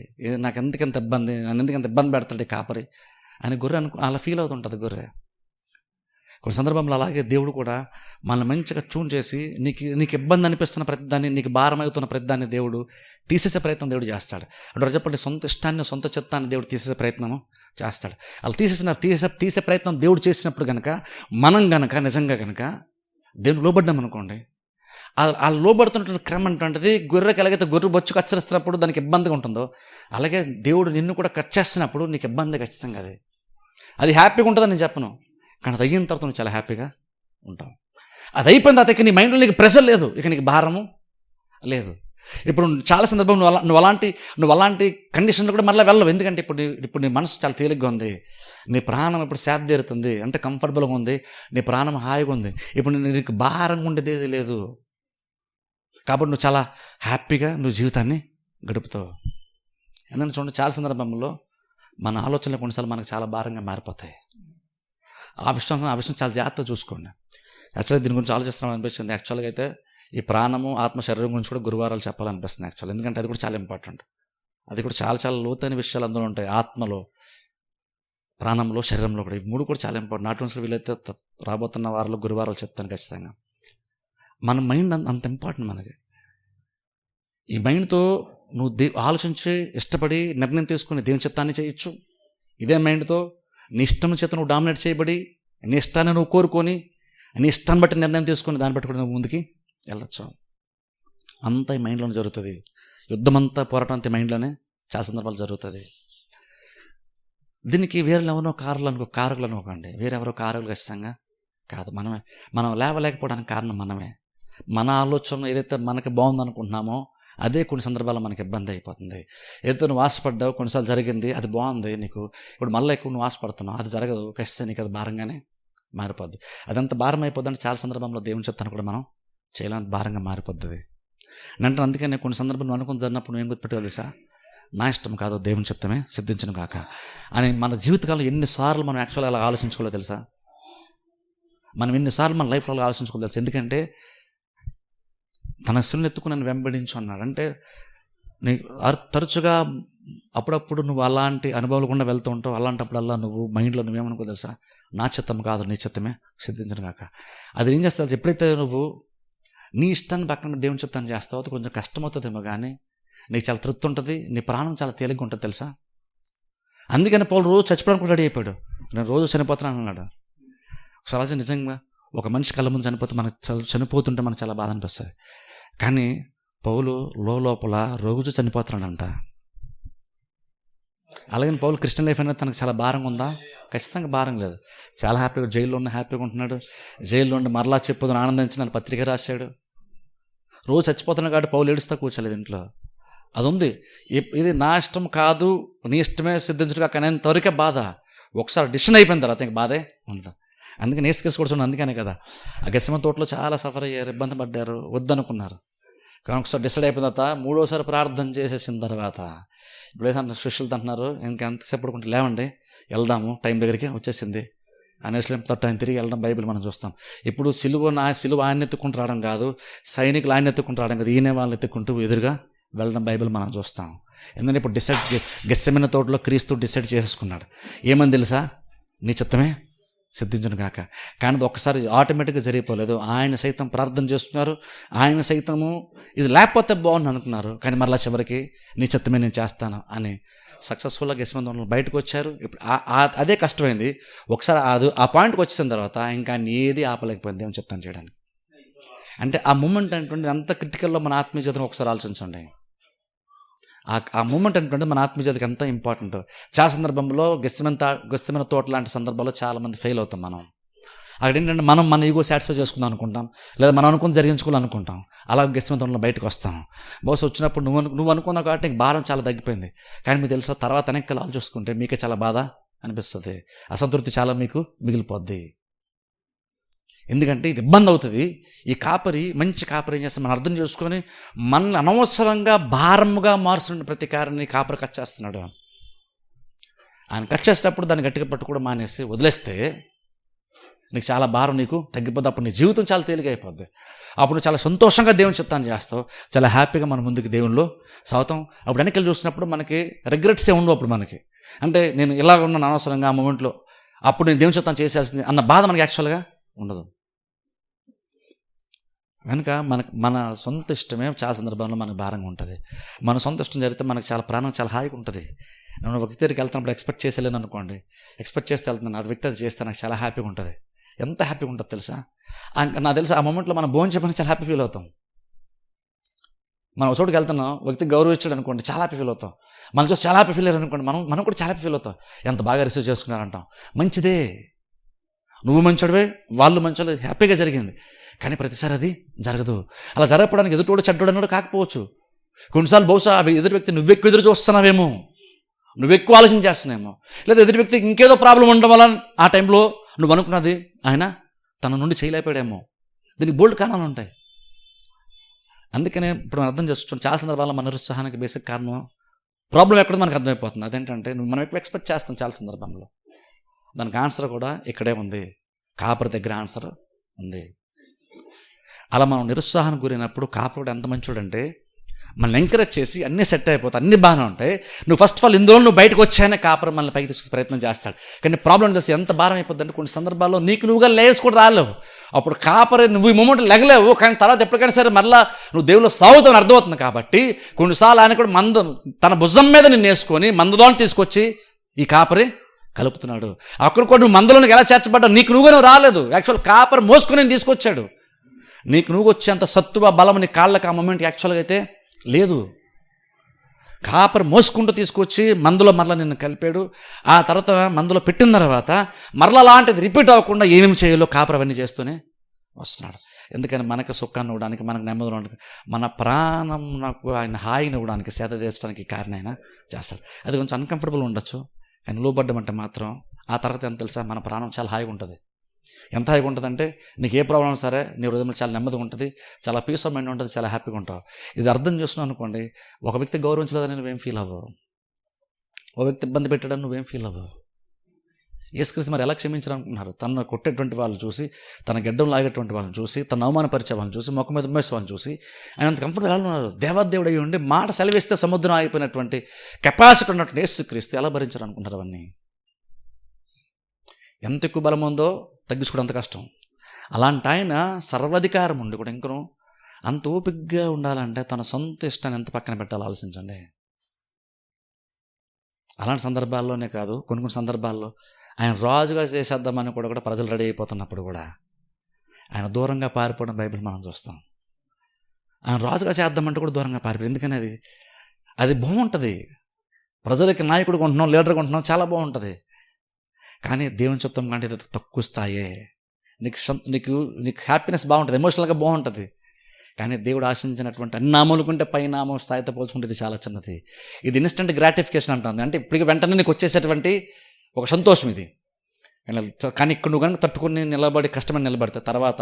నాకు ఎందుకంత ఇబ్బంది, నన్ను ఎందుకంత ఇబ్బంది పెడతాడు కాపరి అని గొర్రె అలా ఫీల్ అవుతుంటుంది గొర్రె. కొన్ని సందర్భంలో అలాగే దేవుడు కూడా మనల్ని మంచిగా ట్యూన్ చేసి నీకు ఇబ్బంది అనిపిస్తున్న ప్రతిదాన్ని, నీకు భారం అవుతున్న ప్రతిదాన్ని దేవుడు తీసేసే ప్రయత్నం దేవుడు చేస్తాడు. అంటే చెప్పండి, సొంత ఇష్టాన్ని సొంత చిత్తాన్ని దేవుడు తీసేసే ప్రయత్నం చేస్తాడు. అలా తీసే ప్రయత్నం దేవుడు చేసినప్పుడు కనుక మనం కనుక నిజంగా కనుక దేవుడు లోబడ్డాం అనుకోండి, ఆ లోబడుతున్నటువంటి క్రమం ఏంటంటే గొర్రెకి ఎలాగైతే గొర్రె బొచ్చు కచ్చరిస్తున్నప్పుడు దానికి ఇబ్బందిగా ఉంటుందో, అలాగే దేవుడు నిన్ను కూడా కట్ చేస్తున్నప్పుడు నీకు ఇబ్బంది ఖచ్చితంగా అది హ్యాపీగా ఉంటుందని నేను చెప్పను, కానీ అది అయిన తర్వాత నువ్వు చాలా హ్యాపీగా ఉంటావు. అది అయిపోయిన తర్వాత ఇక నీ మైండ్లో నీకు ప్రెషర్ లేదు, ఇక నీకు భారము లేదు. ఇప్పుడు చాలా సందర్భం నువ్వు అలాంటి కండిషన్లో కూడా మళ్ళీ వెళ్ళవు. ఎందుకంటే ఇప్పుడు నీ మనసు చాలా తేలిగ్గా ఉంది, నీ ప్రాణం ఇప్పుడు సేద తీరుతుంది, అంటే కంఫర్టబుల్గా ఉంది, నీ ప్రాణం హాయిగా ఉంది, ఇప్పుడు నీకు భారంగా ఉండేది ఏది లేదు. కాబట్టి నువ్వు చాలా హ్యాపీగా నువ్వు జీవితాన్ని గడుపుతావు. ఎందుకంటే చూడండి, చాలా సందర్భంలో మన ఆలోచనలు కొన్నిసార్లు మనకు చాలా భారంగా మారిపోతాయి. ఆ విషయం చాలా జాగ్రత్తగా చూసుకోండి. యాక్చువల్గా దీని గురించి ఆలోచిస్తున్నాం అనిపిస్తుంది. యాక్చువల్గా అయితే ఈ ప్రాణము ఆత్మ శరీరం గురించి కూడా గురువారాలు చెప్పాలనిపిస్తుంది యాక్చువల్. ఎందుకంటే అది కూడా చాలా ఇంపార్టెంట్, అది కూడా చాలా చాలా లోతైన విషయాలు అందులో ఉంటాయి. ఆత్మలో, ప్రాణంలో, శరీరంలో కూడా ఈ మూడు కూడా చాలా ఇంపార్టెంట్. నాట్ వీలైతే రాబోతున్న వారాలు గురువారాలు చెప్తాను ఖచ్చితంగా. మన మైండ్ అంత ఇంపార్టెంట్ మనకి. ఈ మైండ్తో నువ్వు ఆలోచించి ఇష్టపడి నిర్ణయం తీసుకుని దేవుని చిత్తాన్ని చేయొచ్చు. ఇదే మైండ్తో నీ ఇష్టం చేత నువ్వు డామినేట్ చేయబడి నీ ఇష్టాన్ని నువ్వు కోరుకొని నీ ఇష్టాన్ని బట్టి నిర్ణయం తీసుకొని దాన్ని బట్టి కూడా నువ్వు ముందుకి వెళ్ళొచ్చు. అంతా ఈ మైండ్లోనే జరుగుతుంది. యుద్ధం అంతా, పోరాటం అంతా మైండ్లోనే చాలా సందర్భాలు జరుగుతుంది. దీనికి వేరెవరో కారకులు అనుకోకండి, వేరెవరో కారకులు ఖచ్చితంగా కాదు, మనం లేవలేకపోవడానికి కారణం మనమే. మన ఆలోచన ఏదైతే మనకి బాగుందనుకుంటున్నామో అదే కొన్ని సందర్భాల్లో మనకి ఇబ్బంది అయిపోతుంది. ఏదైతే నువ్వు ఆశపడ్డావు, కొన్నిసార్లు జరిగింది, అది బాగుంది నీకు, ఇప్పుడు మళ్ళీ ఎక్కువ నువ్వు ఆశపడుతున్నావు, అది జరగదు, ఖచ్చితంగా నీకు అది భారంగానే మారిపోద్ది. అదంతా భారం అయిపోద్దని చాలా సందర్భంలో దేవుని చిత్తాన్ని కూడా మనం చేయలేని భారంగా మారిపోద్ది. అంటే అందుకనే కొన్ని సందర్భాలు నువ్వు అనుకుని జరిగినప్పుడు నువ్వు ఏం గుర్తుపెట్టావు తెలుసా, నా ఇష్టం కాదు దేవుని చిత్తమే సిద్ధించను కాక అని. మన జీవితకాలంలో ఎన్నిసార్లు మనం యాక్చువల్గా అలా ఆలోచించుకోలేదు తెలుసా. మనం ఎన్నిసార్లు మన లైఫ్లో అలా ఆలోచించుకోలేదు తెలుసా. ఎందుకంటే తన శిలువను ఎత్తుకుని నన్ను వెంబడించు అన్నాడు. అంటే నీ తరచుగా అప్పుడప్పుడు నువ్వు అలాంటి అనుభవాలు కూడా వెళ్తూ ఉంటావు. అలాంటప్పుడల్లా నువ్వు మైండ్లో నువ్వేమనుకో తెలుసా, నా చిత్తం కాదు నీ చిత్తమే సిద్ధించను కాక. అది ఏం చేస్తావు, ఎప్పుడైతే నువ్వు నీ ఇష్టాన్ని పక్కన దేవుని చిత్తాన్ని చేస్తావు అది కొంచెం కష్టమవుతుందేమో, కానీ నీకు చాలా తృప్తి ఉంటుంది, నీ ప్రాణం చాలా తేలిగ్గా ఉంటుంది తెలుసా. అందుకని పౌలు రోజు చచ్చిపోవడానికి రెడీ అయిపోయాడు. నేను రోజు చనిపోతున్నాను అన్నాడు. ఒకసారి నిజంగా ఒక మనిషి కళ్ళ ముందు చనిపోతుంటే మనకు చాలా బాధ అనిపిస్తుంది. కానీ పౌలు లోపల రోజు చనిపోతున్నాడంట. అలాగే పౌలు క్రిస్టియన్ లైఫ్ అనేది తనకు చాలా భారంగా ఉందా? ఖచ్చితంగా భారం లేదు. చాలా హ్యాపీగా జైల్లో ఉన్న హ్యాపీగా ఉంటున్నాడు. జైల్లో ఉండి మరలా చెప్పొద్దని ఆనందించి నన్ను పత్రిక రాశాడు. రోజు చచ్చిపోతున్నాడు కాబట్టి పౌలు ఏడుస్తా కూర్చోలేదు ఇంట్లో. అది ఉంది. ఇది నా ఇష్టం కాదు, నీ ఇష్టమే సిద్ధించడు అనేంతవరకే బాధ. ఒకసారి డిసిషన్ అయిపోయిన తర్వాత ఇంక బాధే ఉండదు. అందుకని యేసుక్రీస్తు కూడా చూడండి, అందుకనే కదా ఆ గెత్సేమనే తోటలో చాలా సఫర్ అయ్యారు, ఇబ్బంది పడ్డారు, వద్దనుకున్నారు. కానీ ఒకసారి డిసైడ్ అయిపోయిన తర్వాత మూడోసారి ప్రార్థన చేసేసిన తర్వాత ఇప్పుడు ఏదంటే శిష్యులతో అంటున్నారు, ఇంకెంతసేపు పడుకుంటే లేవండి వెళ్దాము, టైం దగ్గరికి వచ్చేసింది అనేసి తట్టు ఆయన తిరిగి వెళ్ళడం బైబిల్ మనం చూస్తాం. ఇప్పుడు సిలువ ఆయన ఎత్తుకుంటూ రావడం కాదు, సైనికులు ఆయన ఎత్తుకుంటూ రావడం కాదు, ఈయన వాళ్ళని ఎత్తుకుంటూ ఎదురుగా వెళ్ళడం బైబిల్ మనం చూస్తాం. ఎందుకంటే ఇప్పుడు గెత్సేమనే తోటలో క్రీస్తు డిసైడ్ చేసుకున్నాడు. ఏమని తెలుసా? నీ చిత్తమే సిద్ధించును కాక. కానీ అది ఒక్కసారి ఆటోమేటిక్గా జరిగిపోలేదు. ఆయన సైతం ప్రార్థన చేస్తున్నారు, ఆయన సైతము ఇది లేకపోతే బాగుంది అనుకున్నారు. కానీ మరలా చివరికి నీ చిత్తమే నేను చేస్తాను అని సక్సెస్ఫుల్గా గెత్సేమనే బయటకు వచ్చారు. ఇప్పుడు అదే కష్టమైంది. ఒకసారి ఆ పాయింట్కి వచ్చేసిన తర్వాత ఇంకా ఏది ఆపలేకపోయింది ఏమని చెప్తాను చేయడానికి. అంటే ఆ మూమెంట్ అనేటువంటిది ఎంత క్రిటికల్లో మన ఆత్మీయ జీవితం ఒకసారి ఆలోచించండి. ఆ మూమెంట్ అనేటువంటి మన ఆత్మీయ జీవితానికి ఎంత ఇంపార్టెంట్. చాలా సందర్భంలో గెత్సేమనే తోట లాంటి సందర్భాల్లో చాలామంది ఫెయిల్ అవుతాం. మనం అక్కడ ఏంటంటే మన ఈగో సాటిస్ఫై చేసుకుందాం అనుకుంటాం, లేదా మనం అనుకుని జరిగించుకోవాలనుకుంటాం. అలా గెత్సేమనే తోటలో బయటకు వస్తాం. బహుశా వచ్చినప్పుడు నువ్వు అనుకున్నావు కాబట్టి నీకు భారం చాలా తగ్గిపోయింది. కానీ మీకు తెలుసా, తర్వాత వెనక్కి ఆలోచిస్తుంటే మీకే చాలా బాధ అనిపిస్తుంది, అసంతృప్తి చాలా మీకు మిగిలిపోద్ది. ఎందుకంటే ఇది ఇబ్బంది అవుతుంది. ఈ కాపరి మంచి కాపరి ఏం చేస్తాం మనం అర్థం చేసుకొని మన అనవసరంగా భారముగా మారుస్తున్న ప్రతి కార్యాన్ని కాపరి కట్ చేస్తున్నాడు. ఆయన కట్ చేసేటప్పుడు దాన్ని గట్టిగా పట్టుకోవడం మానేసి వదిలేస్తే నీకు చాలా భారం నీకు తగ్గిపోద్ది. అప్పుడు నీ జీవితం చాలా తేలిక అయిపోద్ది. అప్పుడు చాలా సంతోషంగా దేవుని చిత్తాన్ని చేస్తావు, చాలా హ్యాపీగా మన ముందుకు దేవునిలో సాగుతాం. అప్పుడు వెనక్కి చూసినప్పుడు మనకి రిగ్రెట్సే ఉండవు. అప్పుడు మనకి అంటే నేను ఇలా ఉన్నాను అనవసరంగా ఆ మూమెంట్లో, అప్పుడు నేను దేవుని చిత్తాన్ని చేసేయాల్సింది అన్న బాధ మనకి యాక్చువల్గా ఉండదు. కనుక మన సొంత ఇష్టమే చాలా సందర్భంలో మనకు భారంగా ఉంటుంది. మన సొంత ఇష్టం జరిగితే మనకు చాలా ప్రాణం చాలా హాయిగా ఉంటుంది. నేను ఒక వ్యక్తి దగ్గరికి వెళ్తున్నప్పుడు ఎక్స్పెక్ట్ చేసేలేను అనుకోండి, ఎక్స్పెక్ట్ చేస్తే వెళ్తున్నాను, ఆ వ్యక్తి అది చేస్తే నాకు చాలా హ్యాపీగా ఉంటుంది. ఎంత హ్యాపీగా ఉంటుంది తెలుసా? నాకు తెలుసా ఆ మూమెంట్లో మనం భోజనం చెప్పని చాలా హ్యాపీ ఫీల్ అవుతాం. మనం ఒక చోటుకి వెళ్తున్నాం, వ్యక్తికి గౌరవించాడు అనుకోండి, చాలా హ్యాపీ ఫీల్ అవుతాం. మనం చూసి చాలా హ్యాపీ ఫీల్ అయ్యారు అనుకోండి, మనం కూడా చాలా హ్యాపీ ఫీల్ అవుతాం. ఎంత బాగా రిసీవ్ చేసుకున్నారంటాం. మంచిదే, నువ్వు మంచోడివే, వాళ్ళు మంచోళ్ళు, హ్యాపీగా జరిగింది. కానీ ప్రతిసారి అది జరగదు. అలా జరగకపోవడానికి ఎదుటోడు చెడ్డోడు అన్నాడు కాకపోవచ్చు. కొన్నిసార్లు బహుశా ఎదురు వ్యక్తి నువ్వెక్కువ ఎదురు చూస్తున్నావేమో, నువ్వెక్కువ ఆలోచన చేస్తున్నావేమో, లేదా ఎదురు వ్యక్తికి ఇంకేదో ప్రాబ్లం ఉండడం వల్ల ఆ టైంలో నువ్వు అనుకున్నది ఆయన తన నుండి చేయలేకపోయాడేమో. దీనికి బోల్డ్ కారణాలు ఉంటాయి. అందుకనే ఇప్పుడు మనం అర్థం చేసుకోవచ్చు, చాలా సందర్భాల్లో మన నిరుత్సాహానికి బేసిక్ కారణం ప్రాబ్లం ఎక్కడో మనకు అర్థమైపోతుంది. అదేంటంటే మనం ఎక్కువ ఎక్స్పెక్ట్ చేస్తాం చాలా సందర్భంలో. దానికి ఆన్సర్ కూడా ఇక్కడే ఉంది, కాపరి దగ్గర ఆన్సర్ ఉంది. అలా మనం నిరుత్సాహానికి గురైనప్పుడు కాపరుడు ఎంత మంచోడంటే మనల్ని ఎంకరేజ్ చేసి అన్నీ సెట్ అయిపోతాయి, అన్నీ బాగానే ఉంటాయి. నువ్వు ఫస్ట్ ఆఫ్ ఆల్ ఇందులో నువ్వు బయటకు వచ్చాయనే కాపరు మనల్ని పైకి తీసుకునే ప్రయత్నం చేస్తాడు. కానీ ప్రాబ్లం చేసి ఎంత భారం అయిపోద్ది అంటే కొన్ని సందర్భాల్లో నీకు నువ్వుగా లేసుకోవడం రాలేవు. అప్పుడు కాపరి నువ్వు ఈ మూమెంట్ లెగలేవు, కానీ తర్వాత ఎప్పటికైనా సరే మరలా నువ్వు దేవుళ్ళు సాగుతావని అర్థమవుతుంది. కాబట్టి కొన్నిసార్లు ఆయన కూడా తన భుజం మీద నిన్ను వేసుకొని మందులోని తీసుకొచ్చి ఈ కాపరి కలుపుతున్నాడు. అక్కడ కూడా నువ్వు మందులోనికి ఎలా చేర్చబడ్డావు, నీకు నువ్వుగా నువ్వు రాలేదు. యాక్చువల్ కాపరి మోసుకొని తీసుకొచ్చాడు. నీకు నువ్వు వచ్చేంత సత్తువ బలం నీ కాళ్ళకి ఆ మూమెంట్ యాక్చువల్గా అయితే లేదు. కాపరి మోసుకుంటూ తీసుకొచ్చి మందులో మరలా నిన్ను కలిపాడు. ఆ తర్వాత మందులో పెట్టిన తర్వాత మరలా అలాంటిది రిపీట్ అవ్వకుండా ఏమేమి చేయాలో కాపరి అవన్నీ చేస్తూనే వస్తున్నాడు. ఎందుకని మనకు సుఖాన్ని ఇవ్వడానికి, మనకు నెమ్మది ఇవ్వడానికి, మన ప్రాణం నాకు ఆయన హాయిని ఇవ్వడానికి, సేద తీర్చడానికి కారణం ఆయన చేస్తాడు. అది కొంచెం అన్కంఫర్టబుల్ ఉండొచ్చు, కానీ లోబడ్డమంటే మాత్రం ఆ తర్వాత ఎంత తెలుసా, మన ప్రాణం చాలా హాయిగా ఉంటుంది. ఎంత హాయిగా ఉంటుందంటే నీకు ఏ ప్రాబ్లం సరే నీ హృదయంలో చాలా నెమ్మదిగా ఉంటుంది, చాలా పీస్ ఆఫ్ మైండ్ ఉంటుంది, చాలా హ్యాపీగా ఉంటావు. ఇది అర్థం చేసుకున్నావు అనుకోండి, ఒక వ్యక్తి గౌరవించలేదని నువ్వేం ఫీల్ అవ్వవు, ఒక వ్యక్తి ఇబ్బంది పెట్టాడని నువ్వేం ఫీల్ అవ్వవు. యేసుక్రీస్తు మరి ఎలా క్షమించాలనుకుంటున్నారు? తను కొట్టేటువంటి వాళ్ళని చూసి, తన గెడ్డం లాగేటువంటి వాళ్ళని చూసి, తన అవమానపరిచే వాళ్ళని చూసి, మొక్క మీద ఉమ్మేసే వాళ్ళని చూసి ఆయన అంత కంఫర్ట్ ఎలా ఉన్నారు? దేవాదేవుడు అయ్యి ఉండి మాట సెలవిస్తే సముద్రం ఆగిపోయినటువంటి కెపాసిటీ ఉన్నటువంటి యేసుక్రీస్తు ఎలా భరించాలనుకుంటారు? అవన్నీ ఎంత ఎక్కువ బలం ఉందో తగ్గించుకోవడం అంత కష్టం. అలాంటి ఆయన సర్వాధికారం ఉండి కూడా ఇంకను అంత ఓపికగా ఉండాలంటే తన సొంత ఇష్టాన్ని ఎంత పక్కన పెట్టాలో ఆలోచించండి. అలాంటి సందర్భాల్లోనే కాదు, కొన్ని కొన్ని సందర్భాల్లో ఆయన రాజుగా చేసేద్దామని కూడా ప్రజలు రెడీ అయిపోతున్నప్పుడు కూడా ఆయన దూరంగా పారిపోవడం బైబిల్ మనం చూస్తాం. ఆయన రాజుగా చేద్దామంటే కూడా దూరంగా పారిపోయి, ఎందుకని అది బాగుంటుంది. ప్రజలకి నాయకుడిగా ఉంటున్నాం, లీడర్గా ఉంటున్నాం, చాలా బాగుంటుంది. కానీ దేవుని చిత్తం కంటే ఇది తక్కువ స్థాయే. నీకు హ్యాపీనెస్ బాగుంటుంది, ఎమోషనల్గా బాగుంటుంది. కానీ దేవుడు ఆశించినటువంటి అన్ని నామముల కంటే పై నామం స్థాయితో పోల్చుకుంటే ఇది చాలా చిన్నది. ఇది ఇన్స్టెంట్ గ్రాటిఫికేషన్ అంటుంది. అంటే ఇప్పటికి వెంటనే నీకు వచ్చేసేటువంటి ఒక సంతోషం ఇది. కానీ ఇక్కడ నువ్వు కనుక తట్టుకుని నిలబడి కష్టమని నిలబడితే తర్వాత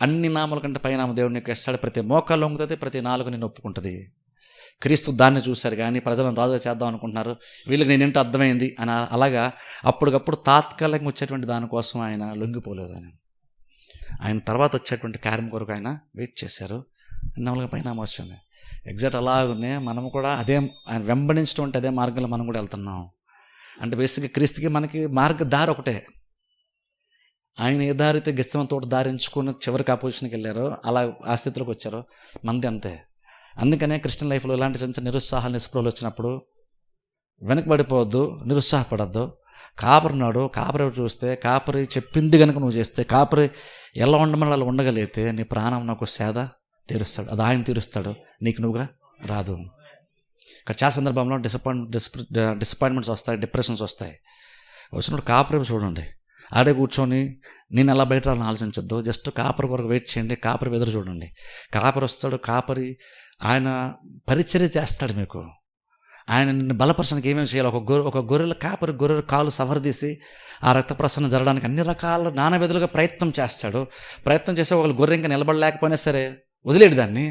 అన్ని నామల కంటే పై నామ దేవుడు నీకు ఇస్తాడు. ప్రతి మోకాలు లొంగుతుంది, ప్రతి నాలుగు నేను ఒప్పుకుంటుంది. క్రీస్తు దాన్ని చూశారు, కానీ ప్రజలను రాజుగా చేద్దాం అనుకుంటున్నారు, వీళ్ళకి నేనేంటో అర్థమైంది అని. అలాగా అప్పటికప్పుడు తాత్కాలికంగా వచ్చేటువంటి దానికోసం ఆయన లొంగిపోలేదు. ఆయన తర్వాత వచ్చేటువంటి కార్యం కొరకు ఆయన వెయిట్ చేశారు. నాలుగు పైన వచ్చింది. ఎగ్జాక్ట్ అలాగనే మనము కూడా అదే ఆయన వెంబడించడం అదే మార్గంలో మనం కూడా వెళ్తున్నాం. అంటే బేసిక్గా క్రీస్తుకి మనకి దారి ఒకటే. ఆయన ఏ దారితే గెస్సెమనే తోట దారించుకుని చివరికి ఆ పొజిషన్కి వెళ్ళారో అలా ఆ స్థితిలోకి వచ్చారో మనది అంతే. అందుకనే క్రిస్టియన్ లైఫ్లో ఇలాంటి చిన్న చిన్న నిరుత్సాహాలు నిస్పృహలు వచ్చినప్పుడు వెనకబడిపోవద్దు, నిరుత్సాహపడద్దు. కాపరినాడు, కాపరి చూస్తే కాపరి చెప్పింది కనుక నువ్వు చేస్తే, కాపరి ఎలా ఉండమని అలా ఉండగలిగితే నీ ప్రాణం నాకు సేద తీరుస్తాడు. అది ఆయన తీరుస్తాడు, నీకు నువ్వుగా రాదు. ఇక్కడ చాలా సందర్భంలో డిసప్పాయింట్మెంట్స్ వస్తాయి, డిప్రెషన్స్ వస్తాయి. వచ్చినప్పుడు కాపరి చూడండి, ఆడే కూర్చొని నేను ఎలా బయట రావాలని ఆలోచించద్దు. జస్ట్ కాపరి కొరకు వెయిట్ చేయండి, కాపరి ఎదురు చూడండి. కాపరి వస్తాడు, కాపరి ఆయన పరిచర్య చేస్తాడు మీకు. ఆయన నిన్ను బలపరచడానికి ఏమేమి చేయాలి. ఒక గొర్రెల కాలు సవరదీసి ఆ రక్త ప్రసరణ జరగడానికి అన్ని రకాల నానావిధులుగా ప్రయత్నం చేస్తాడు. ప్రయత్నం చేస్తే ఒకళ్ళు గొర్రె ఇంకా నిలబడలేకపోయినా సరే వదిలేడు దాన్ని.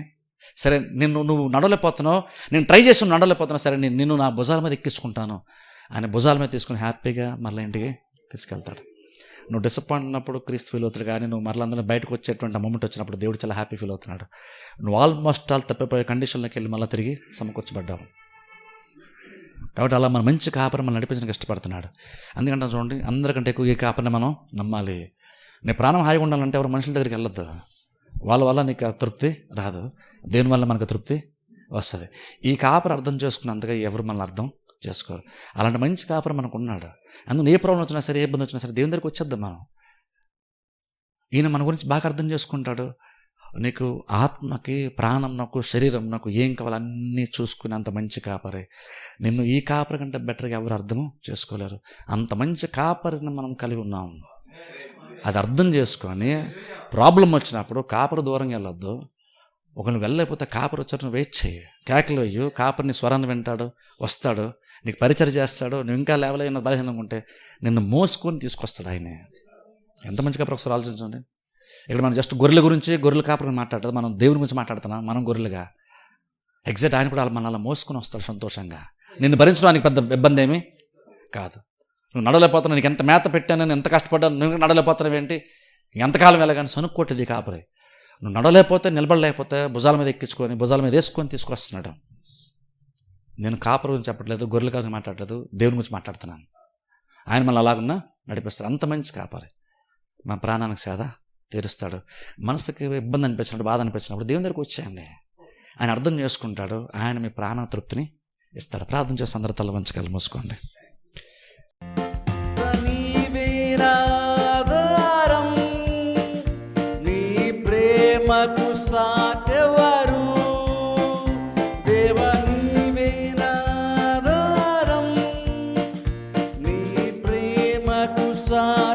సరే నువ్వు నడవలేకపోతున్నావు, నేను ట్రై చేసి నడవలేకపోతున్నా, సరే నిన్ను నా భుజాల మీద ఎక్కించుకుంటాను. ఆయన భుజాల మీద తీసుకుని హ్యాపీగా మరలా ఇంటికి తీసుకెళ్తాడు. నువ్వు డిసప్పాయింట్ ఉన్నప్పుడు క్రీస్తు ఫీల్ అవుతాడు. కానీ నువ్వు మరలా అందరూ బయటకు వచ్చేటువంటి మూమెంట్ వచ్చినప్పుడు దేవుడు చాలా హ్యాపీ ఫీల్ అవుతున్నాడు. నువ్వు ఆల్మోస్ట్ తప్పిపోయే కండిషన్లోకి వెళ్ళి మళ్ళీ తిరిగి సమకూర్చబడ్డావు. కాబట్టి అలా మన మంచి కాపరి మనం నడిపించడానికి ఇష్టపడుతున్నాడు. అందుకంటే చూడండి, అందరికంటే ఎక్కువ ఈ కాపరిని మనం నమ్మాలి. నీ ప్రాణం హాయిగా ఉండాలంటే ఎవరు మనుషుల దగ్గరికి వెళ్ళొద్దు. వాళ్ళ వల్ల నీకు తృప్తి రాదు, దేని వల్ల మనకు తృప్తి వస్తుంది. ఈ కాపరి అర్థం చేసుకున్నంతగా ఎవరు మనల్ని అర్థం చేసుకోరు. అలాంటి మంచి కాపరి మనకు ఉన్నాడు. అందులో ఏ ప్రాబ్లం వచ్చినా సరే, ఏ ఇబ్బంది వచ్చినా సరే దేవుని దగ్గరికి వచ్చేద్దాం మనం. ఈయన మన గురించి బాగా అర్థం చేసుకుంటాడు. నీకు ఆత్మకి, ప్రాణం నాకు, శరీరం నాకు ఏం కావాలి అన్నీ చూసుకునేంత మంచి కాపరి. నిన్ను ఈ కాపరి కంటే బెటర్గా ఎవరు అర్థం చేసుకోలేరు. అంత మంచి కాపరిని మనం కలిగి ఉన్నాం. అది అర్థం చేసుకొని ప్రాబ్లం వచ్చినప్పుడు కాపరి దూరంగా వెళ్ళొద్దు. ఒకరిని వెళ్ళలేకపోతే కాపరి వచ్చారు, వెయిట్ చేయి, కేకలు వేయు. కాపరిని స్వరాన్ని వింటాడు, వస్తాడు, నీకు పరిచయం చేస్తాడు. నువ్వు ఇంకా లేవలేన బలహీనంగా ఉంటే నిన్ను మోసుకొని తీసుకొస్తాడు ఆయనే. ఎంత మంచిగా ప్రొఫెసర్ ఆలోచించండి. ఇక్కడ మనం జస్ట్ గొర్రెల కాపరిని మాట్లాడదు, మనం దేవుని గురించి మాట్లాడుతున్నాం. మనం గొర్రెలుగా ఎగ్జాక్ట్ ఆయన కూడా మన అలా మోసుకొని వస్తాడు సంతోషంగా. నిన్ను భరించడానికి పెద్ద ఇబ్బంది ఏమీ కాదు. నువ్వు నడవలేకపోతున్నావు, నీకు ఎంత మేత పెట్టాను, నేను ఎంత కష్టపడ్డాను, నువ్వు నడవలేకపోతున్నావు ఏంటి, ఎంతకాలం వెళ్ళగానే సనుక్కోటిది కాపరి. నువ్వు నడవలేకపోతే, నిలబడలేకపోతే భుజాల మీద ఎక్కించుకొని, భుజాల మీద వేసుకొని తీసుకొస్తున్నాడు. నేను కాపరి గురించి చెప్పట్లేదు, గొర్రెల గురించి మాట్లాడలేదు, దేవుని గురించి మాట్లాడుతున్నాను. ఆయన మళ్ళీ అలాగున్నా నడిపిస్తాడు. అంత మంచి కాపరి మన ప్రాణానికి సేద తీరుస్తాడు. మనసుకి ఇబ్బంది అనిపించినప్పుడు, బాధ అనిపించినప్పుడు దేవుని దగ్గరికి వచ్చేయండి. ఆయన అర్థం చేసుకుంటాడు, ఆయన మీ ప్రాణ తృప్తిని ఇస్తాడు. ప్రార్థన చేసి అందరి తల వంచకాలు మూసుకోండి. నీ ప్రేమకు సాటెవరు దేవా, నీవే నాధారం, నీ ప్రేమకు సాటెవరు.